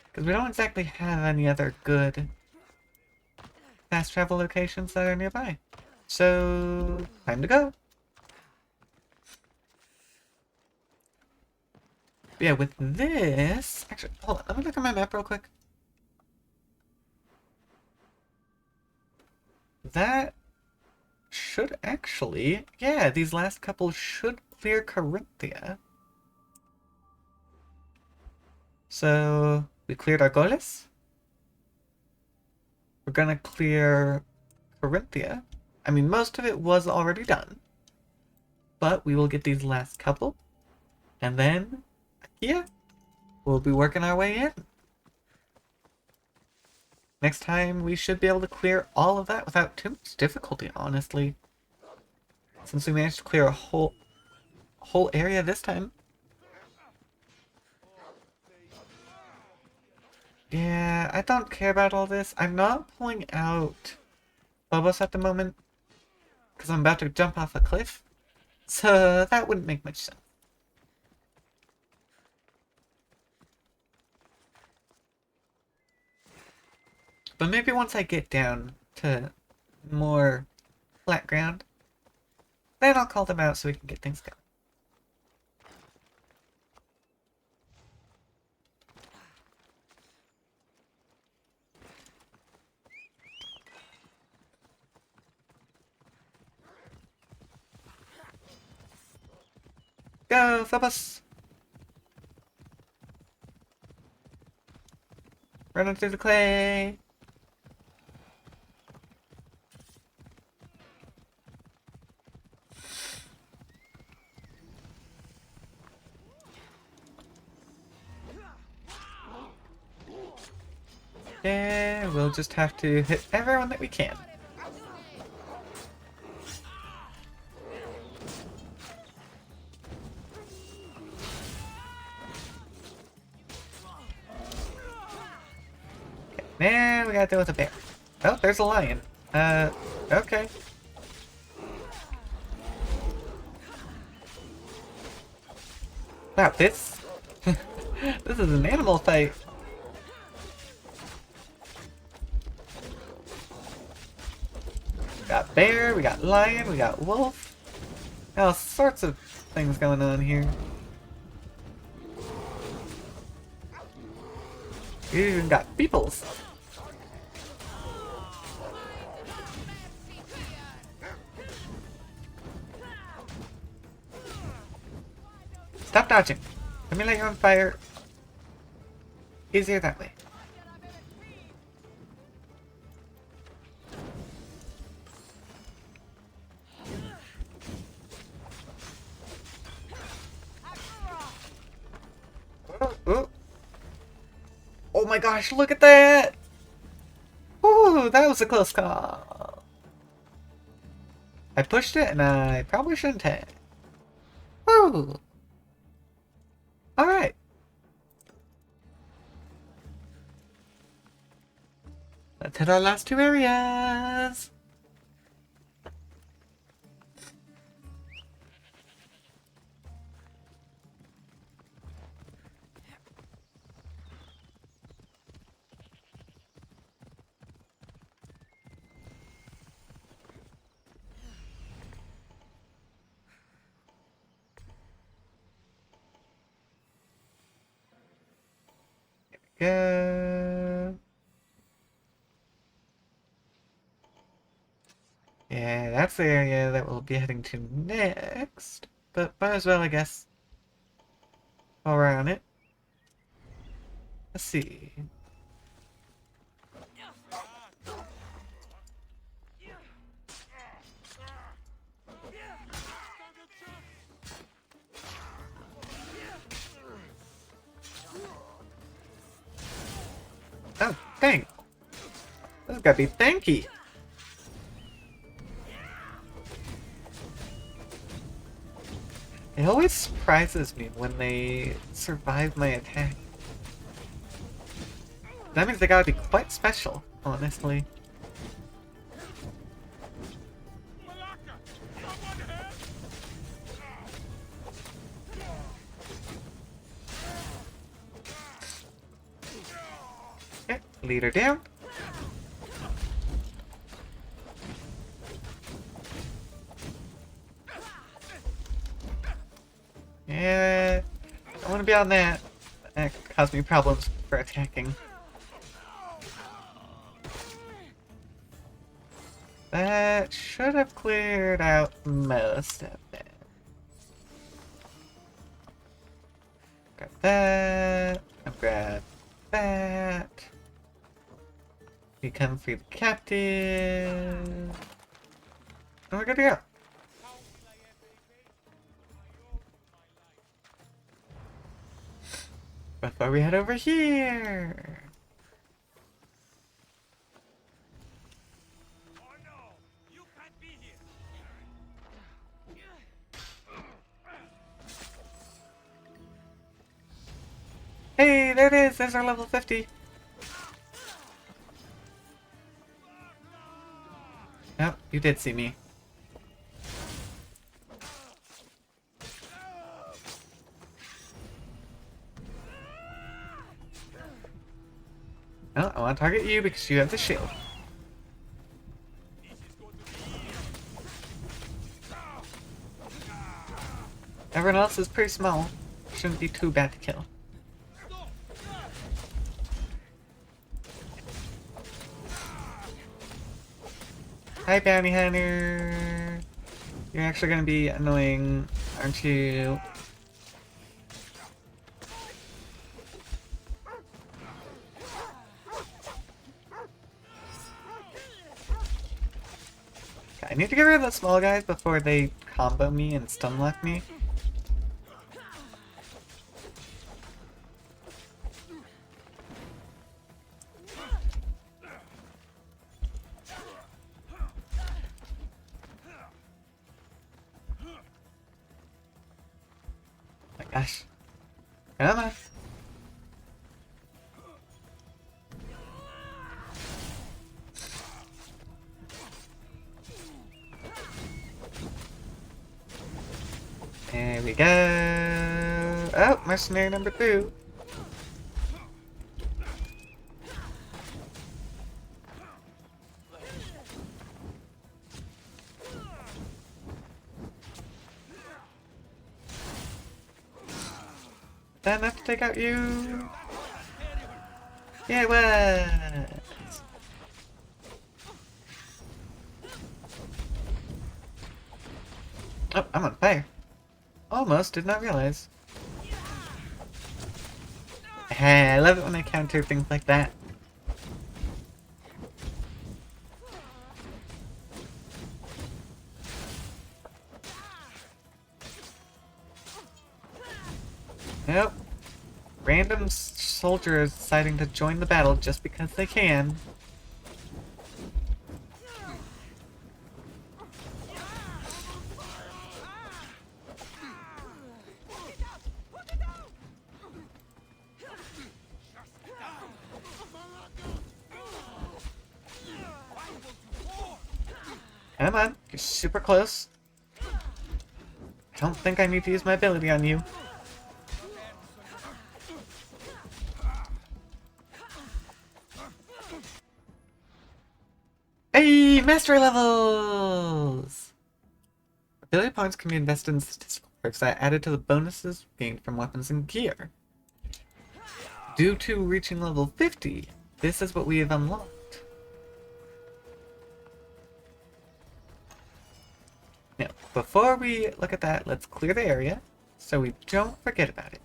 Because we don't exactly have any other good fast travel locations that are nearby. So, time to go. But yeah, with this... Actually, hold on. Let me look at my map real quick. That should actually... Yeah, these last couple should clear Corinthia. So, we cleared Argolis. We're gonna clear Corinthia. I mean, most of it was already done. But we will get these last couple. And then, yeah, we'll be working our way in. Next time, we should be able to clear all of that without too much difficulty, honestly. Since we managed to clear a whole area this time. Yeah, I don't care about all this. I'm not pulling out Phobos at the moment, because I'm about to jump off a cliff. So that wouldn't make much sense. But maybe once I get down to more flat ground, then I'll call them out so we can get things going. Go, Phobos! Running through the clay! Yeah, we'll just have to hit everyone that we can. Okay, now we gotta deal with a bear. Oh, there's a lion. Okay. Wow, this... this is an animal fight. We got bear, we got lion, we got wolf. All sorts of things going on here. We even got peoples. Stop dodging. Let me light you on fire. Easier that way. Oh. Oh my gosh, look at that! Ooh, that was a close call. I pushed it and I probably shouldn't have. Ooh. Alright. Let's hit our last two areas. Go. Yeah, that's the area that we'll be heading to next. But might as well, I guess, while we're on it. Let's see. Oh, dang. This is gotta be tanky. It always surprises me when they survive my attack. That means they gotta be quite special, honestly. Okay, leader down. Yeah, I want to be on that. That caused me problems for attacking. That should have cleared out most of it. Grab that. I'll grab that. Become free the captain. And we're good to go. Before we head over here. Oh no! You can't be here! Hey, there it is. There's our level 50. Oh, you did see me. No, I want to target you because you have the shield. Everyone else is pretty small. Shouldn't be too bad to kill. Hi, Bounty Hunter. You're actually gonna be annoying, aren't you? I need to get rid of the small guys before they combo me and stun lock me. My gosh. Come on. There we go. Oh, mercenary number 2. That enough to take out you? Yeah, it was. Oh, I'm on fire. Almost did not realize. I love it when I counter things like that. Nope. Random soldiers deciding to join the battle just because they can. Come on, you're super close. I don't think I need to use my ability on you. Hey, mastery levels! Ability points can be invested in statistical perks that are added to the bonuses gained from weapons and gear. Due to reaching level 50, this is what we have unlocked. Now, before we look at that, let's clear the area so we don't forget about it.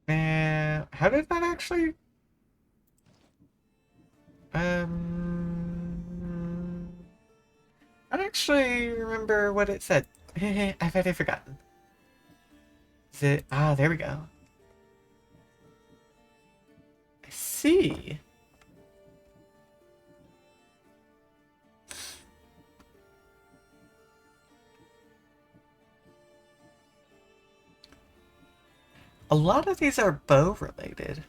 And how did that actually? I don't actually remember what it said. I've already forgotten. Is it? Ah, there we go. I see. A lot of these are bow related.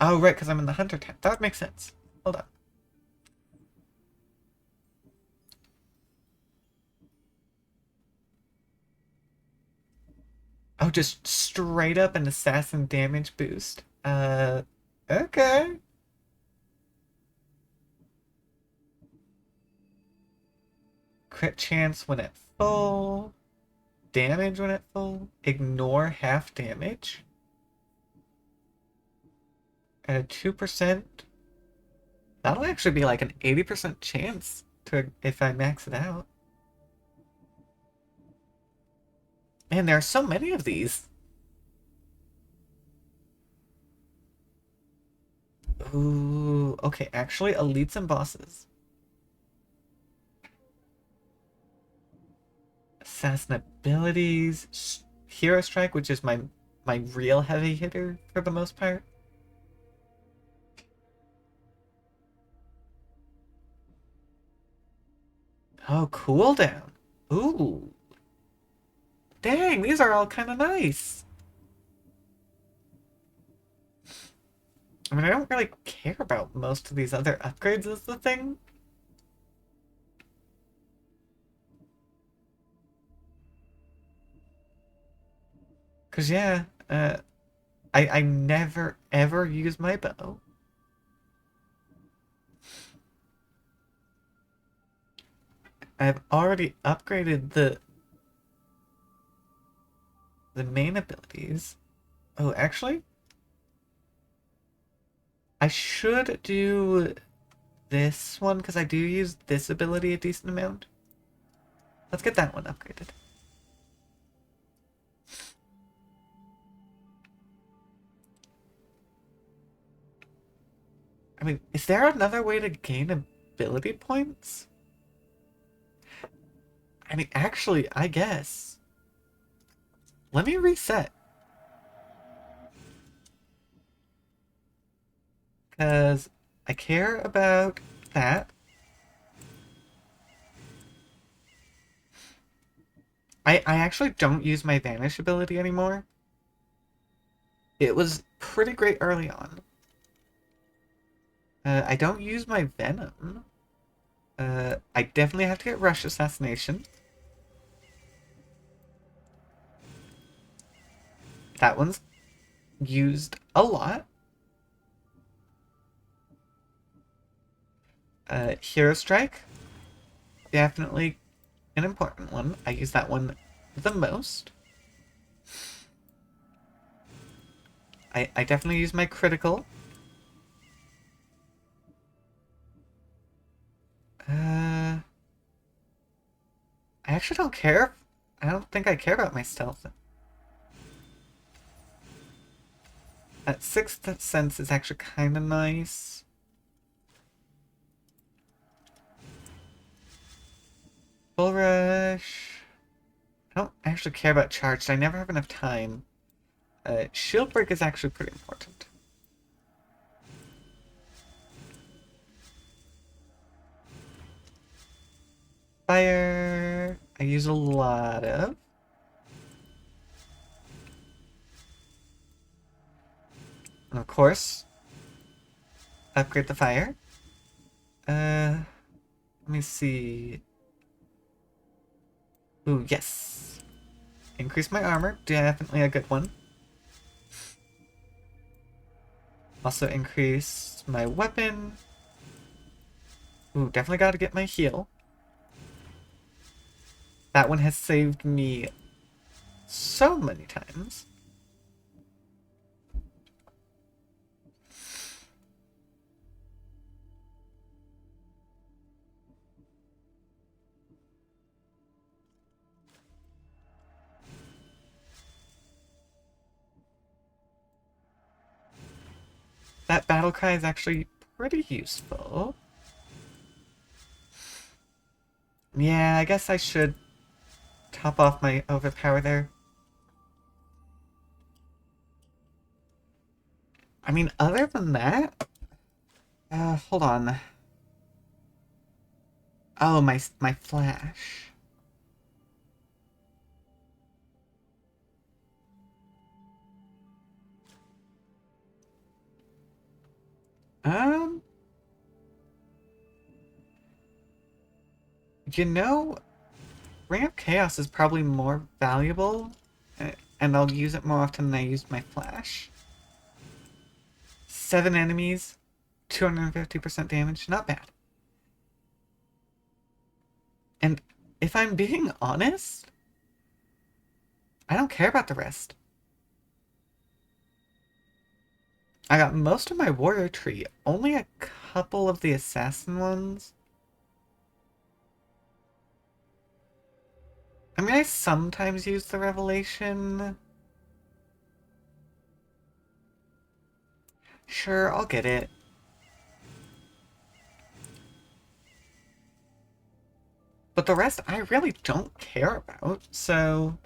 Oh, right, because I'm in the hunter tab. That would make sense. Hold on. Oh, just straight up an assassin damage boost. Okay. Crit chance when at full. Damage when at full. Ignore half damage. At a 2%. That'll actually be like an 80% chance to if I max it out. Man, there are so many of these. Ooh, okay, actually, elites and bosses. Assassin abilities. Hero Strike, which is my real heavy hitter for the most part. Oh, cooldown. Ooh. Dang, these are all kind of nice. I mean, I don't really care about most of these other upgrades is the thing. Cause yeah, I never ever use my bow. I've already upgraded the main abilities. Oh, actually, I should do this one because I do use this ability a decent amount. Let's get that one upgraded. I mean, is there another way to gain ability points? I mean, actually, I guess. Let me reset. Because I care about that. I actually don't use my Vanish ability anymore. It was pretty great early on. I don't use my Venom. I definitely have to get Rush Assassination. That one's used a lot. Hero Strike. Definitely an important one. I use that one the most. I definitely use my critical. I actually don't care. I don't think I care about my stealth. That Sixth Sense is actually kind of nice. Bull Rush. I don't actually care about Charged. I never have enough time. Shield Break is actually pretty important. Fire. I use a lot of. And of course, upgrade the fire. Let me see. Ooh, yes. Increase my armor. Definitely a good one. Also increase my weapon. Ooh, definitely gotta get my heal. That one has saved me so many times. That battle cry is actually pretty useful. Yeah, I guess I should top off my overpower there. I mean, other than that... hold on. Oh, my flash. You know, Ring of Chaos is probably more valuable. and I'll use it more often than I use my flash. 7 enemies, 250% damage, not bad. And if I'm being honest, I don't care about the rest. I got most of my warrior tree, only a couple of the assassin ones. I mean, I sometimes use the revelation. Sure, I'll get it. But the rest I really don't care about, so...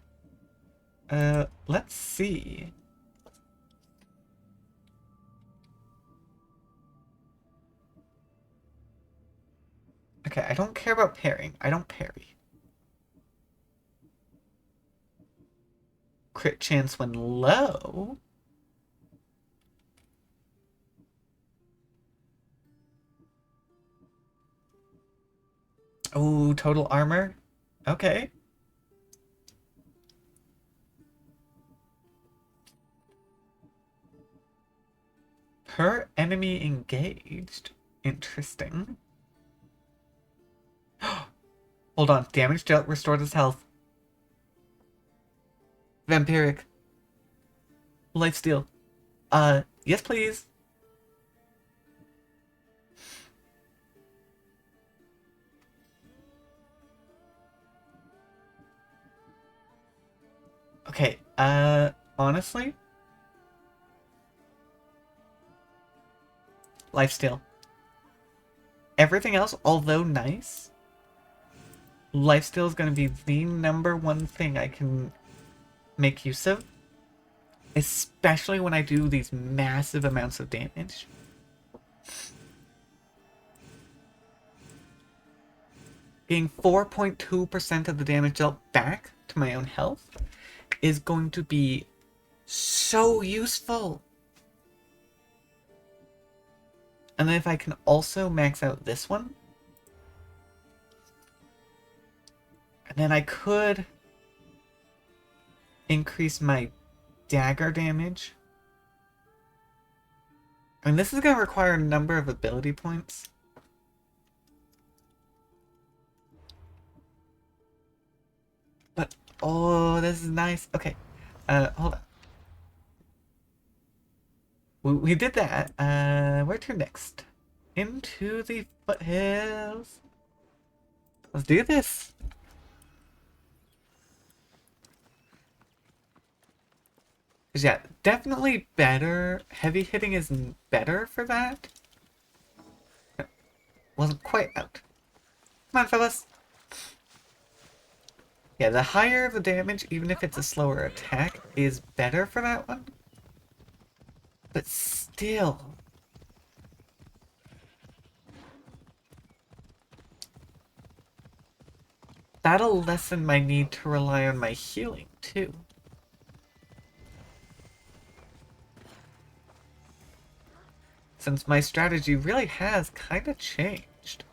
let's see. Okay, I don't care about parrying. I don't parry. Crit chance when low. Oh, total armor? Okay. Per enemy engaged. Interesting. Hold on. Damage dealt restored his health. Vampiric. Lifesteal. Yes please. Okay, honestly? Lifesteal. Everything else, although nice, lifesteal is going to be the #1 thing I can make use of. Especially when I do these massive amounts of damage. Getting 4.2% of the damage dealt back to my own health is going to be so useful. And then if I can also max out this one, and then I could increase my dagger damage. I mean, this is going to require a number of ability points. But, oh, this is nice. Okay, hold on. We did that. Where to next? Into the foothills. Let's do this. Yeah, definitely better. Heavy hitting is better for that. Wasn't quite out. Come on, fellas. Yeah, the higher the damage, even if it's a slower attack, is better for that one. But still. That'll lessen my need to rely on my healing, too. Since my strategy really has kind of changed.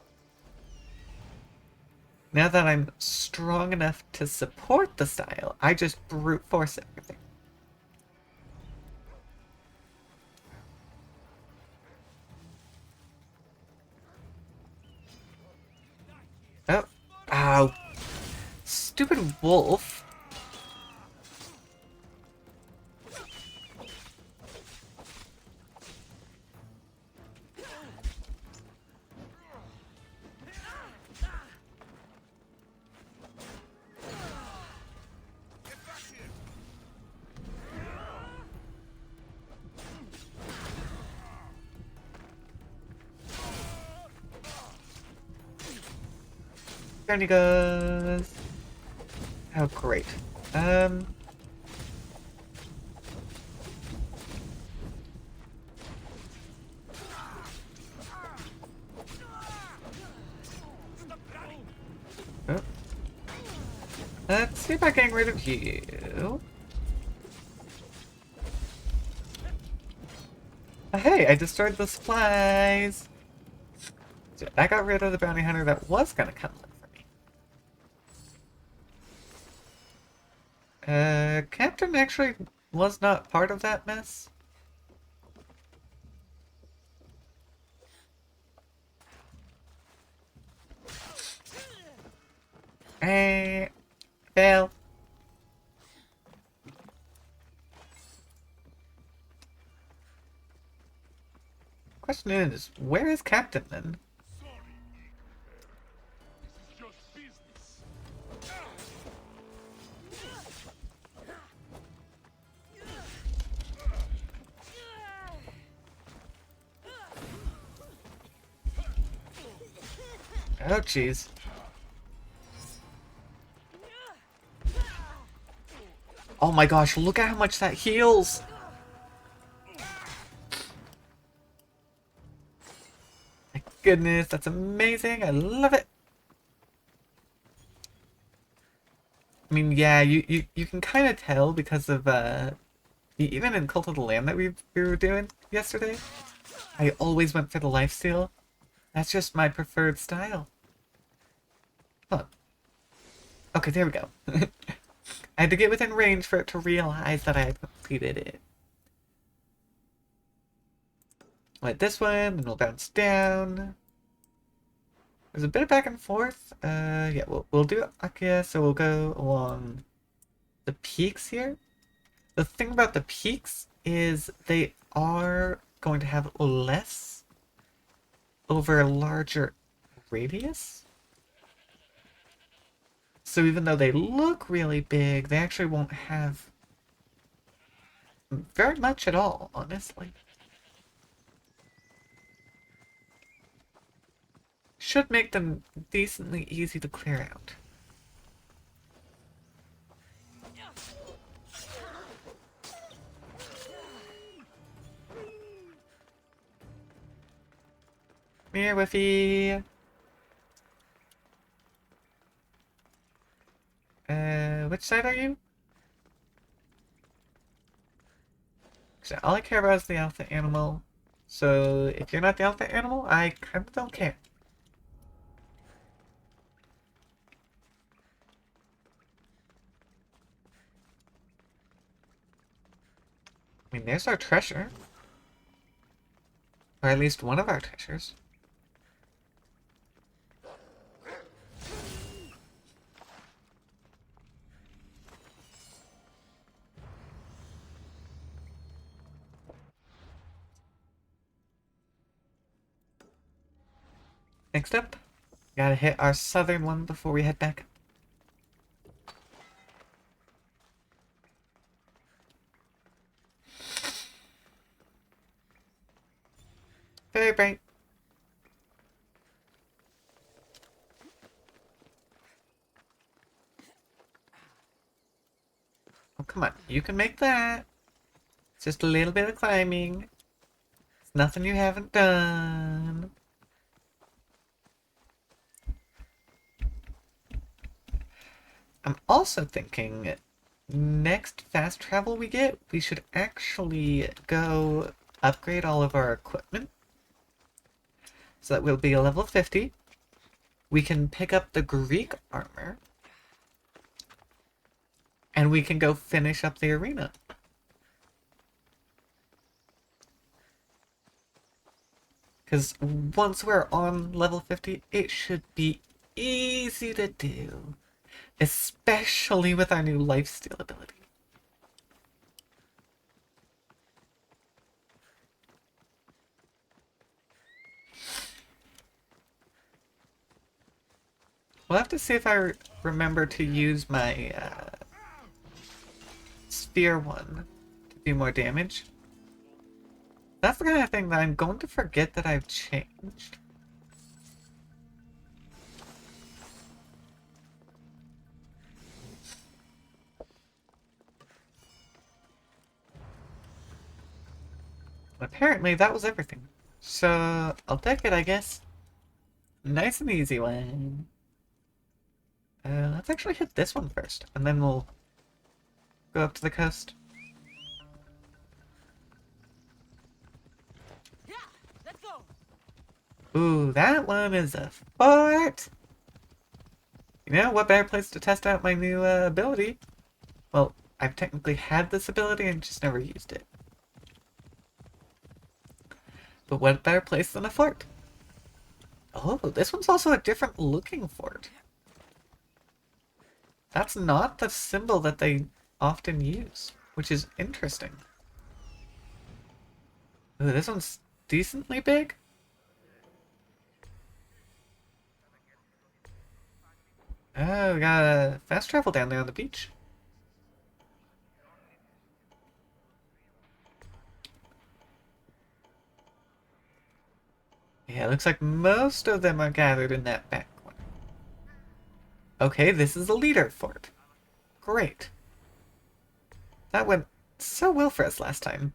Now that I'm strong enough to support the style, I just brute force everything. Oh. Ow. Stupid wolf. There he goes. Oh, great. Oh. Let's see about getting rid of you. Hey, I destroyed the supplies. So I got rid of the bounty hunter that was gonna come look for Captain actually was not part of that mess. Fail. Question is, where is Captain then? Oh, jeez. Oh my gosh, look at how much that heals! My goodness, that's amazing! I love it! I mean, yeah, you can kind of tell because of, even in Cult of the Lamb that we were doing yesterday, I always went for the lifesteal. That's just my preferred style. Huh. Okay, there we go. I had to get within range for it to realize that I had completed it. Like this one, then we'll bounce down. There's a bit of back and forth. Yeah, we'll do Akia, so we'll go along the peaks here. The thing about the peaks is they are going to have less over a larger radius. So even though they look really big, they actually won't have very much at all, honestly. Should make them decently easy to clear out. Come here, Whiffy. Which side are you? So all I care about is the alpha animal. So if you're not the alpha animal, I kind of don't care. I mean, there's our treasure. Or at least one of our treasures. Next up, gotta hit our southern one before we head back. Very bright. Oh, come on. You can make that. It's just a little bit of climbing. It's nothing you haven't done. I'm also thinking next fast travel we get, we should actually go upgrade all of our equipment. So that we'll be a level 50. We can pick up the Greek armor. And we can go finish up the arena. Because once we're on level 50, it should be easy to do. Especially with our new lifesteal ability. We'll have to see if I remember to use my sphere one to do more damage. That's the kind of thing that I'm going to forget that I've changed. Apparently that was everything. So I'll take it, I guess. Nice and easy one. Let's actually hit this one first, and then we'll go up to the coast. Yeah, let's go. Ooh, that one is a fort! You know, what better place to test out my new ability Well, I've technically had this ability and just never used it. But what better place than a fort? Oh, this one's also a different looking fort. That's not the symbol that they often use, which is interesting. Ooh, this one's decently big. Oh, we got fast travel down there on the beach. Yeah, it looks like most of them are gathered in that back corner. Okay, this is the leader fort. Great. That went so well for us last time.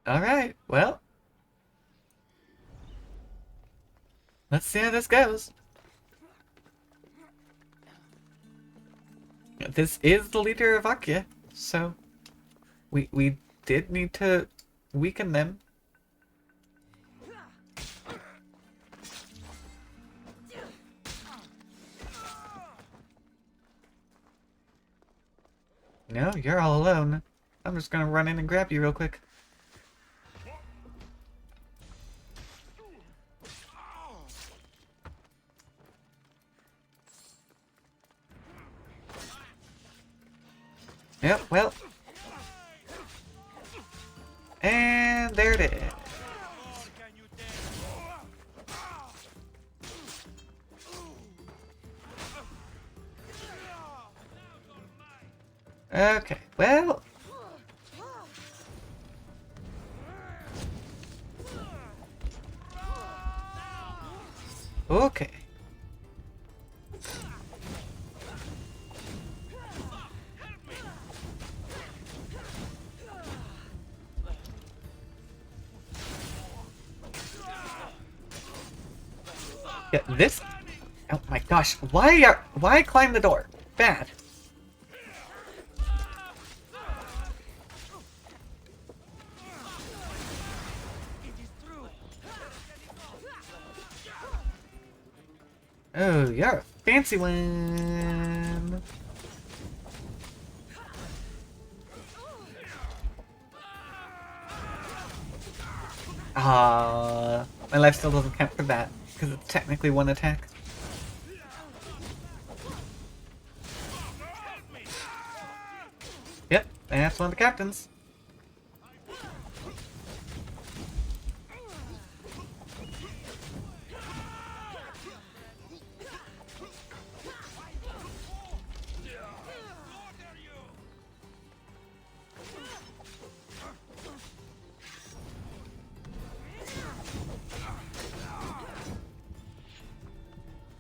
Alright, well. Let's see how this goes. This is the leader of Akia, so we did need to weaken them. No, you're all alone. I'm just gonna run in and grab you real quick. Yep, well. And there it is. Okay, well. Okay. Yeah, this. Oh my gosh! Why climb the door? Bad. Oh, you're a fancy one. My life still doesn't count for that, because it's technically one attack. Yep, that's one of the captains.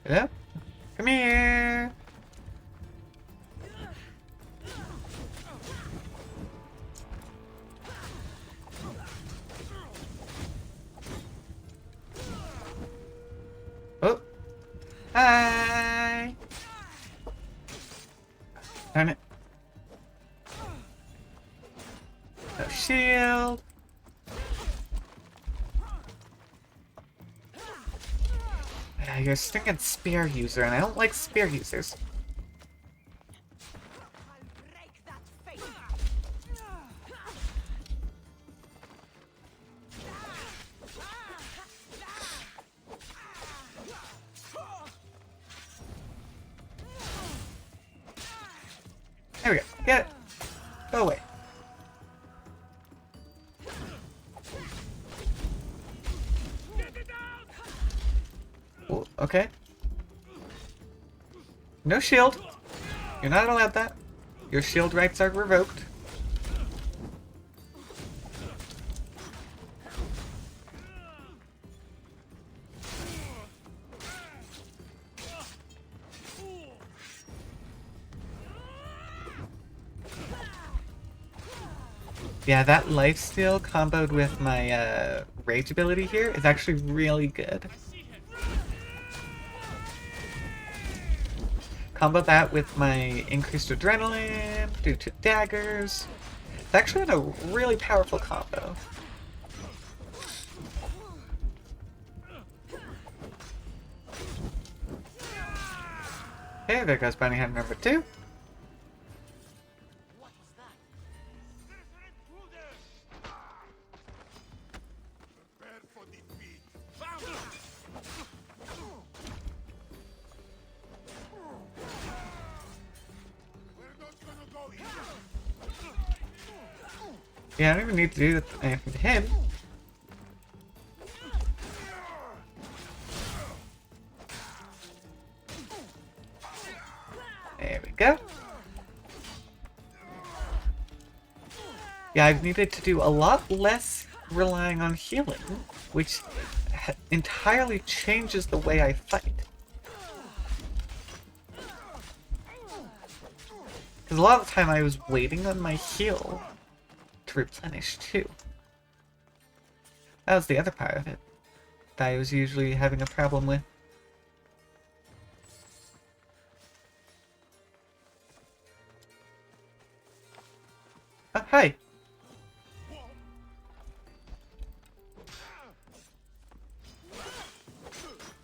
Yep. Come here. Oh. Hi. Darn it. No shield. You're a stinking spear user, and I don't like spear users. There we go. Get it. Go away. Ooh, okay. No shield. You're not allowed that. Your shield rights are revoked. Yeah, that lifesteal comboed with my rage ability here is actually really good. Combo that with my increased adrenaline due to daggers. It's actually a really powerful combo. Okay, there goes bounty hunter number 2. Prepare for defeat. We're not gonna go here. Yeah, I don't even need to do anything to him. There we go. Yeah, I've needed to do a lot less relying on healing, which entirely changes the way I fight. Because a lot of the time I was waiting on my heal to replenish too. That was the other part of it that I was usually having a problem with. Oh, hi.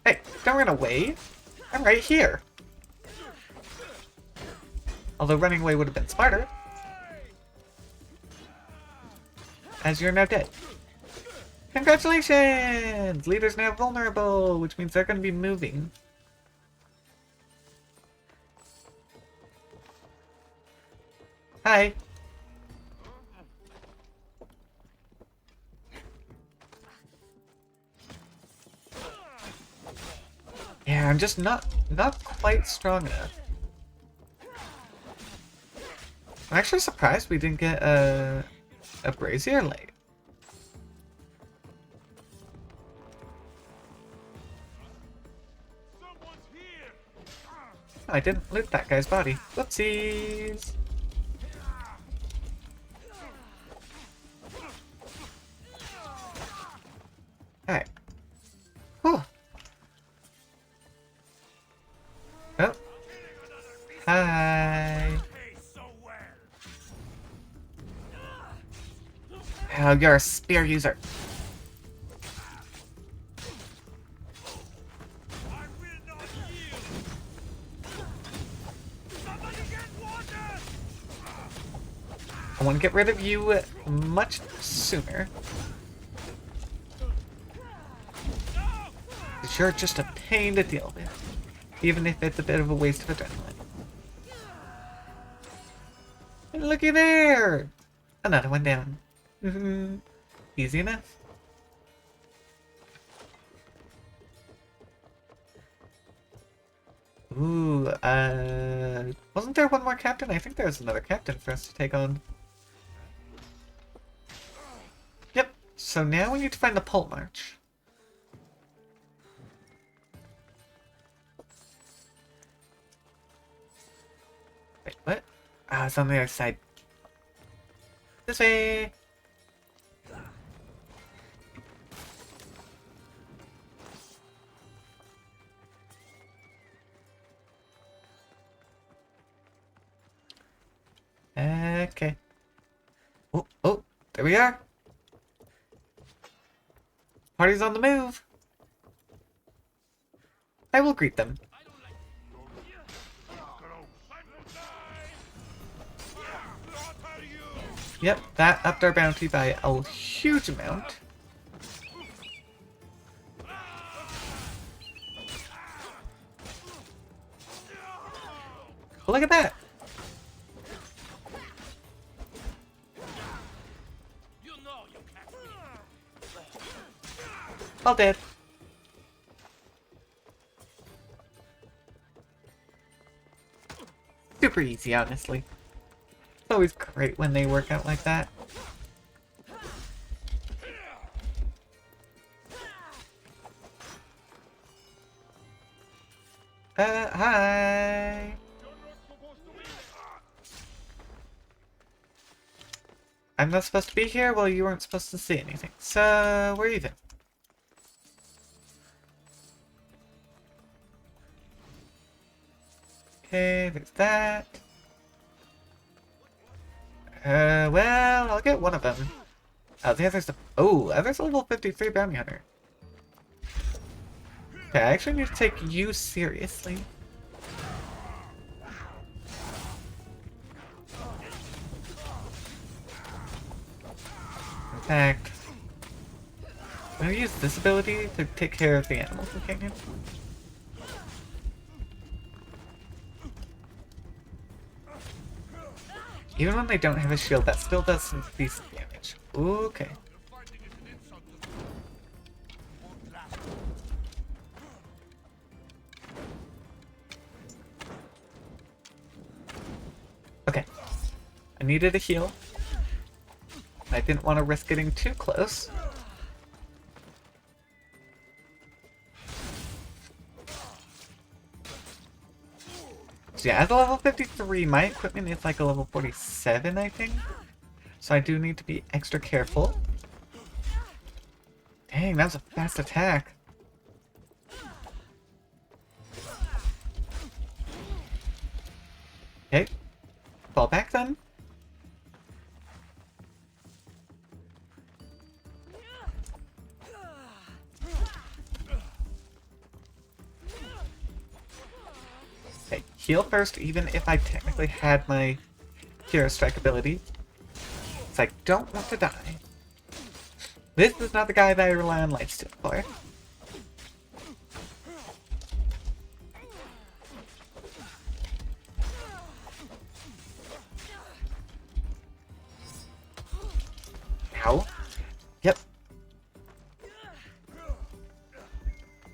Hey, don't run away. I'm right here. Although running away would have been smarter. As you're now dead. Congratulations! Leader's now vulnerable, which means they're going to be moving. Hi. Yeah, I'm just not quite strong enough. I'm actually surprised we didn't get a brazier light. Someone's here. I didn't loot that guy's body. Whoopsies. Alright. Whew. Oh. Hi. Hey, so well. Oh, you're a spear user. I will not yield. Somebody get water. I want to get rid of you much sooner. Because you're just a pain to deal with. Even if it's a bit of a waste of adrenaline. And looky there! Another one down. Easy enough. Ooh, wasn't there one more captain? I think there's another captain for us to take on. Yep, so now we need to find the pole march. Wait, what? Ah, it's on the other side. This way! Okay. Oh, oh, there we are. Party's on the move. I will greet them. Yep, that upped our bounty by a huge amount. Look at that! All dead. Super easy, honestly. It's always great when they work out like that. Hi! I'm not supposed to be here? Well, you weren't supposed to see anything. So, we're even. Okay, there's that. Well, I'll get one of them. Oh, the other's the... Oh, there's a level 53 bounty hunter. Okay, I actually need to take you seriously. fact, I'm gonna use this ability to take care of the animal companion. Even when they don't have a shield, that still does some decent damage. Okay. Okay. I needed a heal. I didn't want to risk getting too close. So yeah, at a level 53, my equipment is like a level 47, I think. So I do need to be extra careful. Dang, that was a fast attack. Okay. Fall back then. Okay, heal first, even if I technically had my Hero Strike ability. Because I don't want to die. This is not the guy that I rely on Lifesteal for. Ow. Yep.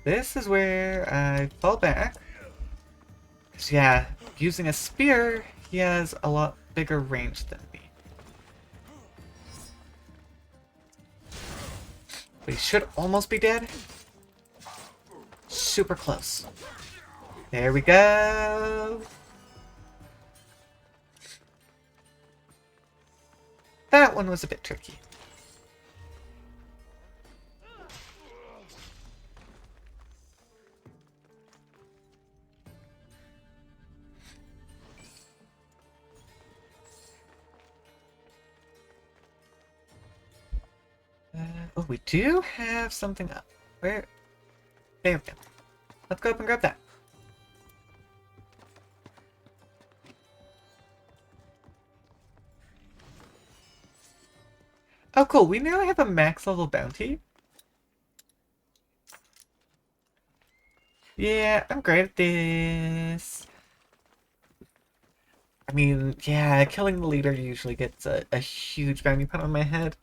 This is where I fall back. Because, yeah, using a spear, he has a lot bigger range than me. But he should almost be dead. Super close. There we go. That one was a bit tricky. Oh, we do have something up. Where? There we go. Let's go up and grab that. Oh, cool. We now have a max level bounty. Yeah, I'm great at this. I mean, yeah, killing the leader usually gets a huge bounty put on my head.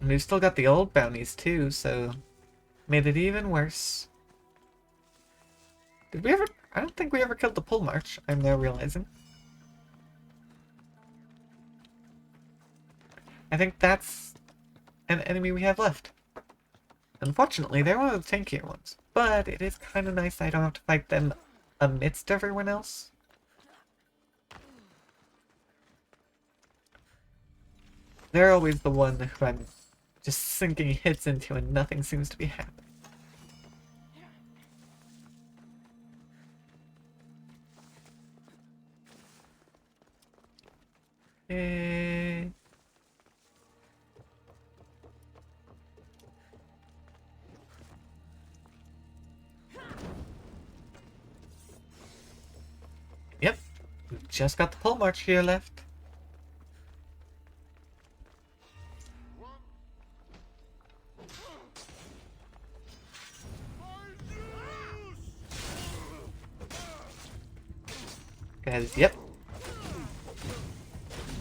And we've still got the old bounties too, so made it even worse. Did we ever? I don't think we ever killed the Pull March, I'm now realizing. I think that's an enemy we have left. Unfortunately, they're one of the tankier ones, but it is kind of nice I don't have to fight them amidst everyone else. They're always the one who I'm just sinking hits into and nothing seems to be happening. Okay. Yep, we've just got the Pull March here left. Guys, yep.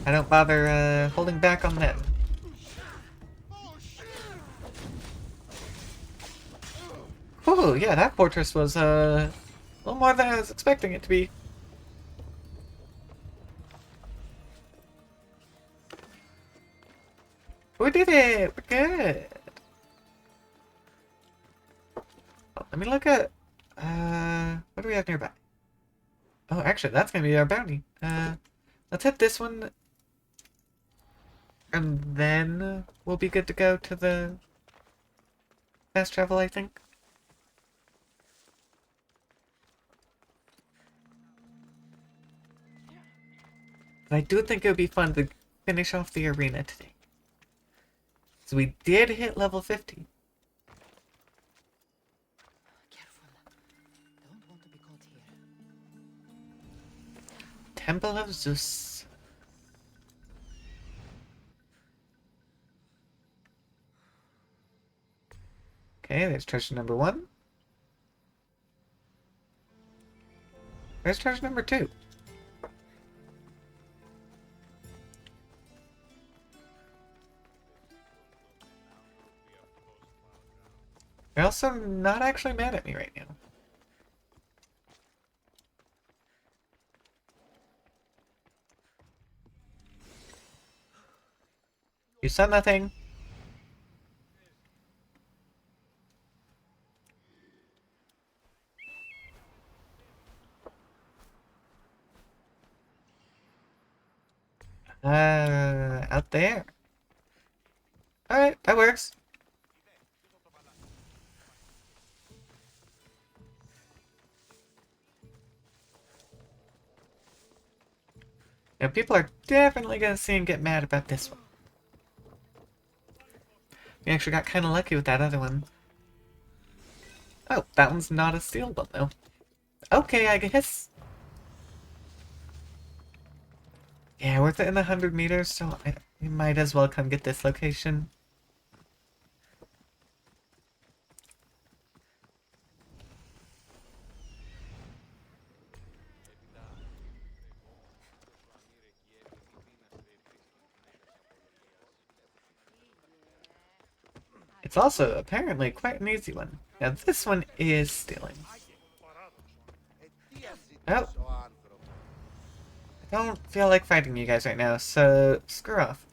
I don't bother holding back on them. Ooh, yeah, that fortress was a little more than I was expecting it to be. We did it! We're good! Oh, let me look at... what do we have nearby? Oh, actually, that's gonna be our bounty. Let's hit this one. And then we'll be good to go to the fast travel, I think. But I do think it would be fun to finish off the arena today. So we did hit level 50. Careful. Don't want to be caught here. Temple of Zeus. Okay, there's treasure number 1. There's treasure number 2. They're also not actually mad at me right now. You said nothing. Out there. Alright, that works. Now, people are definitely gonna see and get mad about this one. We actually got kind of lucky with that other one. Oh, that one's not a sealed one, though. Okay, I guess. Yeah, we're within 100 meters, so we might as well come get this location. It's also apparently quite an easy one. Now this one is stealing. Oh. I don't feel like fighting you guys right now, so screw off.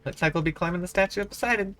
Looks like we'll be climbing the Statue of Poseidon.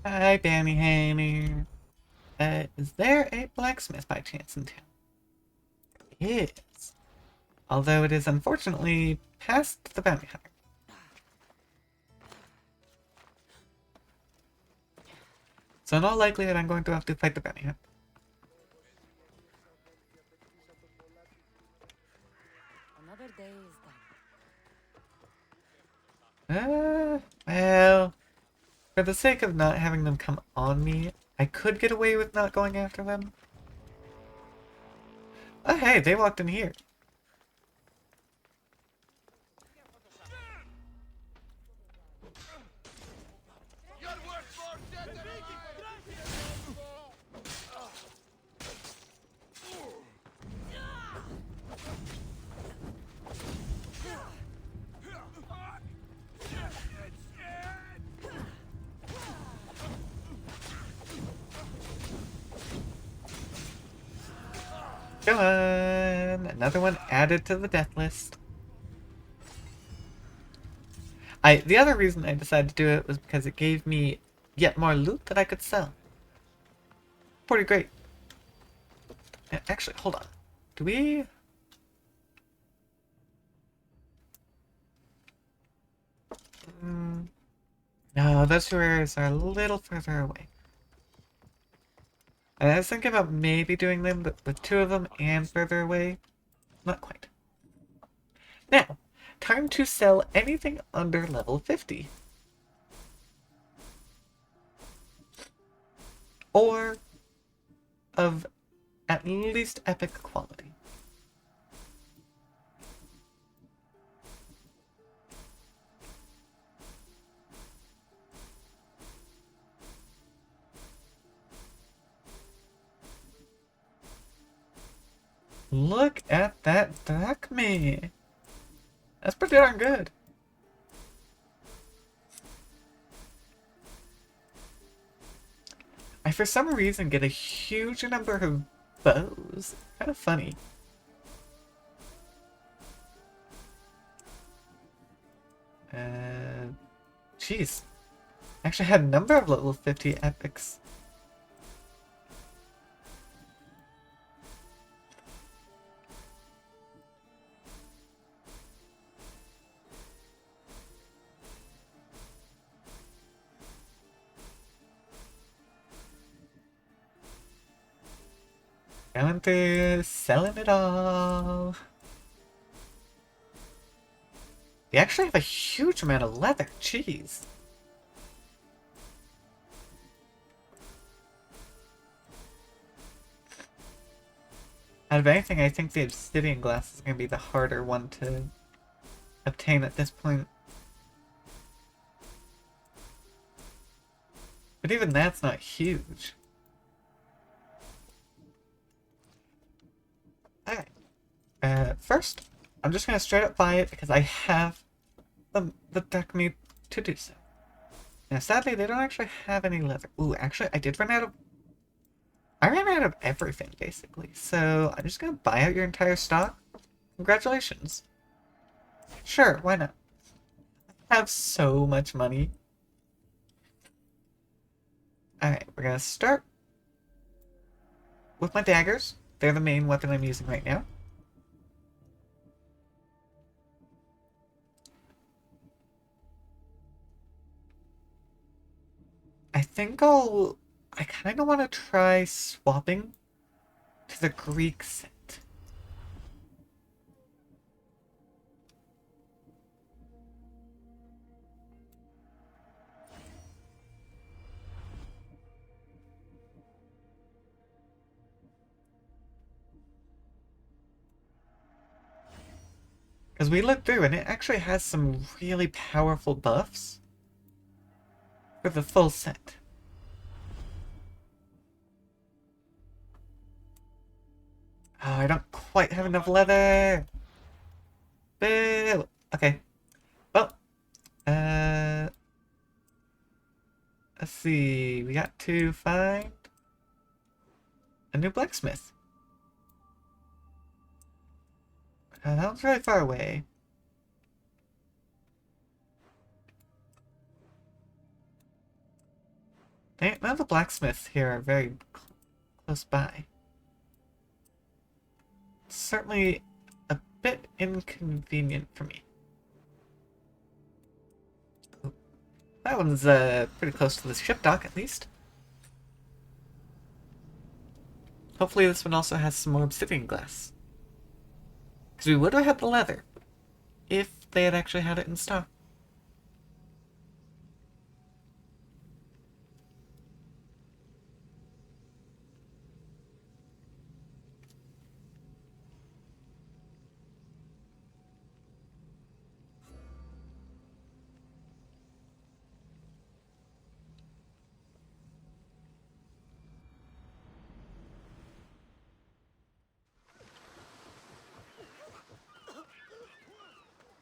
Hi, Bounty Hammer. Is there a blacksmith by chance in town? Yes. Although it is unfortunately past the bounty hunter. So in all likelihood, I'm going to have to fight the bounty hunter. Another day is done. Well, for the sake of not having them come on me, I could get away with not going after them. Oh, hey, they walked in here. Come on! Another one added to the death list. The other reason I decided to do it was because it gave me yet more loot that I could sell. Pretty great. Actually, hold on. Do we... No, those two areas are a little further away. I was thinking about maybe doing them, but with 2 of them and further away, not quite. Now, time to sell anything under level 50. Or of at least epic quality. Look at that drachma! That's pretty darn good. I for some reason get a huge number of bows. Kind of funny. Jeez. I actually had a number of level 50 epics. Going through, selling it all. They actually have a huge amount of leather. Jeez. Out of anything, I think the obsidian glass is going to be the harder one to obtain at this point. But even that's not huge. Alright. First, I'm just going to straight up buy it because I have the deck meat to do so. Now, sadly, they don't actually have any leather. Ooh, actually, I did run out of... I ran out of everything, basically. So, I'm just going to buy out your entire stock. Congratulations. Sure, why not? I have so much money. Alright, we're going to start with my daggers. They're the main weapon I'm using right now. I think I kind of want to try swapping to the Greek set. Because we looked through and it actually has some really powerful buffs for the full set. Oh, I don't quite have enough leather. Boo. Okay. Well, let's see. We got to find a new blacksmith. That was really far away. None of the blacksmiths here are very close by. It's certainly a bit inconvenient for me. Ooh. That one's pretty close to the ship dock, at least. Hopefully this one also has some more obsidian glass. Because we would have had the leather if they had actually had it in stock.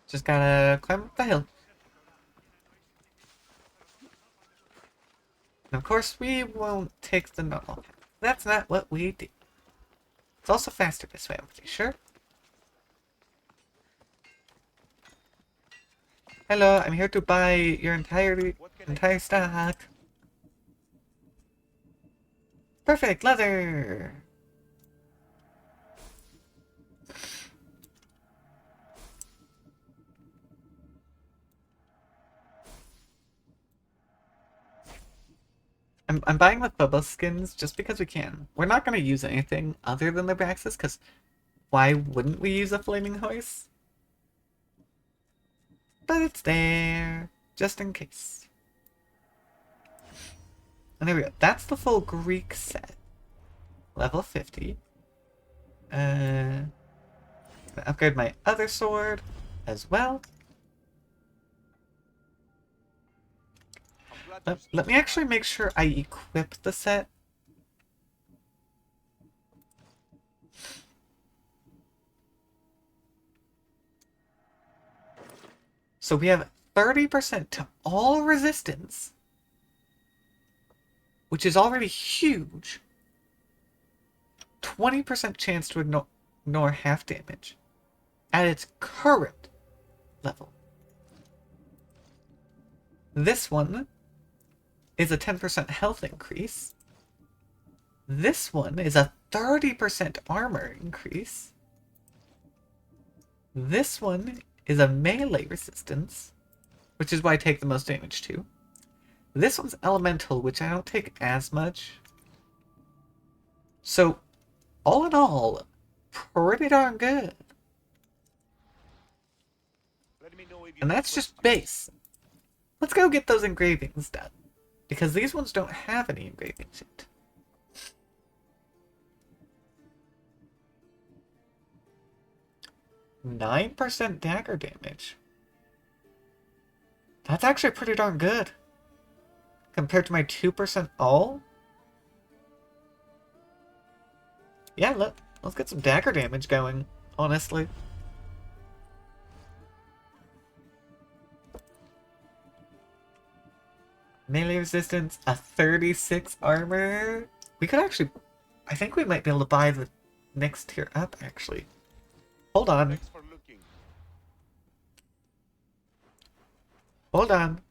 Just gotta climb up the hill. And of course, we won't take the normal path. That's not what we do. It's also faster this way, I'm pretty sure. Hello, I'm here to buy your entire stock. Perfect, leather! I'm buying the Phobos skins just because we can. We're not going to use anything other than the Braxis, because why wouldn't we use a Flaming Hoist? But it's there, just in case. And there we go. That's the full Greek set. Level 50. Upgrade my other sword as well. Let me actually make sure I equip the set. So we have 30% to all resistance. which is already huge. 20% chance to ignore half damage at its current level. This one is a 10% health increase. This one is a 30% armor increase. This one is a melee resistance, which is why I take the most damage too. This one's elemental, which I don't take as much. So, all in all, pretty darn good. And that's just base. Let's go get those engravings done, because these ones don't have any engravings yet. %9 dagger damage. That's actually pretty darn good. Compared to my 2% all? Yeah, let's get some dagger damage going, honestly. Melee resistance, a 36 armor. We could actually... I think we might be able to buy the next tier up, actually. Hold on. Hold on.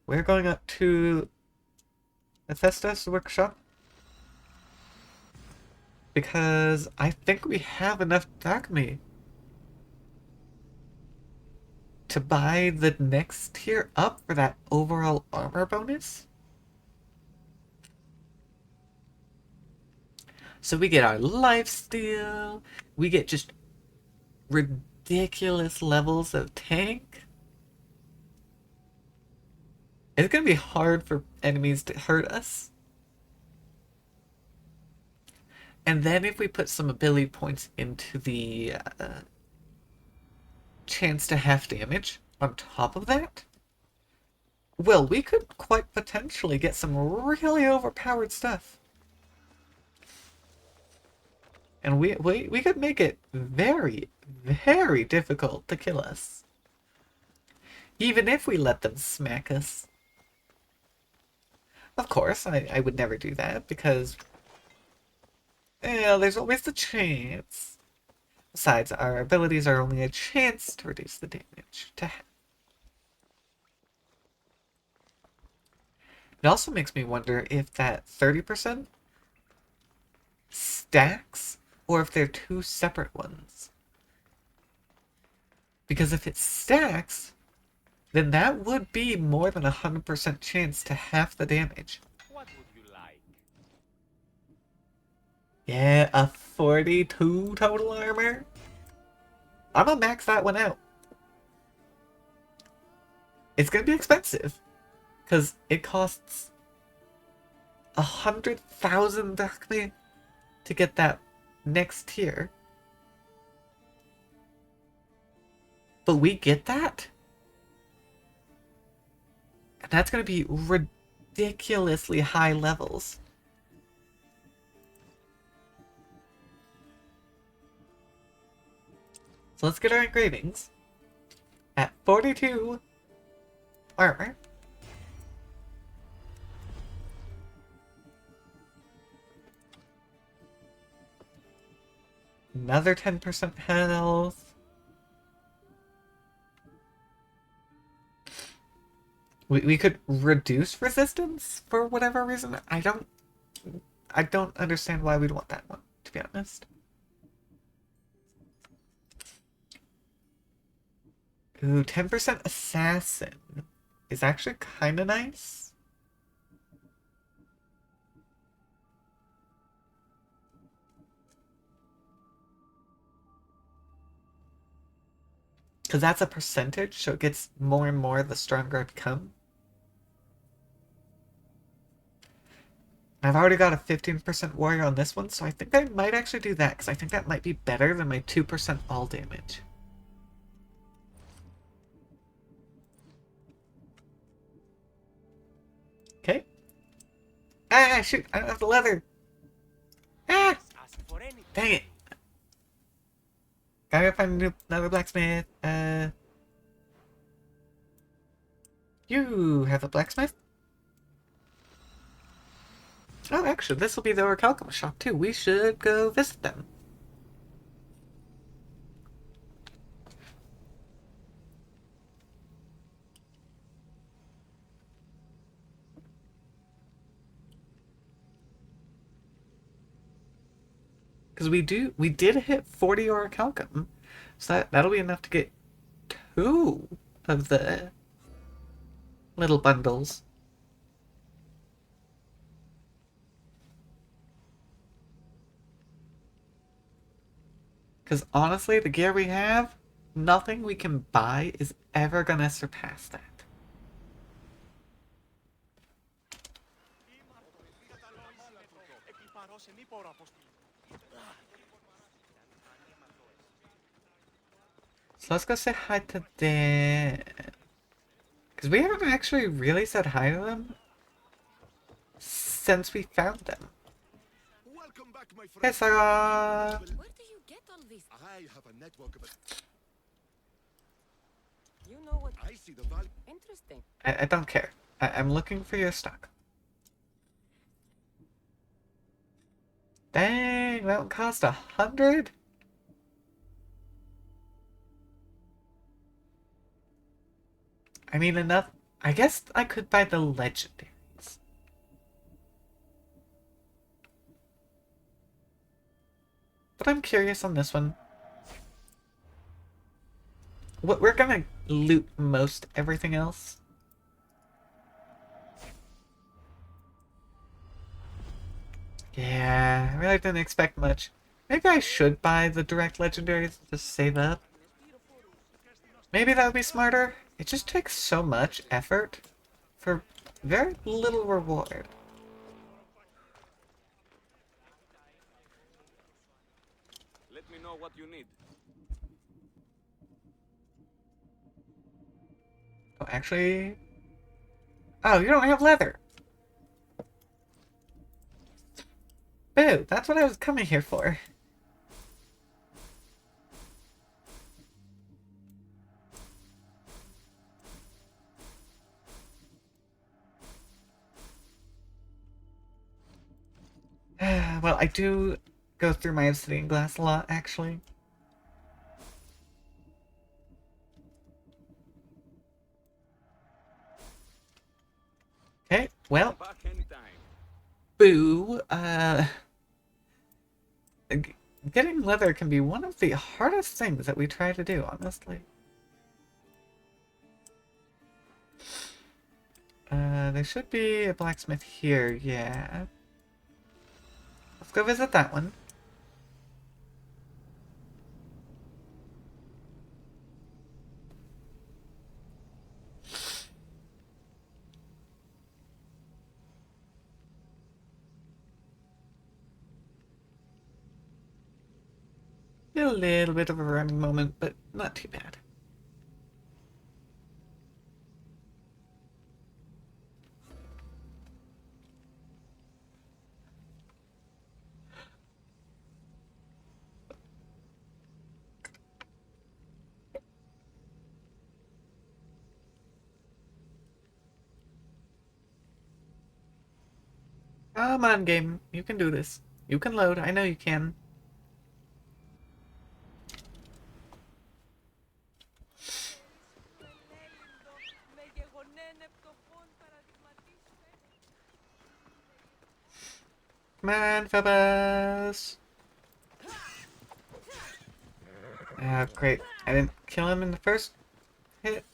We're going up to Hephaestus workshop. Because I think we have enough drachmae to buy the next tier up for that overall armor bonus. So we get our lifesteal, we get just ridiculous levels of tank. It's gonna be hard for enemies to hurt us. And then if we put some ability points into the chance to half damage on top of that, well, we could quite potentially get some really overpowered stuff. And we could make it very, very difficult to kill us. Even if we let them smack us. Of course, I would never do that, because... well, there's always the chance. Besides, our abilities are only a chance to reduce the damage to half. It also makes me wonder if that 30% stacks, or if they're two separate ones. Because if it stacks, then that would be more than 100% chance to half the damage. What would you like? Yeah, a 42 total armor? I'm gonna max that one out. It's gonna be expensive, because it costs 100,000 drachmae to get that next tier. But we get that? And that's gonna be ridiculously high levels. So let's get our engravings at 42 armor. Another 10% health. We could reduce resistance for whatever reason. I don't understand why we'd want that one, to be honest. Ooh, 10% assassin is actually kind of nice. Because that's a percentage, so it gets more and more the stronger I become. I've already got a 15% warrior on this one, so I think I might actually do that, because I think that might be better than my 2% all damage. Okay. Ah, shoot, I don't have the leather. Ah! Dang it. Gotta go find another blacksmith. You have a blacksmith? Oh, actually, this will be the Orichalcum shop too. We should go visit them. Because we did hit 40 Orichalcum. So that'll be enough to get 2 of the little bundles. Because honestly, the gear we have, nothing we can buy is ever gonna surpass that. So let's go say hi to them. Because we haven't actually really said hi to them since we found them. Welcome back, my Hey, friend. Sarah! Where do you get all this? I have a network of You know what? I see the value. Interesting. I don't care. I'm looking for your stock. Dang, that would cost 100? I mean, enough. I guess I could buy the legendaries. But I'm curious on this one. We're gonna loot most everything else. Yeah, I really didn't expect much. Maybe I should buy the direct legendaries to save up. Maybe that would be smarter. It just takes so much effort for very little reward. Let me know what you need. Oh, actually... Oh, you don't have leather! Boo, that's what I was coming here for. Well, I do go through my obsidian glass a lot, actually. Okay, well, Back anytime. boo, getting leather can be one of the hardest things that we try to do, honestly. There should be a blacksmith here, yeah. Let's go visit that one. A little bit of a running moment, but not too bad. Come on, game. You can do this. You can load. I know you can. Come on, Phobos. Ah, great. I didn't kill him in the first hit.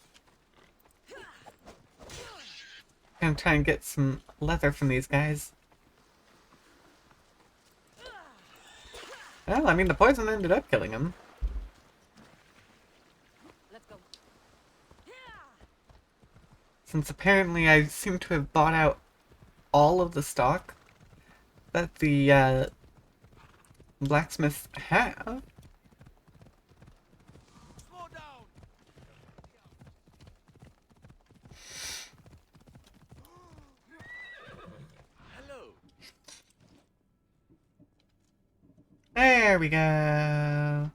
I'm gonna try and get some leather from these guys. Well, I mean, the poison ended up killing him. Let's go. Since apparently I seem to have bought out all of the stock that the blacksmiths have. Slow down. Hello. There we go.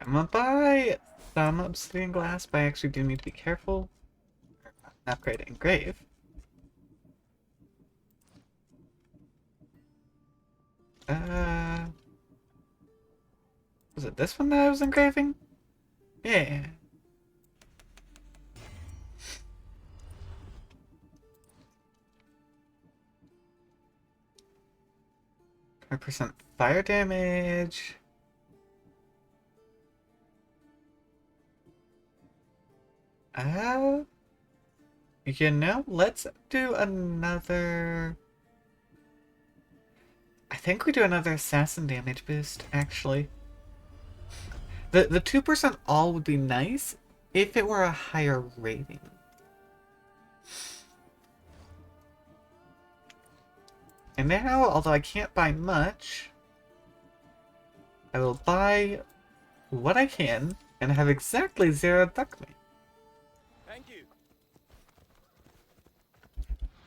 I'm gonna buy some obsidian glass, but I actually do need to be careful. Upgrade engrave. Was it this one that I was engraving? Yeah. %, fire damage. You know, let's do another... I think we do another assassin damage boost, actually. The 2% all would be nice if it were a higher rating. And now, although I can't buy much, I will buy what I can and have exactly 0 duck meat. Thank you.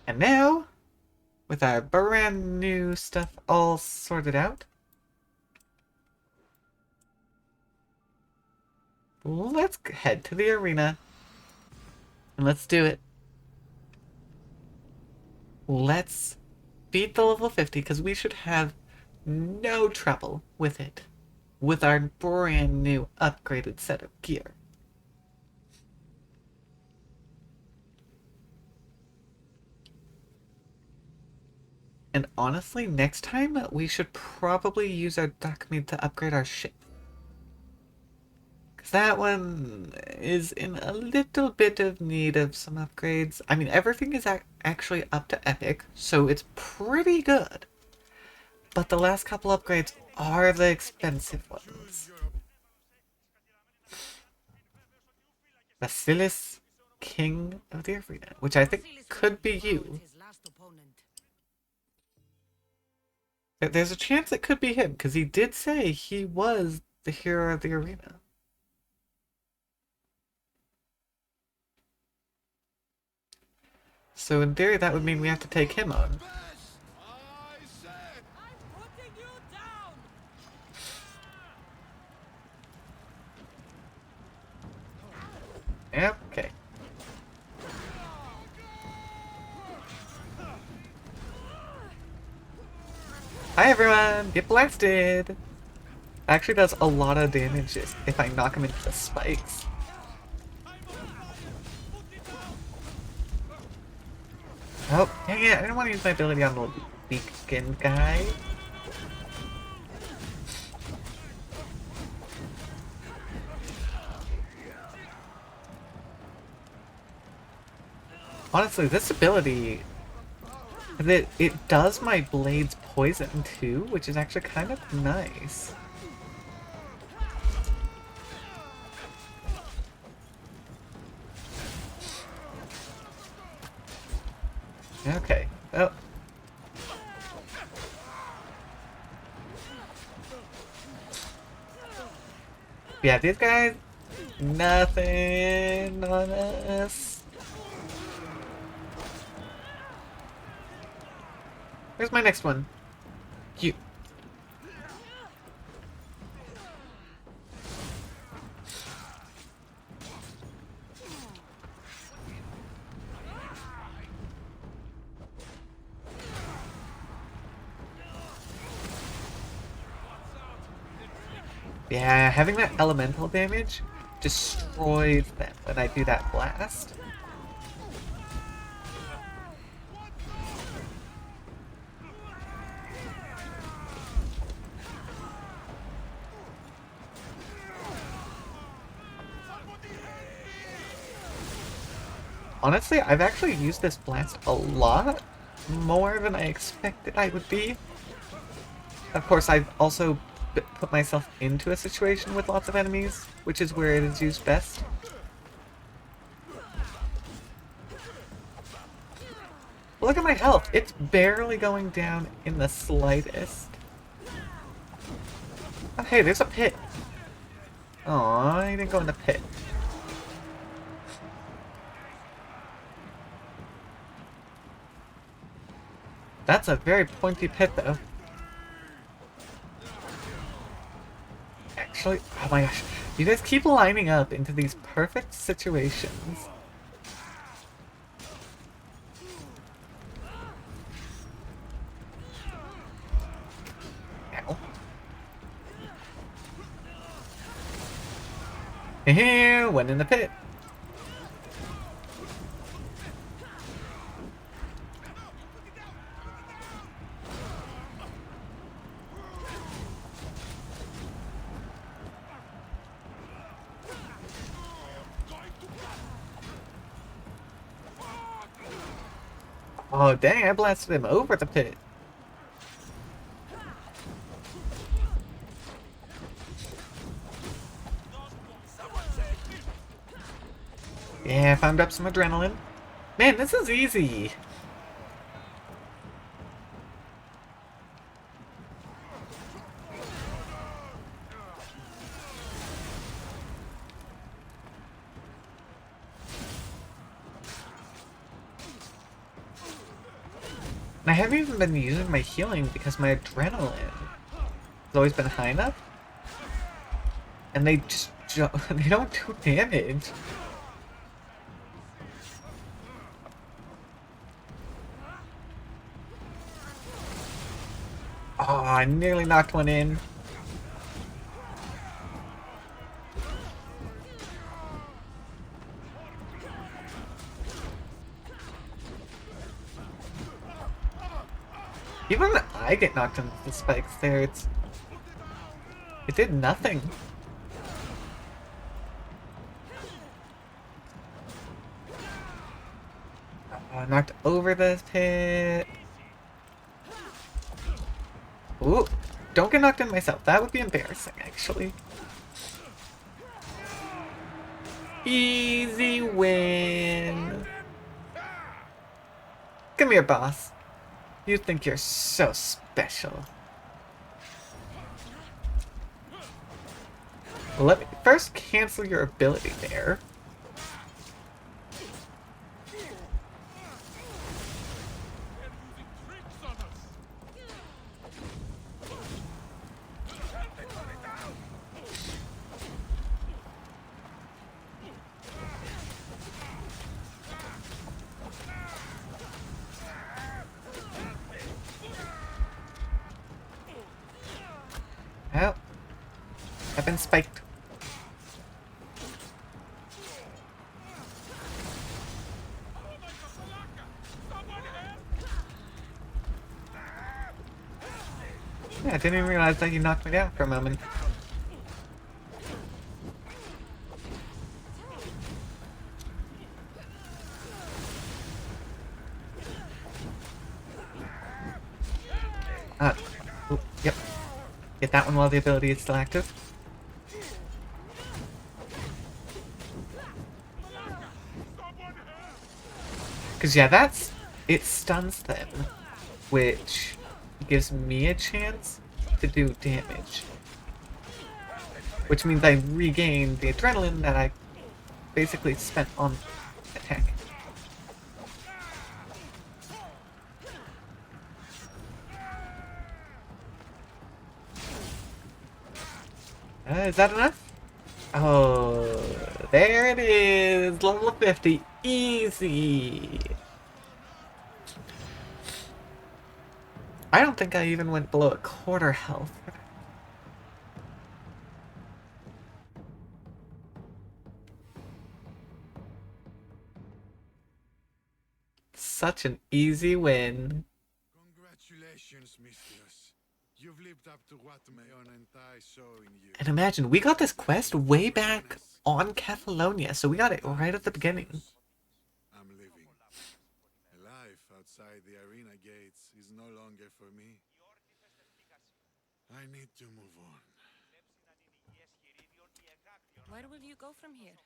And now, with our brand new stuff all sorted out, let's head to the arena. And let's do it. Let's beat the level 50, because we should have no trouble with it. With our brand new upgraded set of gear. And honestly, next time we should probably use our duck meat to upgrade our ship. Because that one is in a little bit of need of some upgrades. I mean, everything is actually up to epic, so it's pretty good. But the last couple upgrades are the expensive ones. Basilis, King of the Arena, which I think could be you. There's a chance it could be him, because he did say he was the hero of the arena. So in theory, that would mean we have to take him on. Okay. Hi everyone! Get blasted! Actually does a lot of damage if I knock him into the spikes. Oh, dang it! I didn't want to use my ability on the weak-skinned guy. Honestly, this ability, it does my blades poison too, which is actually kind of nice. Okay. Oh. Yeah, these guys, nothing on us. Where's my next one? You. Yeah, having that elemental damage destroys them when I do that blast. Honestly, I've actually used this blast a lot more than I expected I would be. Of course, I've also put myself into a situation with lots of enemies, which is where it is used best. Look at my health! It's barely going down in the slightest. Oh, hey, there's a pit! Aw, I didn't go in the pit. That's a very pointy pit, though. Actually, oh my gosh. You guys keep lining up into these perfect situations. Ow. Here, one in the pit. Oh dang, I blasted him over the pit. Yeah, I found up some adrenaline. Man, this is easy. And I haven't even been using my healing because my adrenaline has always been high enough. And they just they don't do damage. Oh, I nearly knocked one in. Even when I get knocked into the spikes there, it did nothing. Knocked over the pit. Ooh, don't get knocked in myself. That would be embarrassing, actually. Easy win. Come here, boss. You think you're so special. Let me first cancel your ability there. Oh, I've been spiked. Yeah, I didn't even realize that you knocked me down for a moment. Ooh, yep. Get that one while the ability is still active. Because, yeah, it stuns them, which gives me a chance to do damage. Which means I regain the adrenaline that I basically spent on attack. Is that enough? Oh, there it is! Level 50. Easy! I don't think I even went below a quarter health. Such an easy win. Congratulations, Misthios. You've lived up to what my own entire saw in you. And imagine, we got this quest way back on Catalonia, so we got it right at the beginning. I'm living. A life outside the arena gates is no longer for me. I need to move on. Where will you go from here?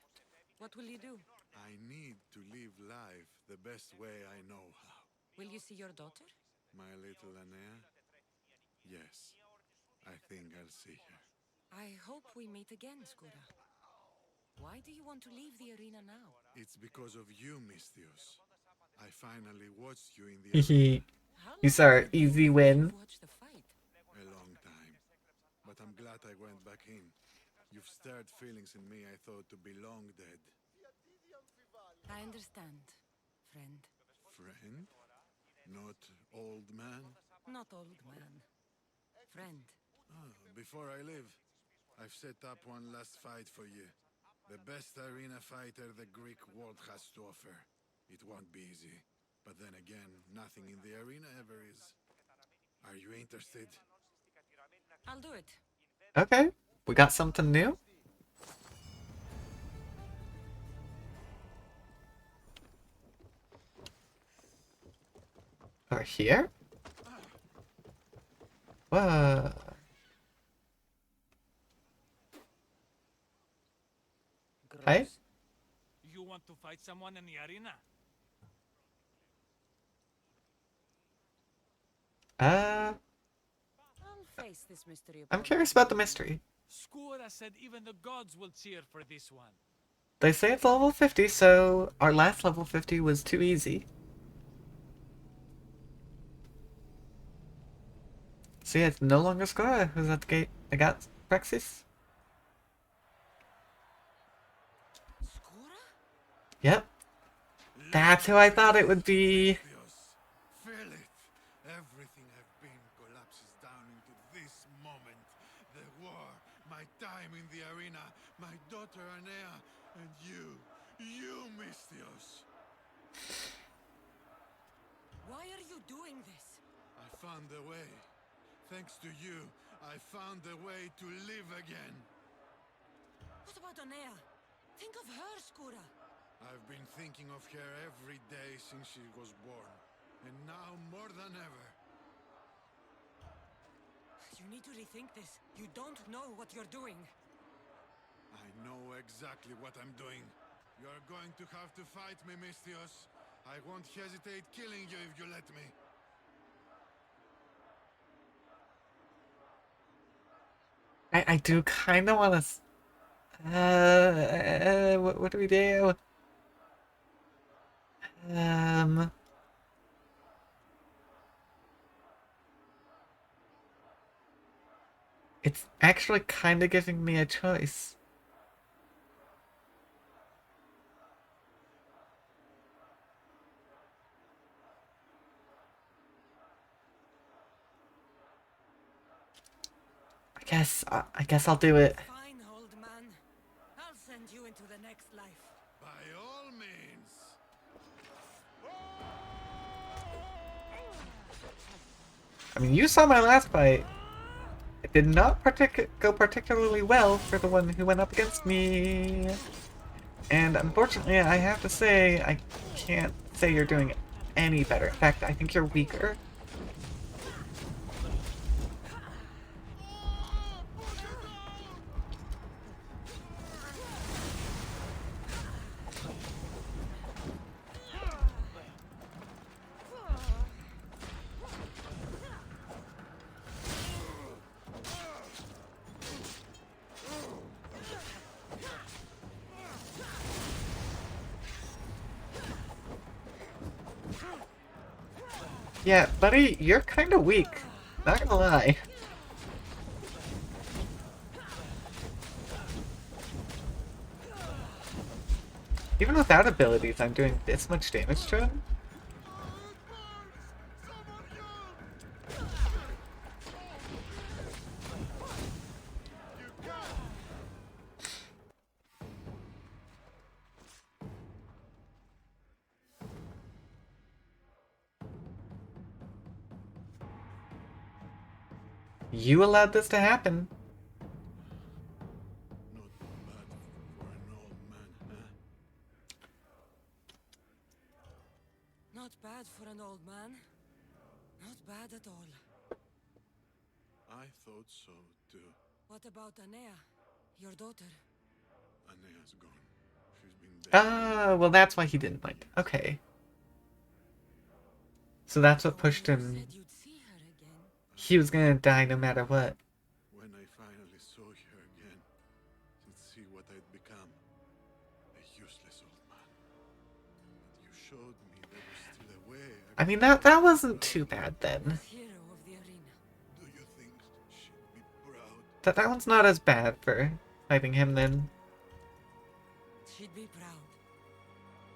What will you do? I need to live life the best way I know how. Will you see your daughter? My little Anea? Yes. I think I'll see her. I hope we meet again, Skura. Why do you want to leave the arena now? It's because of you, Misthios. I finally watched you in the arena. How You long saw our have you easy wanted win. to watch the fight? A long time. But I'm glad I went back in. You've stirred feelings in me I thought to be long dead. I understand, friend. Friend? Not old man? Not old man. Friend. Before I leave, I've set up one last fight for you. The best arena fighter the Greek world has to offer. It won't be easy. But then again, nothing in the arena ever is. Are you interested? I'll do it. Okay, we got something new. Over here? Whoa. Hey? You want to fight someone in the arena? I'll face this mystery. I'm opponent. curious about the mystery. Skura said even the gods will cheer for this one. They say it's level 50, so our last level 50 was too easy. So yeah, it's no longer Skora who's at the gate. I got Praxis. Skura? Yep. That's who I thought it would be. Feel it. Everything I've been collapses down into this moment. The war, my time in the arena, my daughter Anea, and you, Misthios. Why are you doing this? I found a way. Thanks to you, I found a way to live again. What about Anea? Think of her, Skura. I've been thinking of her every day since she was born. And now more than ever. You need to rethink this. You don't know what you're doing. I know exactly what I'm doing. You're going to have to fight me, Misthios. I won't hesitate killing you if you let me. I do kind of want to. What do we do? It's actually kind of giving me a choice. I guess I'll do it. Fine, old man. I'll send you into the next life. By all means. I mean, you saw my last fight. It did not go particularly well for the one who went up against me. And unfortunately, I have to say, I can't say you're doing it any better. In fact, I think you're weaker. Yeah, buddy, you're kind of weak. Not gonna lie. Even without abilities, I'm doing this much damage to him. You allowed this to happen. Not bad for an old man. Not bad for an old man. Not bad at all. I thought so, too. What about Anea, your daughter? Anea's gone. She's been dead. Ah, well that's why he didn't like. Okay. So that's what pushed You him. said you'd see her again. He was gonna die no matter what. When I finally saw her again, to see what I'd become. A useless old man. But you showed me there was still a way. I mean, that wasn't too bad then. Hero of the arena. Do you think she'd be proud? That one's not as bad for fighting him then. She'd be proud.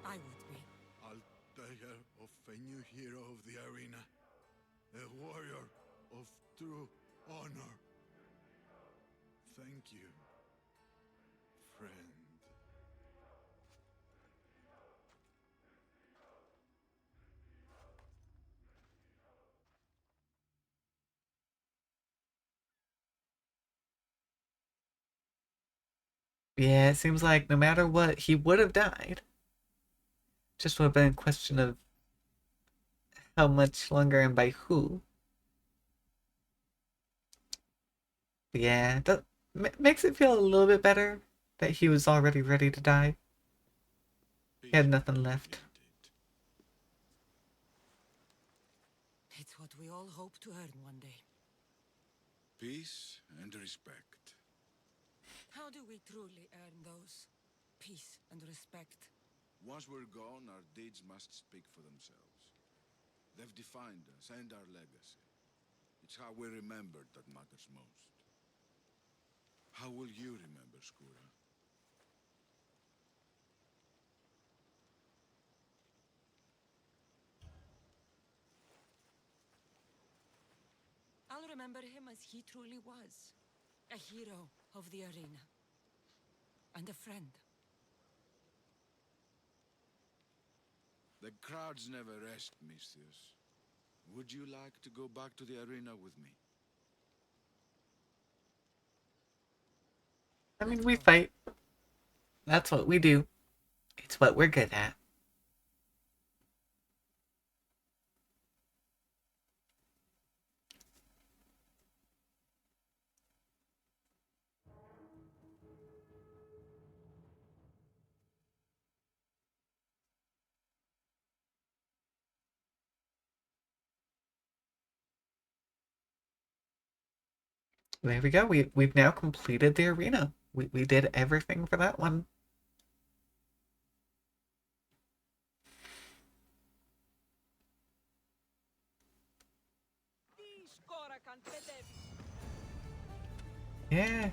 I would be. Altair of a new hero of the arena. A warrior of true honor. Thank you, friend. Yeah, it seems like no matter what, he would have died. Just would have been a question of how much longer and by who. But yeah, that makes it feel a little bit better that he was already ready to die. He had nothing left. It's what we all hope to earn one day. Peace and respect. How do we truly earn those? Peace and respect. Once we're gone, our deeds must speak for themselves. They've defined us and our legacy. It's how we're remembered that matters most. How will you remember Skura? I'll remember him as he truly was. A hero of the arena. And a friend. The crowds never rest, Misthios. Would you like to go back to the arena with me? I mean, we fight. That's what we do. It's what we're good at. There we go. We've now completed the arena. We did everything for that one. Yeah.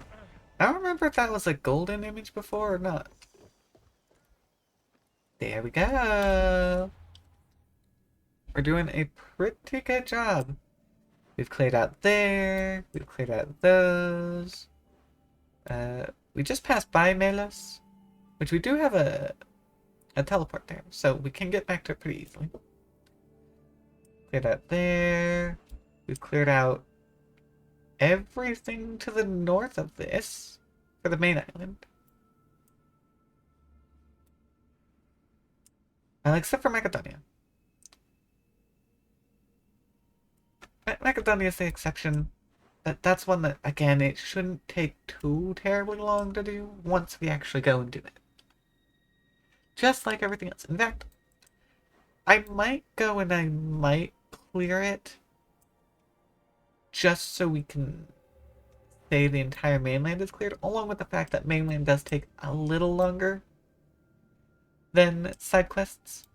I don't remember if that was a golden image before or not. There we go. We're doing a pretty good job. We've cleared out there. We've cleared out those. We just passed by Melos, which we do have a teleport there, so we can get back to it pretty easily. Cleared out there. We've cleared out everything to the north of this for the main island. Except for Macedonia. Macedonia is the exception. That's one that, again, it shouldn't take too terribly long to do once we actually go and do it. Just like everything else. In fact, I might go and I might clear it just so we can say the entire mainland is cleared, along with the fact that mainland does take a little longer than side quests.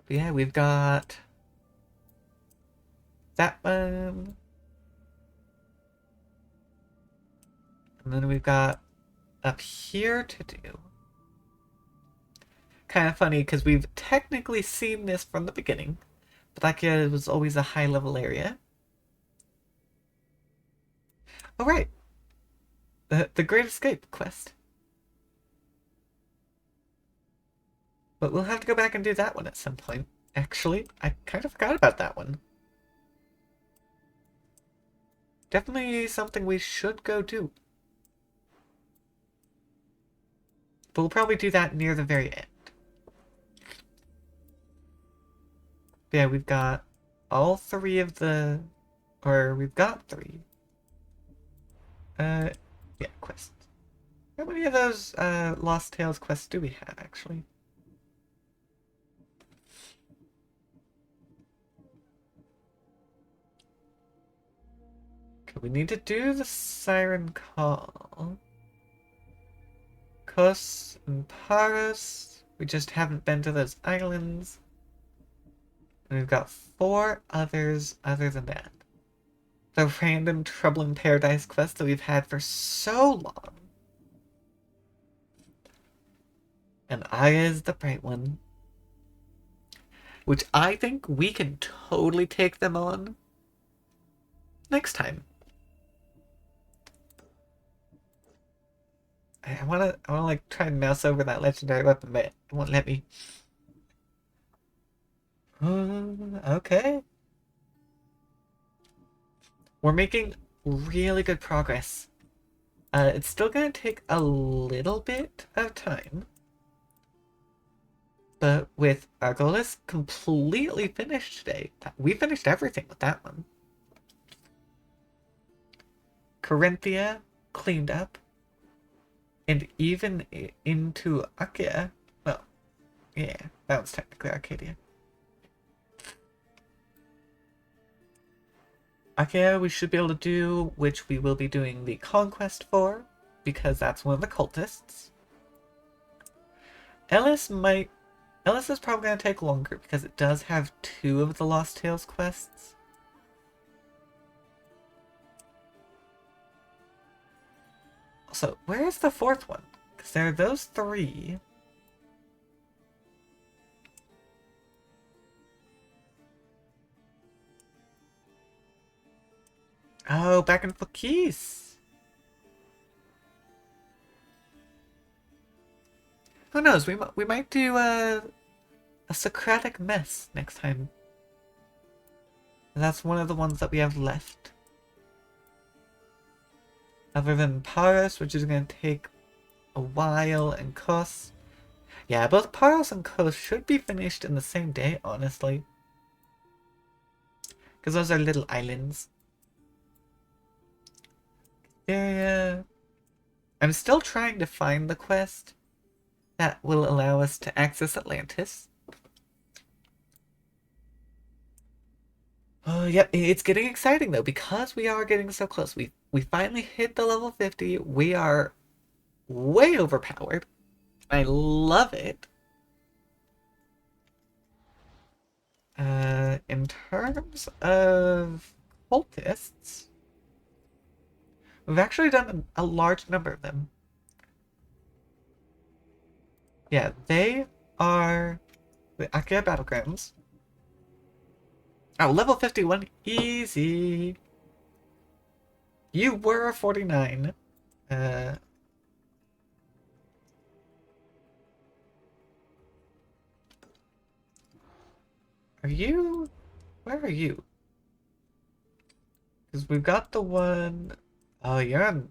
But yeah, we've got that one. And then we've got up here to do. Kind of funny because we've technically seen this from the beginning, but like it was always a high level area. Oh right, the Great Escape quest. But we'll have to go back and do that one at some point. Actually, I kind of forgot about that one. Definitely something we should go do. But we'll probably do that near the very end. Yeah, we've got all three of the... Or we've got three. Yeah, quests. How many of those Lost Tales quests do we have, actually? Okay, we need to do the Siren Call. Kos and Paros. We just haven't been to those islands. And we've got 4 others other than that the random Trouble in Paradise quest that we've had for so long. And Aya is the bright one. Which I think we can totally take them on next time. I wanna like try and mouse over that legendary weapon, but it won't let me. Okay. We're making really good progress. It's still gonna take a little bit of time. But with Argolis completely finished today, we finished everything with that one. Corinthia cleaned up. And even into Achaea. Well, yeah, that was technically Arcadia. Achaea we should be able to do, which we will be doing the conquest for, because that's one of the cultists. Ellis is probably going to take longer, because it does have 2 of the Lost Tales quests. So, where is the 4th one? Because there are those 3. Oh, back in Fakis. Who knows? We might do a Socratic mess next time. And that's one of the ones that we have left. Other than Paros, which is going to take a while, and Kos. Yeah, both Paros and Kos should be finished in the same day, honestly. Because those are little islands. Yeah. I'm still trying to find the quest that will allow us to access Atlantis. Oh, yep, it's getting exciting though, because we are getting so close. We finally hit the level 50. We are way overpowered. I love it. In terms of cultists, we've actually done a large number of them. Yeah, they are the Achaea Battlegrounds. Oh, level 51, easy. You were a 49. Are you? Where are you? Because we've got the one... Oh, you're on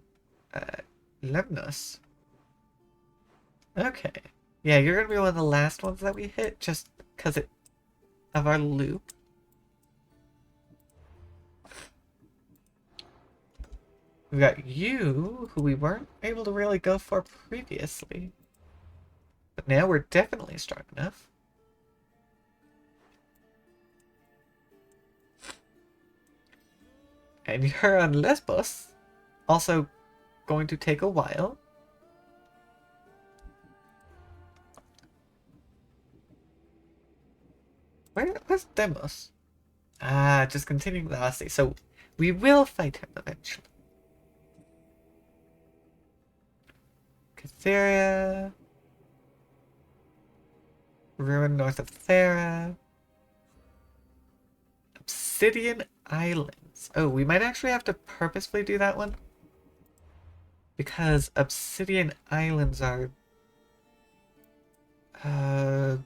Lemnos. Okay. Yeah, you're gonna be one of the last ones that we hit, just because of our loop. We've got you, who we weren't able to really go for previously. But now we're definitely strong enough. And you're on Lesbos. Also going to take a while. Where's Demos? Ah, just continuing the Odyssey. So we will fight him eventually. Catheria. Ruin north of Thera. Obsidian Islands. Oh, we might actually have to purposefully do that one. Because Obsidian Islands are... Oh,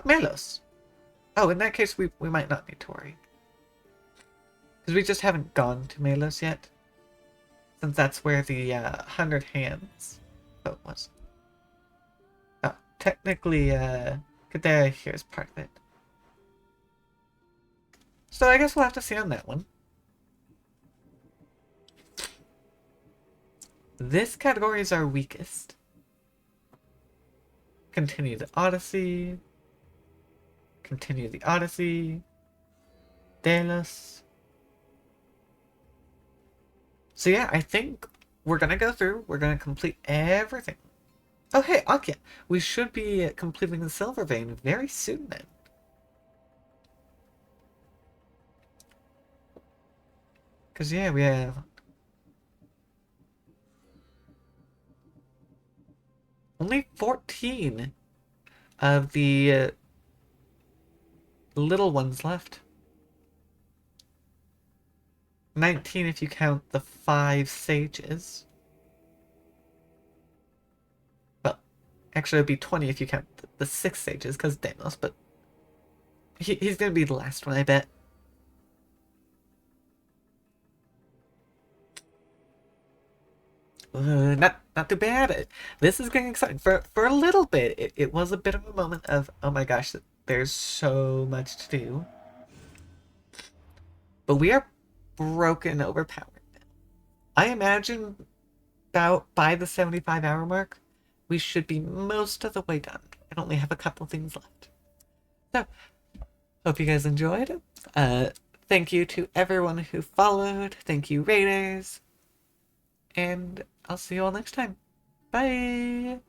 Melos. Oh, in that case, we might not need to worry. Because we just haven't gone to Melos yet. Since that's where the 100 Hands boat was. Oh, technically, Kadera here is part of it. So I guess we'll have to see on that one. This category is our weakest. Continue the Odyssey. Continue the Odyssey. Delos. So yeah, I think we're gonna go through. We're gonna complete everything. Oh hey, Achaea. We should be completing the Silver Vein very soon then. Because, yeah, we have... only 14 of the little ones left. 19 if you count the 5 sages. Well, actually it'd be 20 if you count the 6 sages, because Deimos, but he's gonna be the last one, I bet. Not too bad. This is getting exciting. For a little bit, it was a bit of a moment of, oh my gosh, there's so much to do. But we are broken overpowered now. I imagine about by the 75-hour mark, we should be most of the way done and only have a couple things left. So, hope you guys enjoyed. Thank you to everyone who followed. Thank you, Raiders. And I'll see you all next time. Bye!